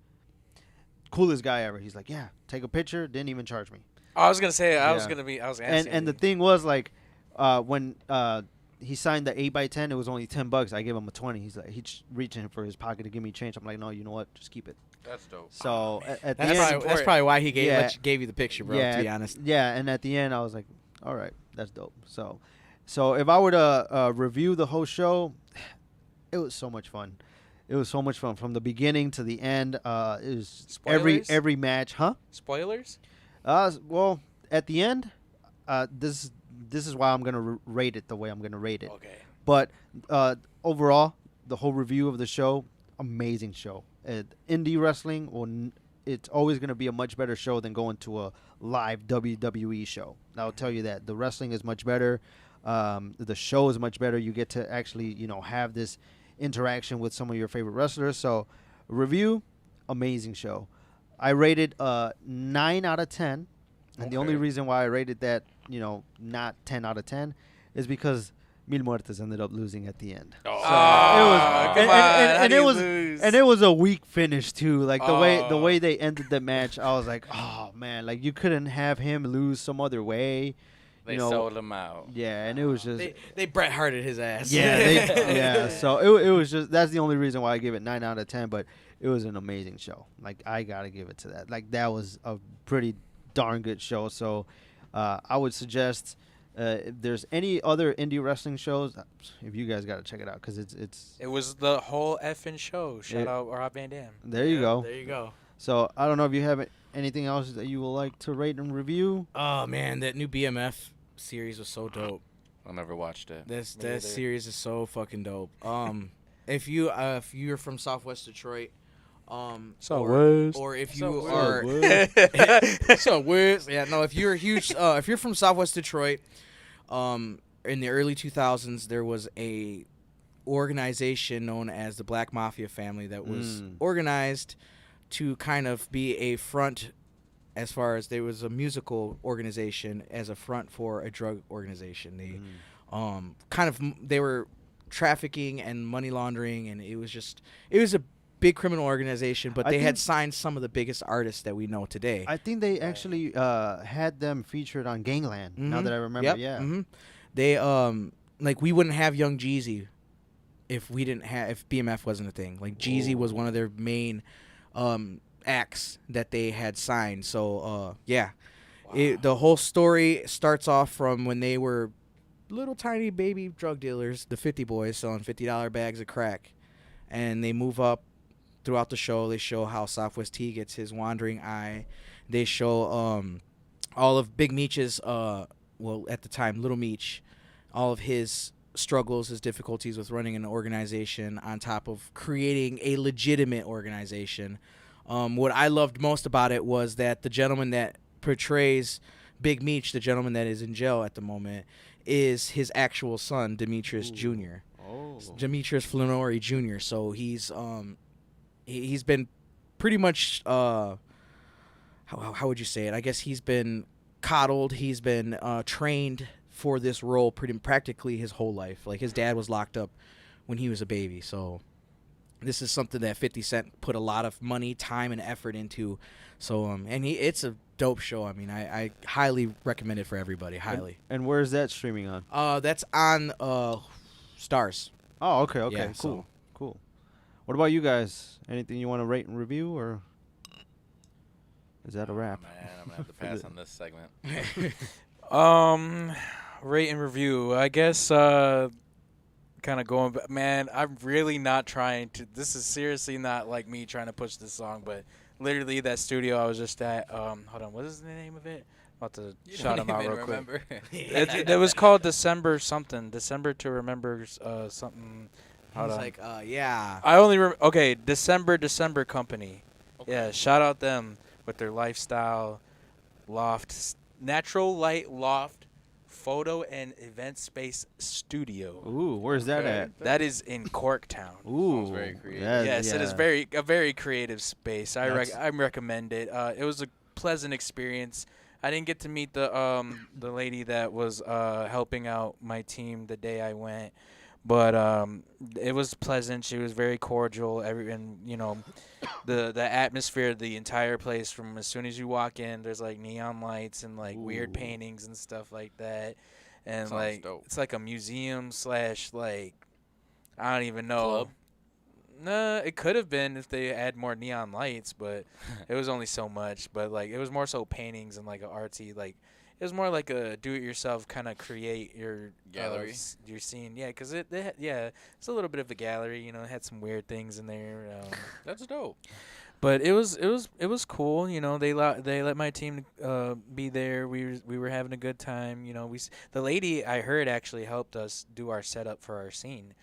Coolest guy ever. He's like, "Yeah, take a picture." Didn't even charge me. I was gonna say, I was asking. And the thing was like, when he signed the 8x10, it was only $10. I gave him a 20. He's like, he's reaching for his pocket to give me change. I'm like, no, you know what? Just keep it. That's dope. So at the That's end, probably why he gave you the picture, bro. Yeah, to be honest. Yeah, and at the end, I was like, all right, that's dope. So if I were to review the whole show, it was so much fun. It was so much fun from the beginning to the end. It was Spoilers? every match, huh? Spoilers? Well, at the end, this is why I'm gonna rate it the way I'm gonna rate it. Okay. But overall, the whole review of the show, amazing show. Indie wrestling, it's always gonna be a much better show than going to a live WWE show. I'll tell you that the wrestling is much better. The show is much better. You get to actually, have this interaction with some of your favorite wrestlers. So, review, amazing show. I rated 9 out of 10. And the only reason why I rated that, not 10 out of 10 is because Mil Muertes ended up losing at the end. Oh, So it was, lose? And it was a weak finish too. Like the way they ended the match, I was like, oh man, like you couldn't have him lose some other way. They sold him out. Yeah, and it was just they Bret Harted his ass. Yeah, yeah. So it was just, that's the only reason why I give it 9 out of 10. But it was an amazing show. Like I gotta give it to that. Like that was a pretty darn good show. So I would suggest if there's any other indie wrestling shows, if you guys gotta check it out because it was the whole effing show. Shout out Rob Van Dam. There you go. There you go. So I don't know if you have anything else that you would like to rate and review. Oh man, that new BMF series was so dope. I never watched it. That series is so fucking dope. If you're from Southwest Detroit, Southwest. or if you are Southwest, yeah, no, if you're a huge, if you're from Southwest Detroit, in the early 2000s, there was a organization known as the Black Mafia Family that was organized to kind of be a front, as far as there was a musical organization as a front for a drug organization. They were trafficking and money laundering, and it was a big criminal organization, but they had signed some of the biggest artists that we know today. I think they actually had them featured on Gangland. Now that I remember, Yep. yeah. Mm-hmm. They like we wouldn't have Young Jeezy if BMF wasn't a thing. Like Jeezy was one of their main acts that they had signed. So the whole story starts off from when they were little tiny baby drug dealers, the 50 boys selling $50 bags of crack, and they move up throughout the show. They show how Southwest T gets his wandering eye. They show all of Big Meech's at the time Little Meech, all of his struggles, his difficulties with running an organization on top of creating a legitimate organization. What I loved most about it was that the gentleman that portrays Big Meech, the gentleman that is in jail at the moment, is his actual son, Demetrius Jr. Demetrius Flannery Jr. So he's been pretty much how would you say it? I guess he's been coddled. He's been trained for this role practically his whole life. Like his dad was locked up when he was a baby. So this is something that 50 Cent put a lot of money, time, and effort into. So it's a dope show. I mean, I highly recommend it for everybody. Highly. And where is that streaming on? That's on Stars. Oh, okay, Yeah, cool, cool. What about you guys? Anything you want to rate and review, or is that a wrap? Man, I'm gonna have to pass on this segment. Rate and review. I guess kind of going back. Man, I'm really not trying to. This is seriously not like me trying to push this song, but literally that studio I was just at. Hold on, what is the name of it? I'm about to shout them out real quick. It was called December something. December to Remember something. Hold on. Like, yeah. I only okay. December Company. Okay. Yeah, shout out them with their lifestyle loft, natural light loft Photo and Event Space Studio. Ooh, where's that at? That is in Corktown. Ooh, very creative. Yes, it is a very creative space. I That's- recommend it. It was a pleasant experience. I didn't get to meet the lady that was helping out my team the day I went, but it was pleasant. She was very cordial. And you know, the atmosphere of the entire place, from as soon as you walk in, there's like neon lights and like weird paintings and stuff like that, and Sounds like dope. it's like a museum / like I don't even know. Club? Nah, it could have been if they had more neon lights, but it was only so much. But like it was more so paintings and like a artsy, like it was more like a do-it-yourself kind of create your Gallery? your scene. Yeah, because it's a little bit of a gallery. You know, it had some weird things in there. That's dope. But it was cool. You know, they let my team be there. We were having a good time. You know, the lady I heard actually helped us do our setup for our scene.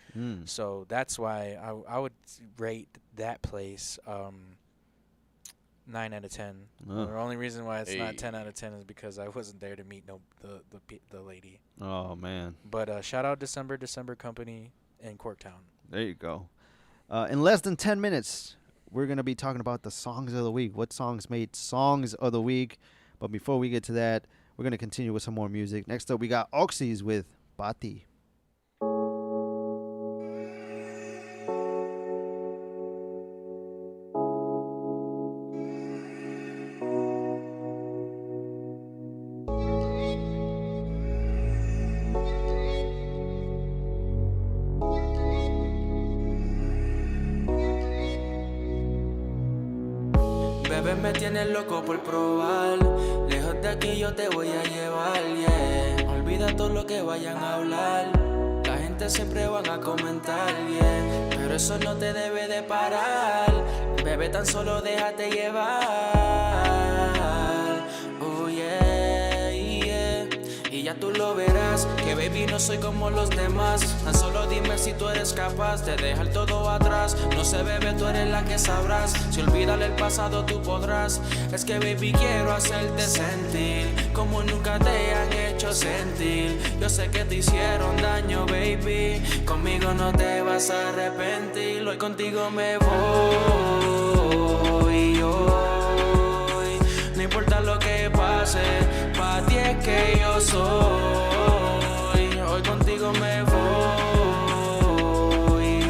So that's why I would rate that place 9 out of 10. Oh. The only reason why it's not Hey. 10 out of 10 is because I wasn't there to meet the lady. Oh man. But shout out December Company in Corktown. There you go. In less than 10 minutes, we're going to be talking about the songs of the week. What songs made songs of the week? But before we get to that, we're going to continue with some more music. Next up, we got Oxys with Bati. Bebé, me tienes loco por probar. Lejos de aquí yo te voy a llevar, yeah. Olvida todo lo que vayan a hablar. La gente siempre van a comentar, yeah. Pero eso no te debe de parar. Bebé, tan solo déjate llevar. Oh yeah, yeah. Y ya tú lo verás, que baby no soy como los demás. Tan solo dime si tú eres capaz de dejar todo atrás. No sé, bebé, tú eres la que sabrás. Si olvidar el pasado tú podrás. Es que baby quiero hacerte sentir como nunca te han hecho sentir. Yo sé que te hicieron daño, baby. Conmigo no te vas a arrepentir. Hoy contigo me voy hoy. No importa lo que pase, pa' ti es que yo soy. Hoy contigo me voy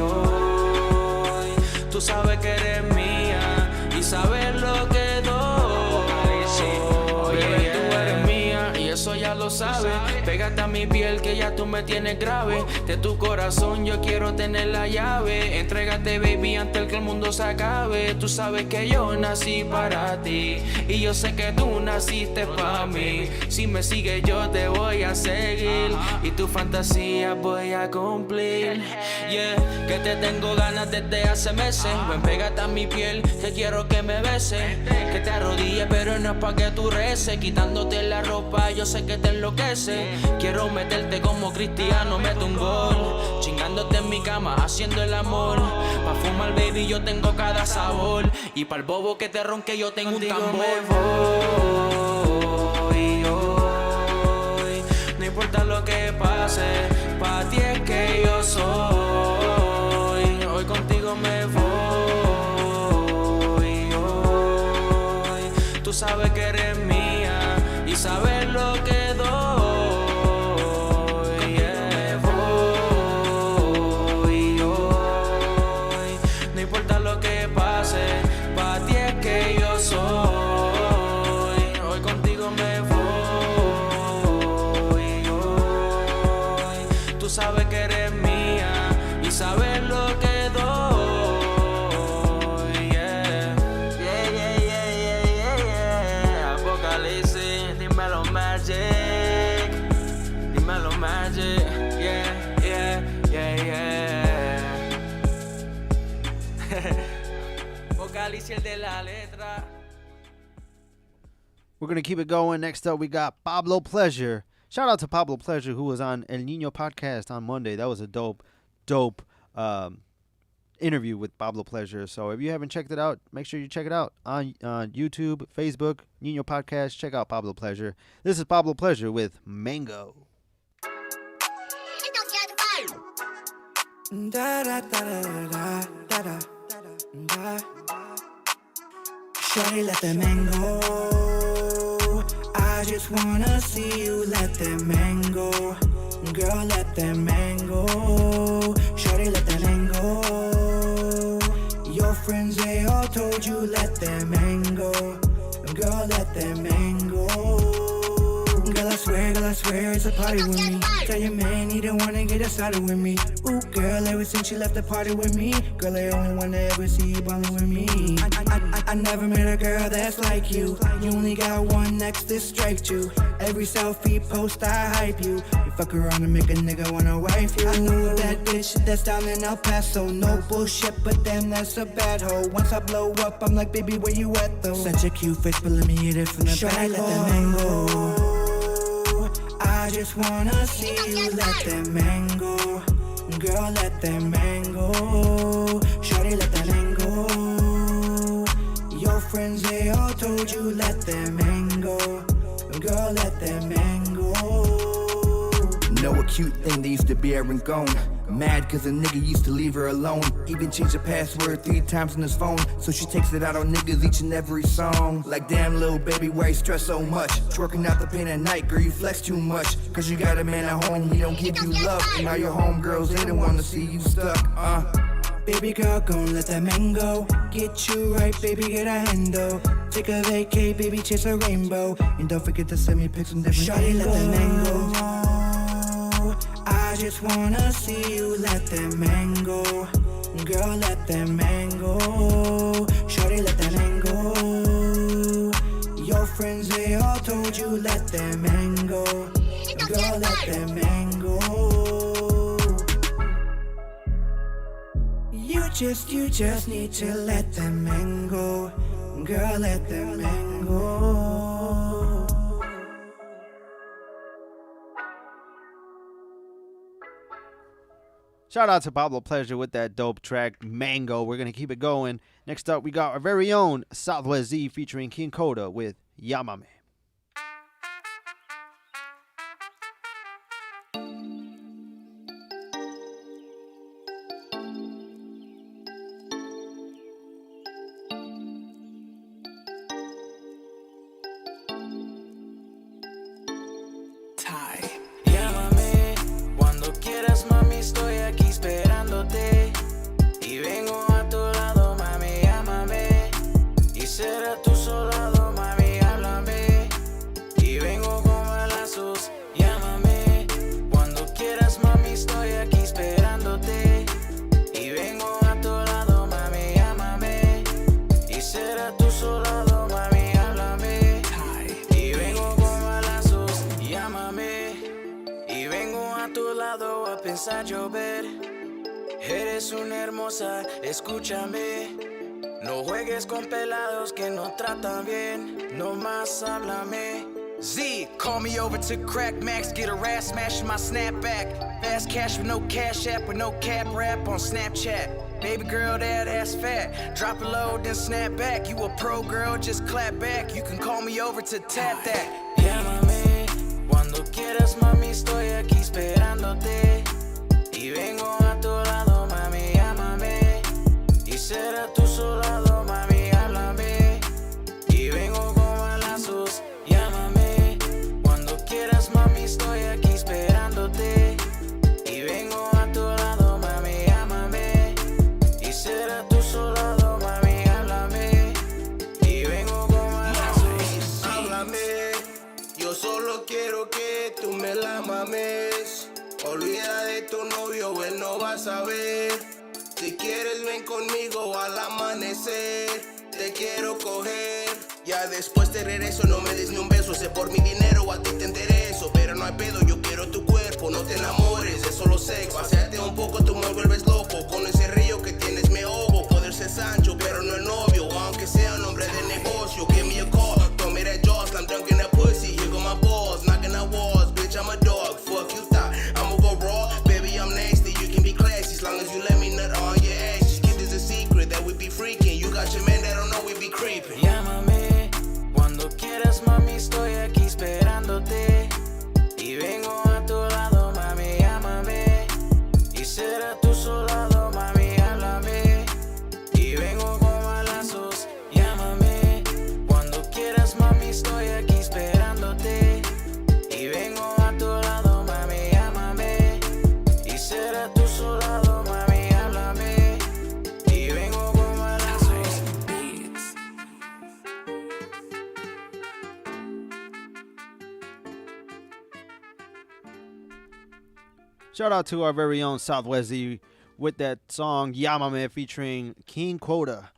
hoy. Tú sabes que eres mía y sabes lo que doy. Bebé, tú eres mía y eso ya lo sabes. Pégate a mi piel que ya tú me tienes grave. De tu corazón yo quiero tener la llave. Entrégate, baby, antes que el mundo se acabe. Tú sabes que yo nací para ti y yo sé que tú naciste para mí. Si me sigues yo te voy a seguir y tu fantasía voy a cumplir. Yeah, que te tengo ganas desde hace meses. Ven, pégate a mi piel que quiero que me beses. Que te arrodilles pero no es pa' que tú reces. Quitándote la ropa yo sé que te enloquece. Quiero meterte como Cristiano mete un gol. Chingándote en mi cama haciendo el amor. Pa' fumar, baby, yo tengo cada sabor. Y pa'l bobo que te ronque yo tengo un tambor. Me voy hoy. No importa lo que pase, pa' ti es que yo soy. Hoy contigo me voy hoy. Tú sabes que eres mía y sabes lo que doy. Yeah. Me voy hoy. No importa lo que pase, pa' ti es que yo soy. Hoy contigo me voy hoy. Tú sabes que eres mía y sabes lo que doy. Yeah. Yeah, yeah, yeah, yeah, yeah, yeah. Apocalipsis, dímelo magic. Dímelo magic. Yeah, yeah, yeah, yeah. Apocalipsis, el de la letra. We're going to keep it going. Next up, we got Pablo Pleasure. Shout out to Pablo Pleasure, who was on El Nino podcast on Monday. That was a dope interview with Pablo Pleasure. So if you haven't checked it out, make sure you check it out on YouTube, Facebook, Nino podcast. Check out Pablo Pleasure. This is Pablo Pleasure with Mango. Da da da da da da da da. Shawty, let the man go. I just wanna see you let the man go. Girl, let the man go. Shawty, let the man go. Your friends, they all told you let the man go. Girl, let the man go. Girl, I swear it's a party with me. Tell your man he don't wanna get started with me. Ooh, girl, ever since you left the party with me, girl, I only wanna ever see you ballin' with me. I never met a girl that's like you. You only got one next to strike you. Every selfie post I hype you. You fuck around and make a nigga wanna wife you. I know that bitch that's down in El Paso. No bullshit, but damn, that's a bad hoe. Once I blow up, I'm like, baby, where you at though? Such a cute face, but let me hit it from the back. Let the man go. I just wanna see you let that man go. Girl, let that man go. Shawty, let that man go. Your friends, they all told you let that man go. Girl, let that man go. Know a cute thing that used to be and gone. Mad cause a nigga used to leave her alone. Even changed her password 3 times on his phone. So she takes it out on niggas each and every song. Like damn little baby, why you stress so much? Twerking out the pain at night, girl, you flex too much. Cause you got a man at home, he don't give you love. And now your homegirls, they don't wanna see you stuck, Baby girl, gon' let that man go. Get you right, baby, get a handle. Take a vacay, baby, chase a rainbow. And don't forget to send me pics from different Shawty, let that man go. I just wanna see you let that man go. Girl, let that man go. Shawty, let that man go. Your friends, they all told you let that man go. Girl, let that man go. You just need to let that man go. Girl, let that man go. Shout out to Pablo Pleasure with that dope track, Mango. We're going to keep it going. Next up, we got our very own SwZee featuring King Coda with Yamame. Llámame cuando quieras, mami, estoy aquí esperándote. Y vengo a tu lado, mami, llámame. Y será tu solo lado, mami, háblame. Y vengo con balazos, llámame. Cuando quieras, mami, estoy aquí esperándote. Y vengo a tu lado, mami, llámame. Y será tu solo lado, mami, háblame. Y vengo con balazos, llámame. Y vengo a tu lado a pensar llover. Eres una hermosa, escúchame. No juegues con pelados que no tratan bien. No más háblame. Z, call me over to Crack Max, get a rat smash in my snapback. Fast cash with no cash app, with no cap rap on Snapchat. Baby girl, that ass fat. Drop it low, then snap back. You a pro girl, just clap back. You can call me over to tap that. Llámame cuando quieras, mami, estoy aquí esperándote. Y vengo a tu lado, mami, llámame. Y será tu solo lado, mami, háblame. Y vengo con balazos, llámame. Cuando quieras, mami, estoy aquí esperándote. Y vengo a tu lado, mami, llámame. Y será tu solo lado, mami, háblame. Y vengo con balazos. Háblame, yo solo quiero que tú me la mames. Olvida de tu novio, él no va a saber. Si quieres ven conmigo al amanecer. Te quiero coger. Ya después te regreso, no me des ni un beso. Sé por mi dinero, a ti te intereso. Pero no hay pedo, yo quiero tu cuerpo. No te enamores, es solo sexo. Paseate un poco, tú me vuelves loco. Con ese río que tienes me ahogo. Poder ser Sancho, pero no el novio. Aunque sea un hombre de negocio. Give me a call, throw me that jaws. I'm drunk in that pussy, here go my balls. Knocking out walls, bitch, I'm a dog. Fuck you thought, I'ma go raw. Baby, I'm nasty, you can be classy. As long as you let me nut on your ass. Just keep this a secret that we be freaking. You got your man that don't know we be creeping. Llámame cuando quieras, mami, estoy aquí esperándote. Y vengo a tu lado, mami, llámame. Y será tu solo Shout out to our very own SwZee with that song Yamame featuring King Quota.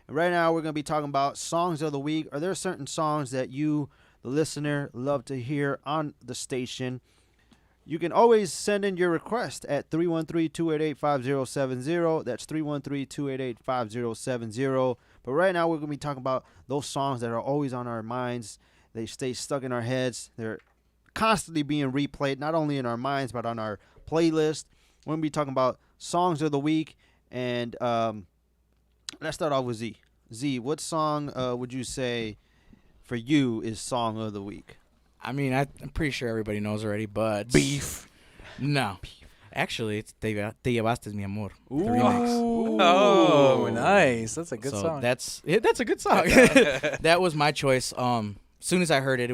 And right now we're going to be talking about songs of the week. Are there certain songs that you, the listener, love to hear on the station? You can always send in your request at 313-288-5070. That's 313-288-5070. But right now we're going to be talking about those songs that are always on our minds. They stay stuck in our heads. They're constantly being replayed, not only in our minds, but on our playlist. We're going to be talking about songs of the week. And let's start off with Z. Z, what song would you say for you is song of the week? I mean, I'm pretty sure everybody knows already, but... Beef. No. Actually, it's Te Llevaste Mi Amor. Ooh. The remix. Oh, nice. That's a good song. That's a good song. That was my choice. As soon as I heard it,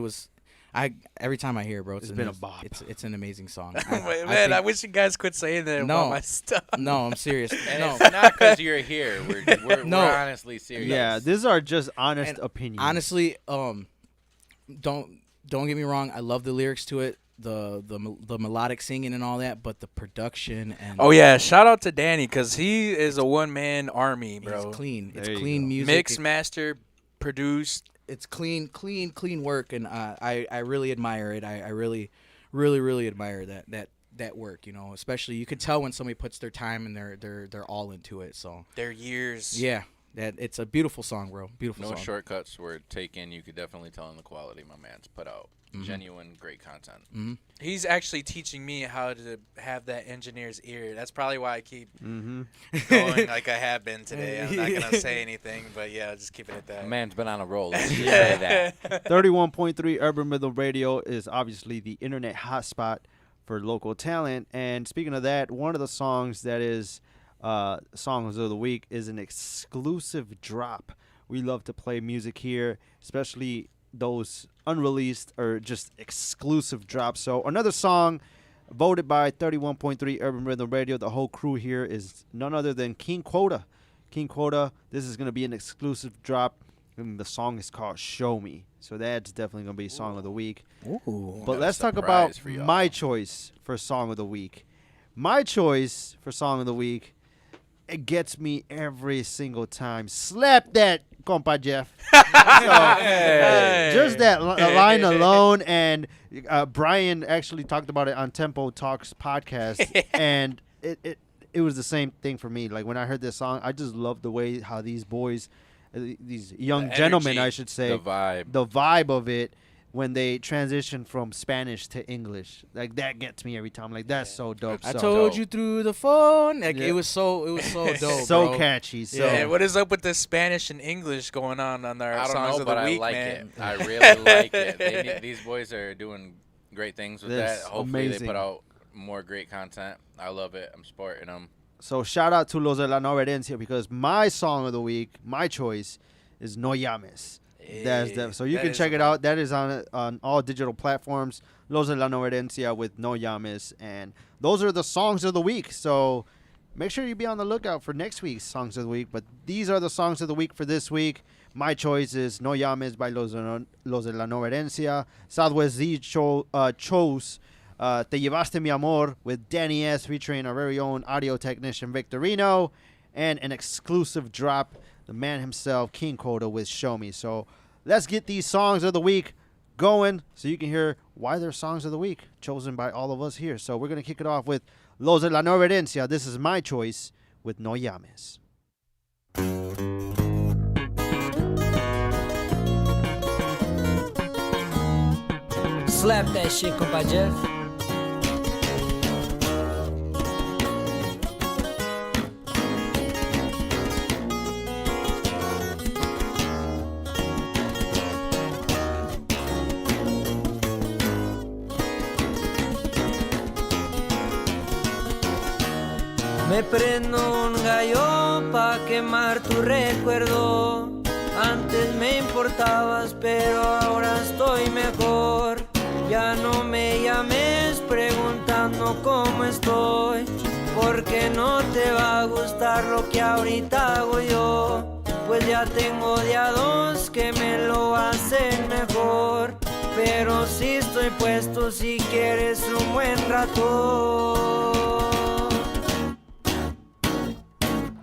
every time I hear it, bro, it's been a bop. It's an amazing song. I wish you guys quit saying that about my stuff. No, I'm serious. And it's not because you're here. We're honestly serious. Yeah, these are just honest opinions. Honestly, don't get me wrong. I love the lyrics to it, the melodic singing and all that, but the production and shout out to Danny because he is a one-man army, bro. It's clean. It's clean music. Mixed, master, produced. It's clean work, and I really admire it. I really admire that work. You know, especially you could tell when somebody puts their time and they're all into it. So their years. Yeah. That it's a beautiful song, bro. Beautiful song. No shortcuts were taken. You could definitely tell in the quality my man's put out. Mm-hmm. Genuine, great content. Mm-hmm. He's actually teaching me how to have that engineer's ear. That's probably why I keep going like I have been today. I'm not going to say anything, but yeah, just keeping it that. Man's been on a roll. Let's just say that. 31.3 Urban Rhythm Radio is obviously the internet hotspot for local talent. And speaking of that, one of the songs that is songs of the week is an exclusive drop. We love to play music here, especially those unreleased or just exclusive drops. So another song voted by 31.3 Urban Rhythm Radio. The whole crew here is none other than King Quota. King Quota, this is going to be an exclusive drop. And the song is called Show Me. So that's definitely going to be song of the week. Ooh, but let's talk about my choice for song of the week. My choice for song of the week, it gets me every single time. Slap that, compa Jeff. Just that line alone, and Brian actually talked about it on Tempo Talks podcast, and it was the same thing for me. Like when I heard this song, I just love the way how these boys, these young gentlemen, I should say, the vibe of it. When they transition from Spanish to English, like that gets me every time. Like that's so dope. I told you through the phone. Like it was so dope. So bro. catchy. So yeah, what is up with the Spanish and English going on our songs of the week, I like man? it. I really like it. These boys are doing great things with that. Hopefully they put out more great content. I love it. I'm supporting them. So shout out to Los de la Nueva Herencia because my song of the week, my choice, is No Llames. So you can check it out. That is on all digital platforms. Los de la Nueva Herencia with No Llames. And those are the songs of the week. So make sure you be on the lookout for next week's songs of the week. But these are the songs of the week for this week. My choice is No Llames by Los de la Nueva Herencia. SwZee chose Te Llevaste Mi Amor with Danny S. featuring our very own audio technician Victorino. And an exclusive drop, the man himself, King Quota, with Show Me. So let's get these songs of the week going so you can hear why they're songs of the week chosen by all of us here. So we're going to kick it off with Los de la Nueva Herencia. This is my choice with No Llames. Slap that shit, compa Jeff. Me prendo un gallo pa' quemar tu recuerdo. Antes me importabas, pero ahora estoy mejor. Ya no me llames preguntando cómo estoy, porque no te va a gustar lo que ahorita hago yo. Pues ya tengo de a dos que me lo hacen mejor. pero sí estoy puesto si quieres un buen rato.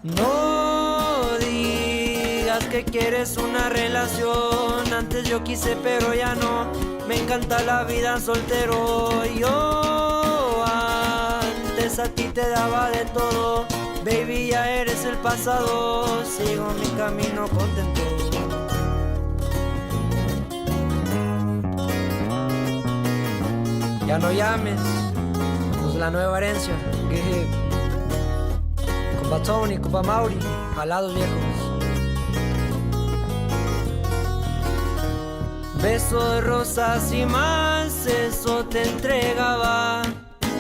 No digas que quieres una relación, antes yo quise pero ya no, me encanta la vida soltero. Yo antes a ti te daba de todo, baby ya eres el pasado, sigo mi camino contento. Ya no llames, pues la nueva herencia, que compa Tony, compa Mauri, jalados viejos. Besos de rosas y más, eso te entregaba,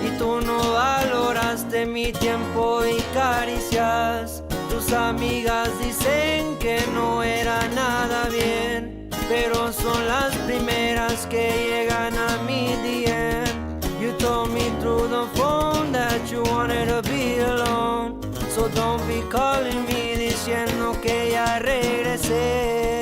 y tú no valoraste mi tiempo y caricias. Tus amigas dicen que no era nada bien, pero son las primeras que llegan a mi DM. You told me through the phone that you wanted to be alone, so don't be calling me diciendo que ya regresé.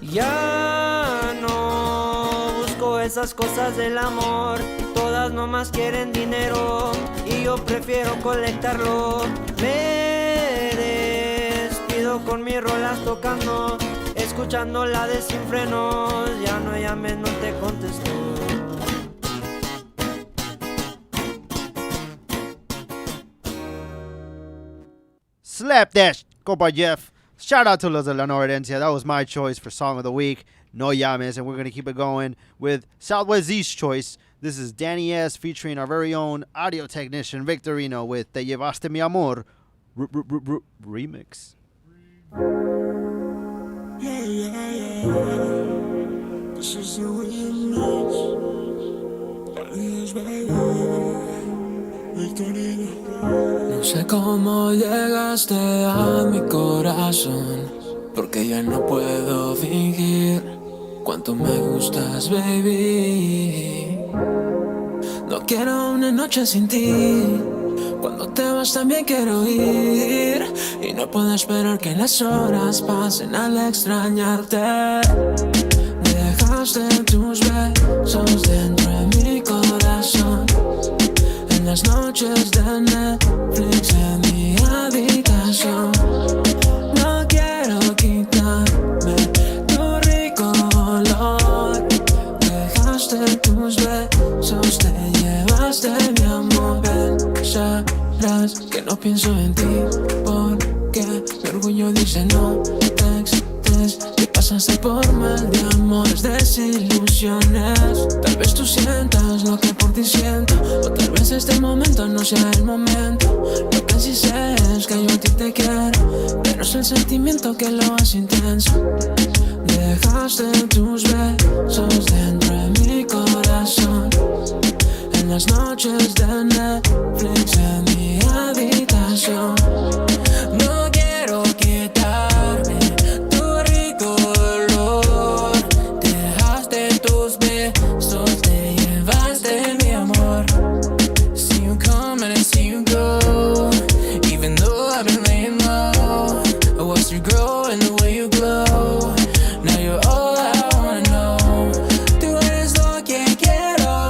Ya no busco esas cosas del amor, todas nomás quieren dinero y yo prefiero colectarlo. Me despido con mis rolas tocando, escuchándola de sin frenos. Ya no llames, no te contesto. Slap that, compa Jeff. Shout out to Los de la Nueva Herencia. That was my choice for Song of the Week, No Llames, and we're going to keep it going with SwZee's choice. This is Danny S. featuring our very own audio technician, Victorino, with Te Llevaste Mi Amor remix. Yeah, yeah, yeah. This is the remix. Adiós, baby. Victorino. No sé cómo llegaste a mi corazón, porque ya no puedo fingir cuánto me gustas, baby. No quiero una noche sin ti, cuando te vas también quiero ir, y no puedo esperar que las horas pasen al extrañarte. Dejaste tus besos dentro de mi corazón, en las noches de Netflix en mi habitación. No quiero quitarme tu rico olor. Dejaste tus besos, te llevaste mi amor. Pensarás que no pienso en ti, porque mi orgullo dice no te extes. Te pasaste por mal de amores, desilusiones. Tal vez tú sientas lo que por ti siento, o tal vez este momento no sea el momento. No precises que yo a ti te quiero, pero es el sentimiento que lo hace intenso. Dejaste tus besos dentro de mi corazón, en las noches de Netflix en mi habitación. No quiero quitarme tu rico olor. Dejaste tus besos, te llevaste mi amor. See you come and I see you go, even though I've been laying low. I watched you grow and the way you glow. Now you're all I wanna know. Tú eres lo que quiero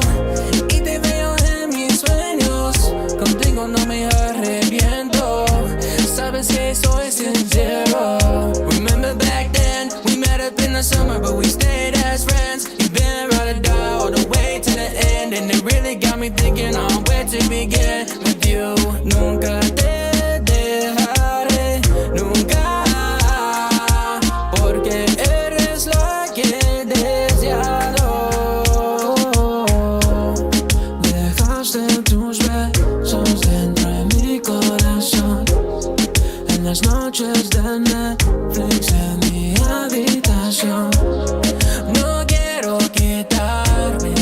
y te veo en mis sueños. Contigo no me arrepiento, sabes que soy sincero. Remember back then, we met up in the summer, but we stayed as friends. You've been ride or die all the way to the end, and it really got me thinking on where to begin with you. Nunca te dejaré, nunca, porque eres la que he deseado. Dejaste tus besos dentro de mi corazón, en las noches de Netflix en mi habitación. No quiero quitarme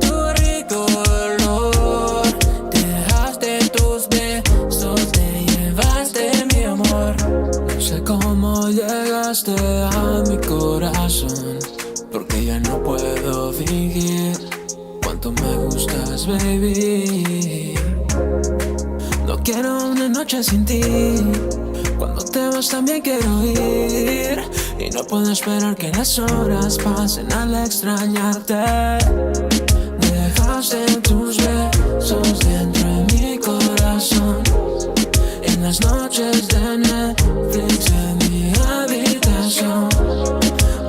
tu rico olor. Dejaste tus besos, te llevaste mi amor. No sé cómo llegaste a mi corazón, porque ya no puedo fingir cuánto me gustas, baby. No quiero una noche sin ti, cuando te vas también quiero ir, Y no puedo esperar que las horas pasen al extrañarte. Dejaste tus besos dentro de mi corazón. En las noches de Netflix en mi habitación.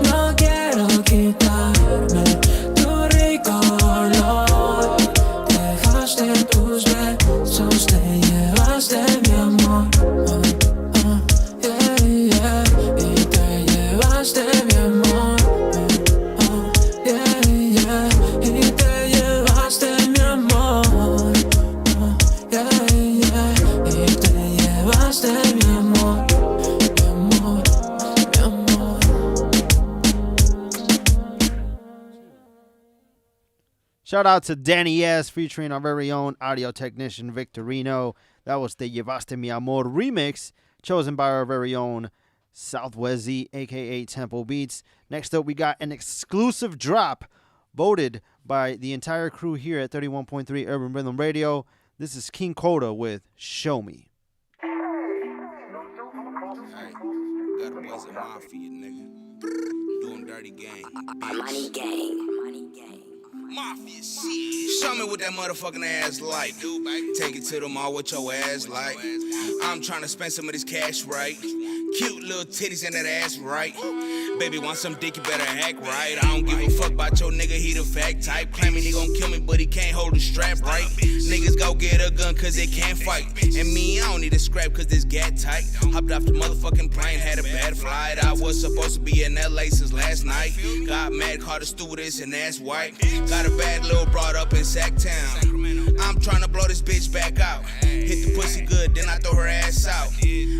No quiero quitarme tu rico olor. Dejaste tus besos, te llevaste mi amor. Yeah, yeah. Y te llevaste mi amor. Yeah, yeah. Y te llevaste mi amor. Yeah, yeah. Y te llevaste mi amor. Mi amor, mi amor. Shout out to Danny S. featuring our very own audio technician Victorino. That was the Llevaste Mi Amor remix, chosen by our very own SwZee, aka Tempo Beats. Next up, we got an exclusive drop voted by the entire crew here at 31.3 Urban Rhythm Radio. This is King Coda with Show Me. Got a buzz at Mafia, nigga. Doing dirty gang. Money gang. Mafia shit. Show me what that motherfucking ass like. Take it to the mall with your ass like. I'm trying to spend some of this cash right. Cute little titties and that ass right. Baby want some dick, you better act right. I don't give a fuck about your nigga, he the fact type. Claiming he gon' kill me, but he can't hold the strap right. Niggas go get a gun cause they can't fight. And me, I don't need a scrap cause this gat tight. Hopped off the motherfucking plane, had a bad flight. I was supposed to be in LA since last night. Got mad, called a stewardess and ass white. Got a bad little broad up in Sacktown. I'm tryna blow this bitch back out. Hit the pussy good, then I throw her ass out.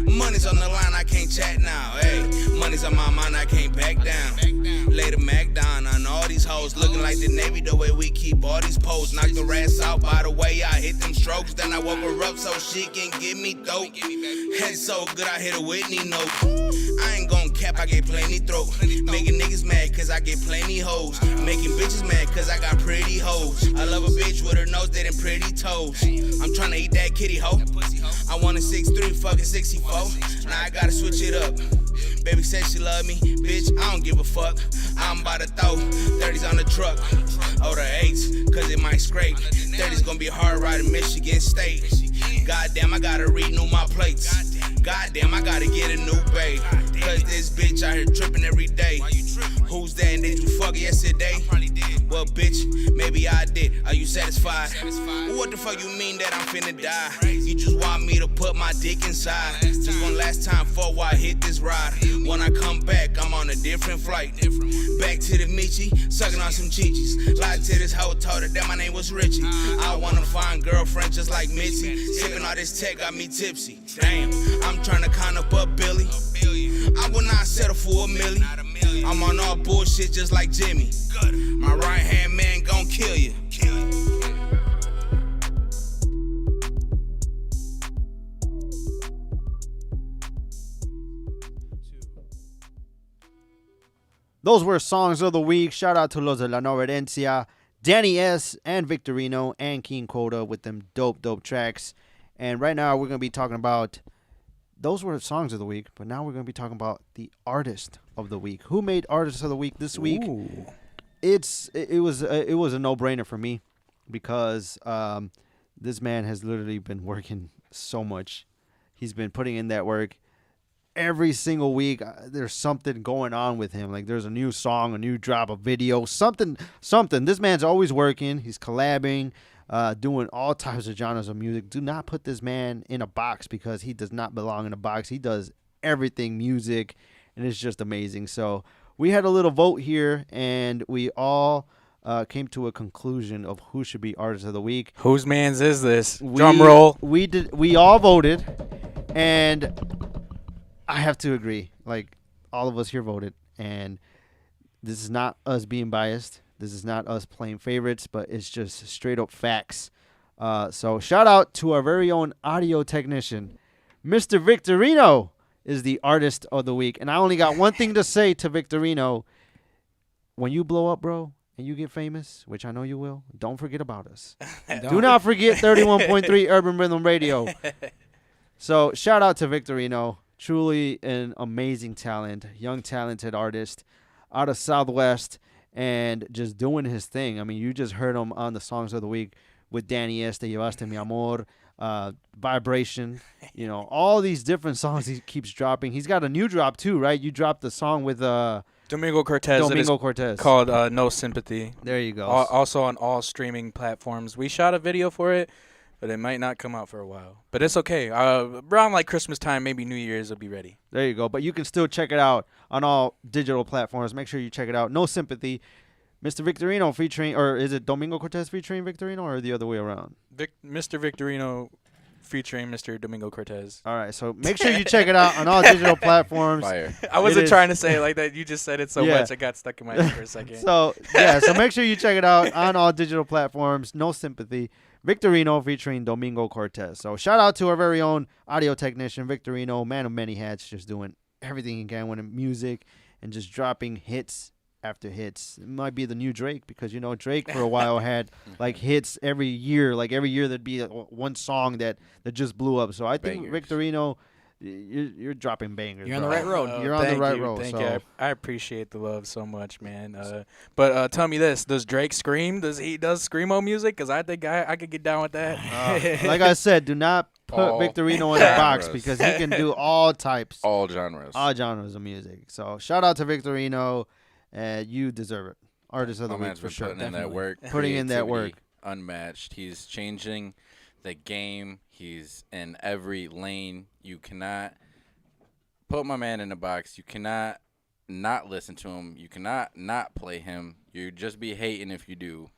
Money's on the line, I can't chat now. Hey, money's on my mind, I can't back down. Lay the Mac down on all these hoes, looking like the Navy the way we keep all these posts. Knock the rats out by the way I hit them strokes. Then I woke her up so she can give me dope. Head so good, I hit a Whitney note. I ain't gon' cap, I get plenty throat. Making niggas mad cause I get plenty hoes. Making bitches mad cause I got pretty hoes. I love a bitch with her nose dead and pretty toes. I'm tryna eat that kitty hoe. I want a 6'3", fucking 64. Now I gotta switch it up. Baby said she love me, bitch, I don't give a fuck. I'm about to throw 30s on the truck. Or the 8s, cause it might scrape. 30's gonna be hard riding Michigan State. Goddamn, I gotta renew my plates. Goddamn, I gotta get a new babe. Cause this bitch out here tripping every day. Who's that and did you fuck yesterday? Well, bitch, maybe I did. Are you satisfied? What the fuck you mean that I'm finna die? You just want me to put my dick inside. Just one last time before I hit this ride. When I come back, I'm on a different flight. Back to the Michi, sucking on some Chi-Chis. Lied to this hoe, told her that my name was Richie. I wanna find girlfriend just like Mitzi. Sipping all this tech got me tipsy. Damn, I'm tryna count up a Billy. I will not settle for a milli. I'm on all bullshit just like Jimmy. My right hand man gon' kill you. Those were songs of the week. Shout out to Los de la Noverencia, Danny S. and Victorino and King Coda with them dope tracks. And right now we're going to be talking about, those were songs of the week, but now we're going to be talking about the artist of the week. Who made artist of the week this week? Ooh. It was a no-brainer for me because this man has literally been working so much. He's been putting in that work. Every single week, there's something going on with him. Like there's a new song, a new drop, a video, something. This man's always working. He's collabing, doing all types of genres of music. Do not put this man in a box because he does not belong in a box. He does everything music, and it's just amazing. So we had a little vote here, and we all came to a conclusion of who should be artist of the week. Whose man's is this? Drum roll. We all voted, and I have to agree. Like, all of us here voted, and this is not us being biased. This is not us playing favorites, but it's just straight up facts. So shout out to our very own audio technician, Mr. Victorino is the artist of the week. And I only got one thing to say to Victorino. When you blow up, bro, and you get famous, which I know you will, don't forget about us. Do not forget 31.3 Urban Rhythm Radio. So shout out to Victorino. Truly an amazing talent, young talented artist out of Southwest and just doing his thing. I mean, you just heard him on the Songs of the Week with Danny S. Te Llevaste Mi Amor, Vibration, you know, all these different songs he keeps dropping. He's got a new drop too, right? You dropped the song with Domingo Cortez. Called No Sympathy. There you go. Also on all streaming platforms. We shot a video for it, but it might not come out for a while. But it's okay. Around like Christmas time, maybe New Year's, it'll be ready. There you go. But you can still check it out on all digital platforms. Make sure you check it out. No Sympathy. Mr. Victorino featuring, or is it Domingo Cortez featuring Victorino, or the other way around? Mr. Victorino featuring Mr. Domingo Cortez. All right, so make sure you check it out on all digital platforms. Fire. I wasn't trying to say it like that. You just said it so much, it got stuck in my head for a second. So make sure you check it out on all digital platforms. No Sympathy. Victorino featuring Domingo Cortez. So shout out to our very own audio technician, Victorino, man of many hats, just doing everything he can with music and just dropping hits after hits. It might be the new Drake because, you know, Drake for a while had like hits every year. Like every year there'd be one song that just blew up. So I think Victorino, you're dropping bangers. You're on the right road. You're on the right road. Thank you. I appreciate the love so much, man. But tell me this: does Drake scream? Does screamo music? Because I think I could get down with that. Like I said, do not put Victorino in a box because he can do all types, all genres of music. So shout out to Victorino. You deserve it. Artist of the week for sure. Putting in that work. Putting in that work. Unmatched. He's changing the game. He's in every lane. You cannot put my man in a box. You cannot not listen to him. You cannot not play him. You just be hating if you do.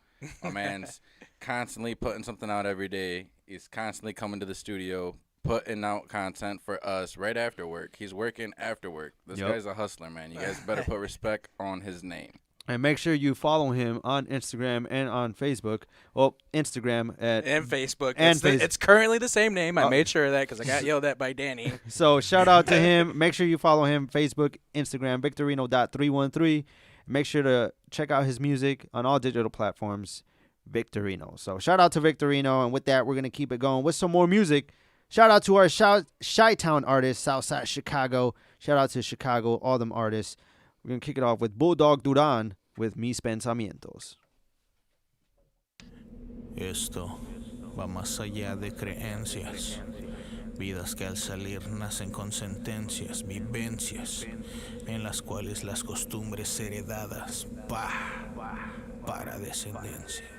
My man's constantly putting something out every day. He's constantly coming to the studio, putting out content for us right after work. He's working after work. This guy's a hustler, man. You guys better put respect on his name. And make sure you follow him on Instagram and on Facebook. Well, Instagram and Facebook. It's currently the same name. I made sure of that because I got yelled at by Danny. So shout out to him. Make sure you follow him. Facebook, Instagram, Victorino.313. Make sure to check out his music on all digital platforms, Victorino. So shout out to Victorino. And with that, we're going to keep it going with some more music. Shout out to our Chi-Town artists, Southside Chicago. Shout out to Chicago, all them artists. We're going to kick it off with Bulldog Duran with Mis Pensamientos. Esto va más allá de creencias. Vidas que al salir nacen con sentencias, vivencias en las cuales las costumbres heredadas para descendencias.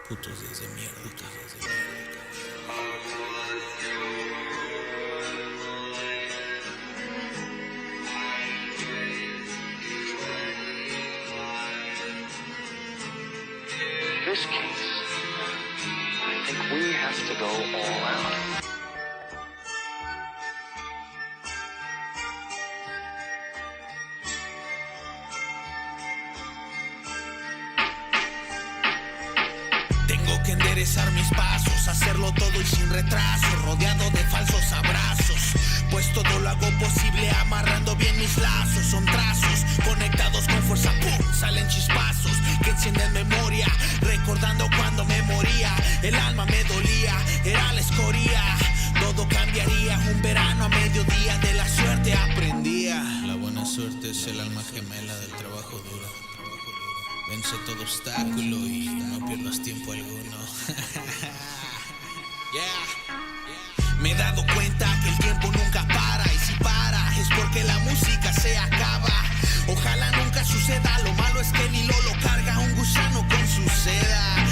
Putos desde mierda, This case, I think we have to go all out. Tengo que enderezar mis pasos, hacerlo todo y sin retraso, rodeado de falsos abrazos. Pues todo lo hago posible amarrando bien mis lazos. Son trazos conectados con fuerza, ¡pum! Salen chispazos que encienden memoria, recordando cuando me moría. El alma me dolía, era la escoria. Todo cambiaría, un verano a mediodía. De la suerte aprendía. La buena suerte es el alma gemela del trabajo duro. Vence todo obstáculo y no pierdas tiempo alguno. Me he dado cuenta que el tiempo nunca para, y si para es porque la música se acaba. Ojalá nunca suceda, lo malo es que ni lo carga un gusano con su seda.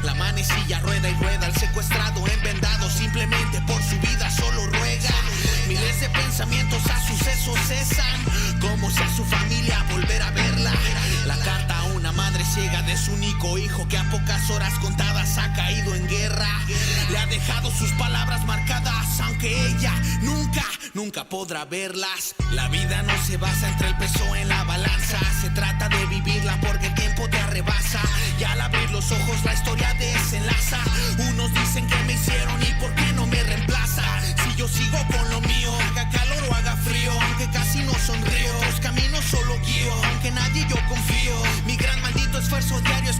La manecilla rueda y rueda, el secuestrado envendado simplemente por su vida solo ruega. Miles de pensamientos a sucesos cesan, como si a su familia volver a verla. La carta a una madre ciega de su único hijo que a pocas horas contadas ha caído en guerra. Le ha dejado sus palabras marcadas, aunque ella nunca podrá verlas. La vida no se basa entre el peso en la balanza, se trata de vivirla porque el tiempo te arrebasa. Y al abrir los ojos la historia desenlaza. Unos dicen que me hicieron y por qué no me reemplaza. Si yo sigo con lo mío, haga calor o haga frío, aunque casi no sonrío, los caminos solo guío, aunque nadie yo confío. Mi gran maldito esfuerzo diario es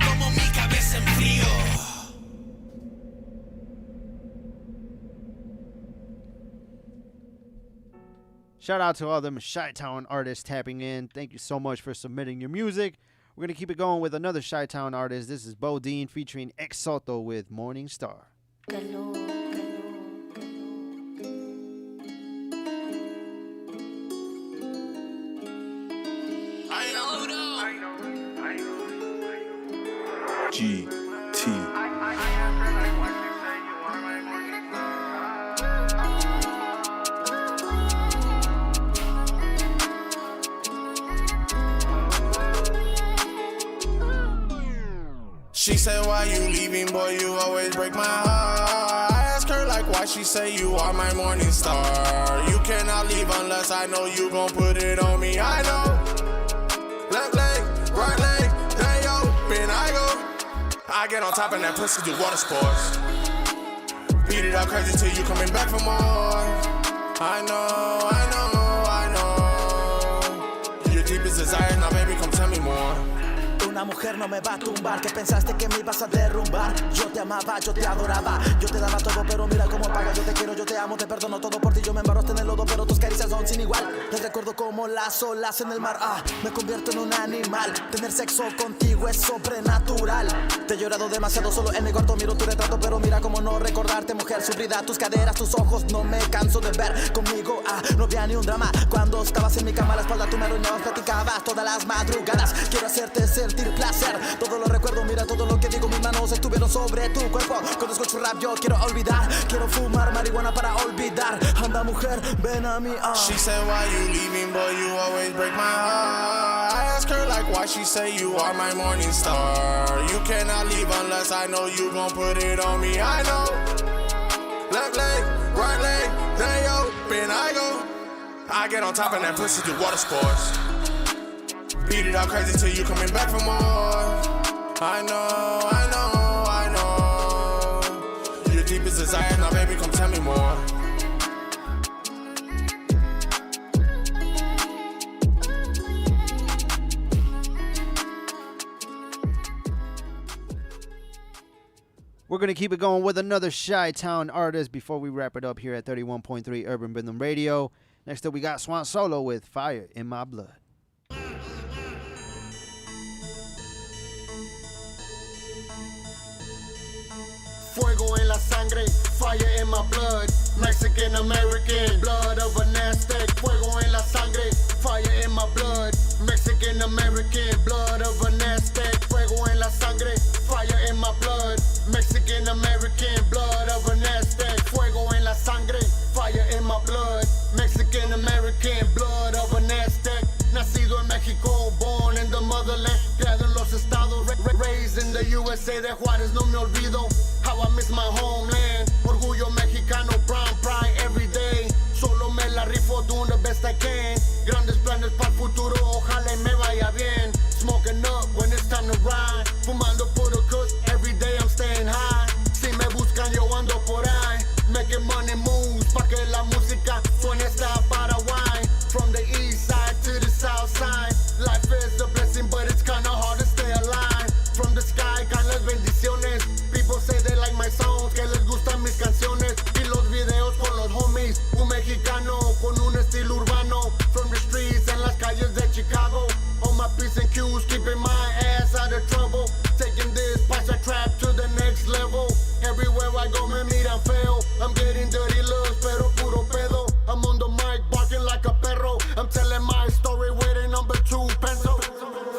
Shout out to all them Chi-Town artists tapping in. Thank you so much for submitting your music. We're going to keep it going with another Chi-Town artist. This is Bo Dean featuring Ex Soto with Morning Star. GT. She said, why you leaving, boy, you always break my heart. I ask her, like, why she say you are my morning star. You cannot leave unless I know you gon' put it on me, I know. Left leg, right leg, they open, I go. I get on top of that pussy, do water sports. Beat it up crazy till you coming back for more. I know, I know, I know. Your deepest desire, now baby, come tell me more. Una mujer no me va a tumbar, que pensaste que me ibas a derrumbar. Yo te amaba, yo te adoraba, yo te daba todo, pero mira cómo paga. Yo te quiero, yo te amo, te perdono todo por ti. Yo me embarraste en el lodo, pero tus caricias son sin igual. Te recuerdo como las olas en el mar. Me convierto en un animal. Tener sexo contigo es sobrenatural. Te he llorado demasiado solo en mi cuarto, miro tu retrato, pero mira cómo no recordarte, mujer. Sufrida, tus caderas, tus ojos, no me canso de ver. Conmigo, no había ni un drama. Cuando estabas en mi cama, a la espalda tú me arañabas, platicabas todas las madrugadas. Quiero hacerte sentir placer, todo lo recuerdo, mira todo lo que digo, mis manos estuvieron sobre tu cuerpo. Cuando escucho rap yo quiero olvidar, quiero fumar marihuana para olvidar. Anda mujer, ven a mí. She said, why you leaving, boy, you always break my heart. I ask her, like, why she say you are my morning star. You cannot leave unless I know you gon' put it on me, I know. Left leg, right leg, they open, I go. I get on top of that pussy, do water sports. Beat it up crazy till you coming back for more. I know, I know, I know. Your deepest desire, now baby, come tell me more. We're going to keep it going with another Chi-Town artist before we wrap it up here at 31.3 Urban Rhythm Radio. Next up, we got Swan Solo with Fire in My Blood. Fuego en la sangre, fire in my blood. Mexican American, blood of an Aztec. Fuego en la sangre, fire in my blood. Mexican American, blood of an Aztec. Fuego en la sangre, fire in my blood. Mexican American, blood of an Aztec. Fuego en la sangre, fire in my blood. Mexican American, blood of an Aztec. Nacido en México, born in the motherland. Criado en los estados, raised in the USA. De Juárez no me olvido. How I miss my homeland. Orgullo mexicano, brown pride every day. Solo me la rifo, doing the best I can. Grandes planes para el futuro, ojalá y me vaya bien. Smoking up when it's time to ride. Fumando puro kush, every day I'm staying high. Si me buscan, yo ando por ahí. Making money moves, pa' que la música suene hasta Paraguay. From the east side to the south side. Life is a blessing, but it's kinda hard to stay alive. From the sky caen las bendiciones. People say they like my songs, que les gustan mis canciones y los videos con los homies. Un mexicano con un estilo urbano. From the streets en las calles de Chicago. On my P's and Q's, keeping my ass out of trouble. Taking this paisa trap to the next level. Everywhere I go me miran feo. I'm getting dirty looks, pero puro pedo. I'm on the mic barking like a perro. I'm telling my story with a number 2 pencil.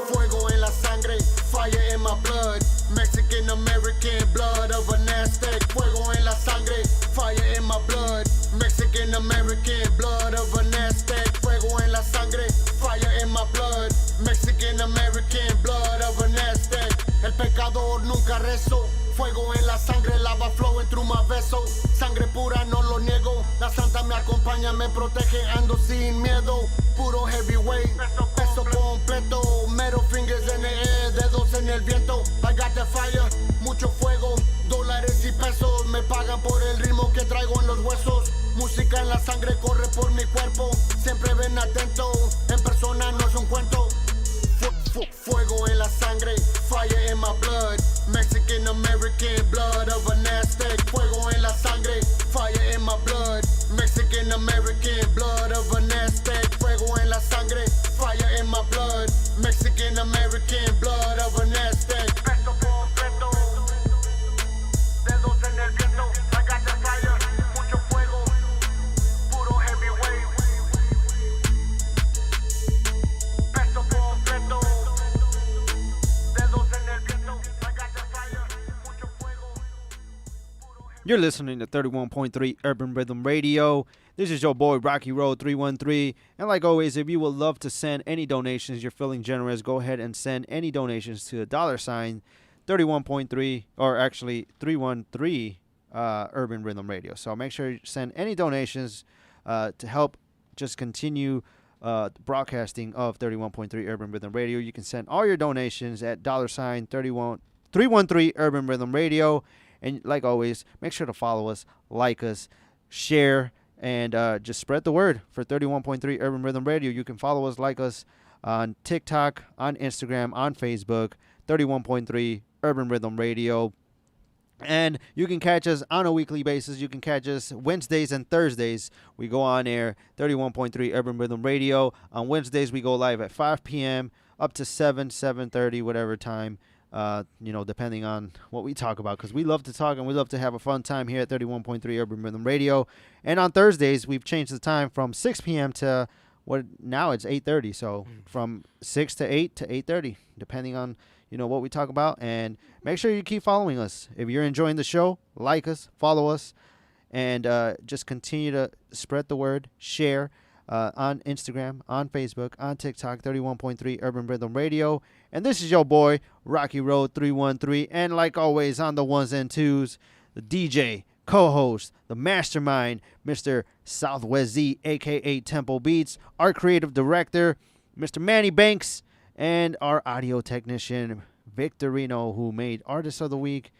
Fuego en la sangre, fire in my blood. Mexican American, blood of an Aztec. Fuego en la sangre, fire in my blood. Mexican American, blood of an Aztec. Fuego en la sangre, fire in my blood. Mexican American, blood of an Aztec. El pecador nunca rezo. Fuego en la sangre, lava flowing through my vessel. Sangre pura, no lo niego. La santa me acompaña, me protege, ando sin miedo. Puro heavyweight, peso completo. Middle fingers en el air, dedos en el viento. I got the fire, mucho fuego. Dólares y pesos me pagan por el ritmo que traigo en los huesos. Música en la sangre corre por mi cuerpo. Siempre ven atento, en persona no es un cuento. Fuego en la sangre, fire in my blood. Mexican American, blood of an Aztec. Fuego en la sangre, fire in my blood. Mexican American, blood of an Aztec. You're listening to 31.3 Urban Rhythm Radio. This is your boy RockyRoad313. And like always, if you would love to send any donations, you're feeling generous, go ahead and send any donations to $31.3 or actually 313 Urban Rhythm Radio. So make sure you send any donations to help just continue broadcasting of 31.3 Urban Rhythm Radio. You can send all your donations at $313 Urban Rhythm Radio. And like always, make sure to follow us, like us, share, and just spread the word for 31.3 Urban Rhythm Radio. You can follow us, like us on TikTok, on Instagram, on Facebook, 31.3 Urban Rhythm Radio. And you can catch us on a weekly basis. You can catch us Wednesdays and Thursdays. We go on air, 31.3 Urban Rhythm Radio. On Wednesdays, we go live at 5 p.m. up to 7:30, whatever time. Depending on what we talk about, because we love to talk and we love to have a fun time here at 31.3 Urban Rhythm Radio. And on Thursdays, we've changed the time from 6 p.m. to now it's 8:30. So from 6 to 8 to 8:30, depending on, what we talk about. And make sure you keep following us. If you're enjoying the show, like us, follow us, and just continue to spread the word, share. On Instagram, on Facebook, on TikTok, 31.3 Urban Rhythm Radio. And this is your boy, RockyRoad313. And like always, on the ones and twos, the DJ, co-host, the mastermind, Mr. SwZee, a.k.a. Temple Beats, our creative director, Mr. Manny Banks, and our audio technician, Victorino, who made Artist of the Week,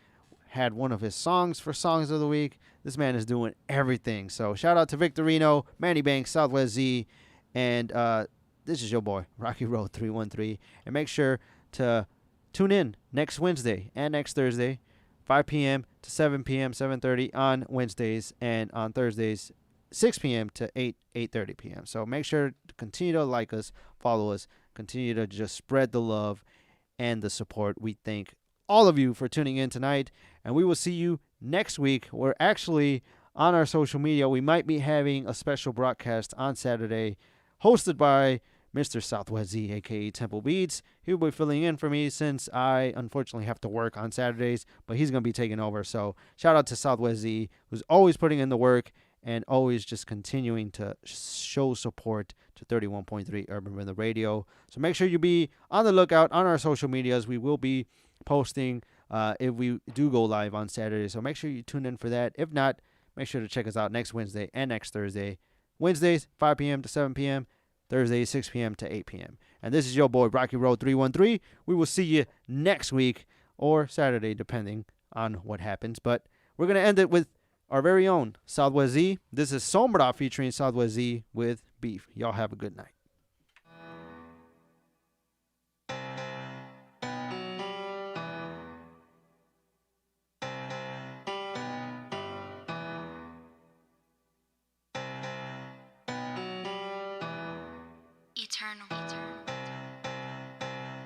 had one of his songs for Songs of the Week. This man is doing everything. So shout out to Victorino, Manny Banks, SwZee, and this is your boy, RockyRoad313. And make sure to tune in next Wednesday and next Thursday, 5 p.m. to 7 p.m., 7:30 on Wednesdays, and on Thursdays, 6 p.m. to 8:30 p.m. So make sure to continue to like us, follow us, continue to just spread the love and the support. We thank all of you for tuning in tonight, and we will see you next week. We're actually on our social media. We might be having a special broadcast on Saturday hosted by Mr. SwZee, a.k.a. Temple Beats. He'll be filling in for me since I unfortunately have to work on Saturdays, but he's going to be taking over. So shout out to SwZee, who's always putting in the work and always just continuing to show support to 31.3 Urban Rhythm Radio. So make sure you be on the lookout on our social medias. We will be posting if we do go live on Saturday. So make sure you tune in for that. If not, make sure to check us out next Wednesday and next Thursday. Wednesdays, 5 p.m. to 7 p.m. Thursdays, 6 p.m. to 8 p.m. And this is your boy, RockyRoad313. We will see you next week or Saturday, depending on what happens. But we're going to end it with our very own SwZee. This is Sombra featuring SwZee with Beef. Y'all have a good night.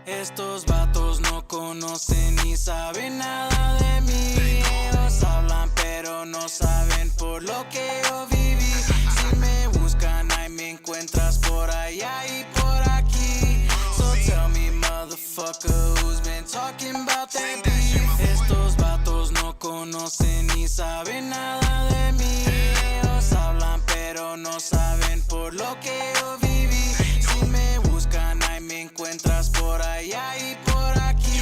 Estos vatos no conocen ni saben nada de mí. Ellos hablan pero no saben por lo que yo viví. Si me buscan ahí me encuentras por allá y por aquí. So tell me motherfucker who's been talking about that beef. Estos vatos no conocen ni saben nada de mí. Ellos hablan pero no saben por lo que yo viví. Si me buscan ahí me encuentras por allá y por aquí.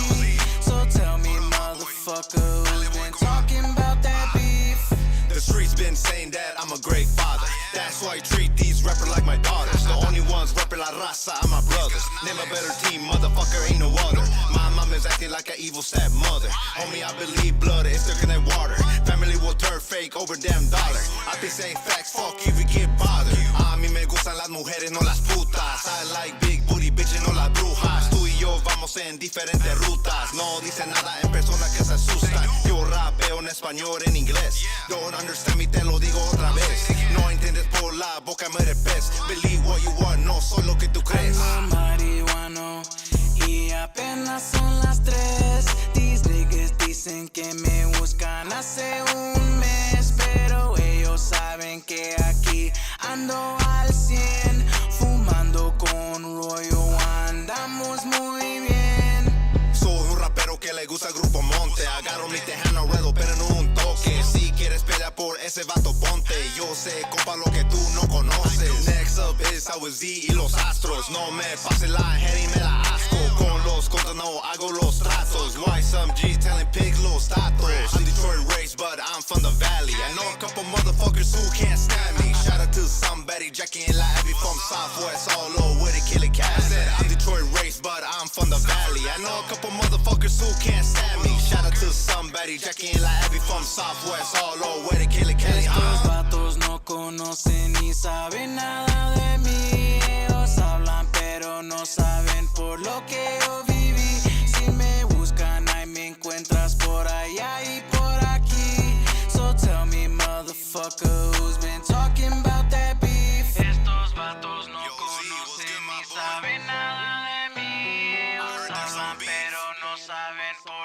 So tell me motherfucker who's been talking about that beef. The streets been saying that I'm a great father. That's why I treat these rappers like my daughters. The only ones rapping la raza are my brothers. Name a better team, motherfucker, ain't no other. My mom is acting like an evil stepmother. Homie, I believe blood is thicker than water. Family will turn fake over damn dollar. I be saying facts, fuck you, we get bothered. A mí me gustan las mujeres, no las putas. I like big booty bitches, no las brujas. Tú y yo vamos en diferentes rutas. No dicen nada en persona que se asustan. Yo rapeo en español, en inglés. Don't understand me, te lo digo otra vez. No entiendes por la boca, me repes. Believe what you want, no soy lo que tú crees. Ando marihuano y apenas son las 3. These niggas dicen que me buscan hace un mes, pero ellos saben que aquí ando al 100. Fumando con rollo, andamos muy bien. Soy un rapero que le gusta el grupo Monte. Agarro mi tejano ruedo, pero no un toque. Si quieres ese vato ponte. Yo sé, compa, lo que tú no conoces. Next up is SwZee y los astros. No me pase la head y me la asco. Con los contra no hago los tratos. Why some G telling pigs los tatos. I'm Detroit raised, but I'm from the valley. I know a couple motherfuckers who can't stand me. Shout out to somebody, Jackie and Labby from Southwest, all over with a killer cat. I said I'm Detroit raised, but I'm from the valley. I know a couple motherfuckers who can't stand me. Shout out to somebody, Jackie and Labby from Southwest, all over with a killer cat. Estos vatos no conocen ni saben nada de mí. Ellos hablan pero no saben por lo que yo viví. Si me buscan ahí me encuentras por allá y por aquí. So tell me motherfucker who's been talking about that beef. Estos vatos no conocen ni saben nada de mí. Ellos hablan pero no saben por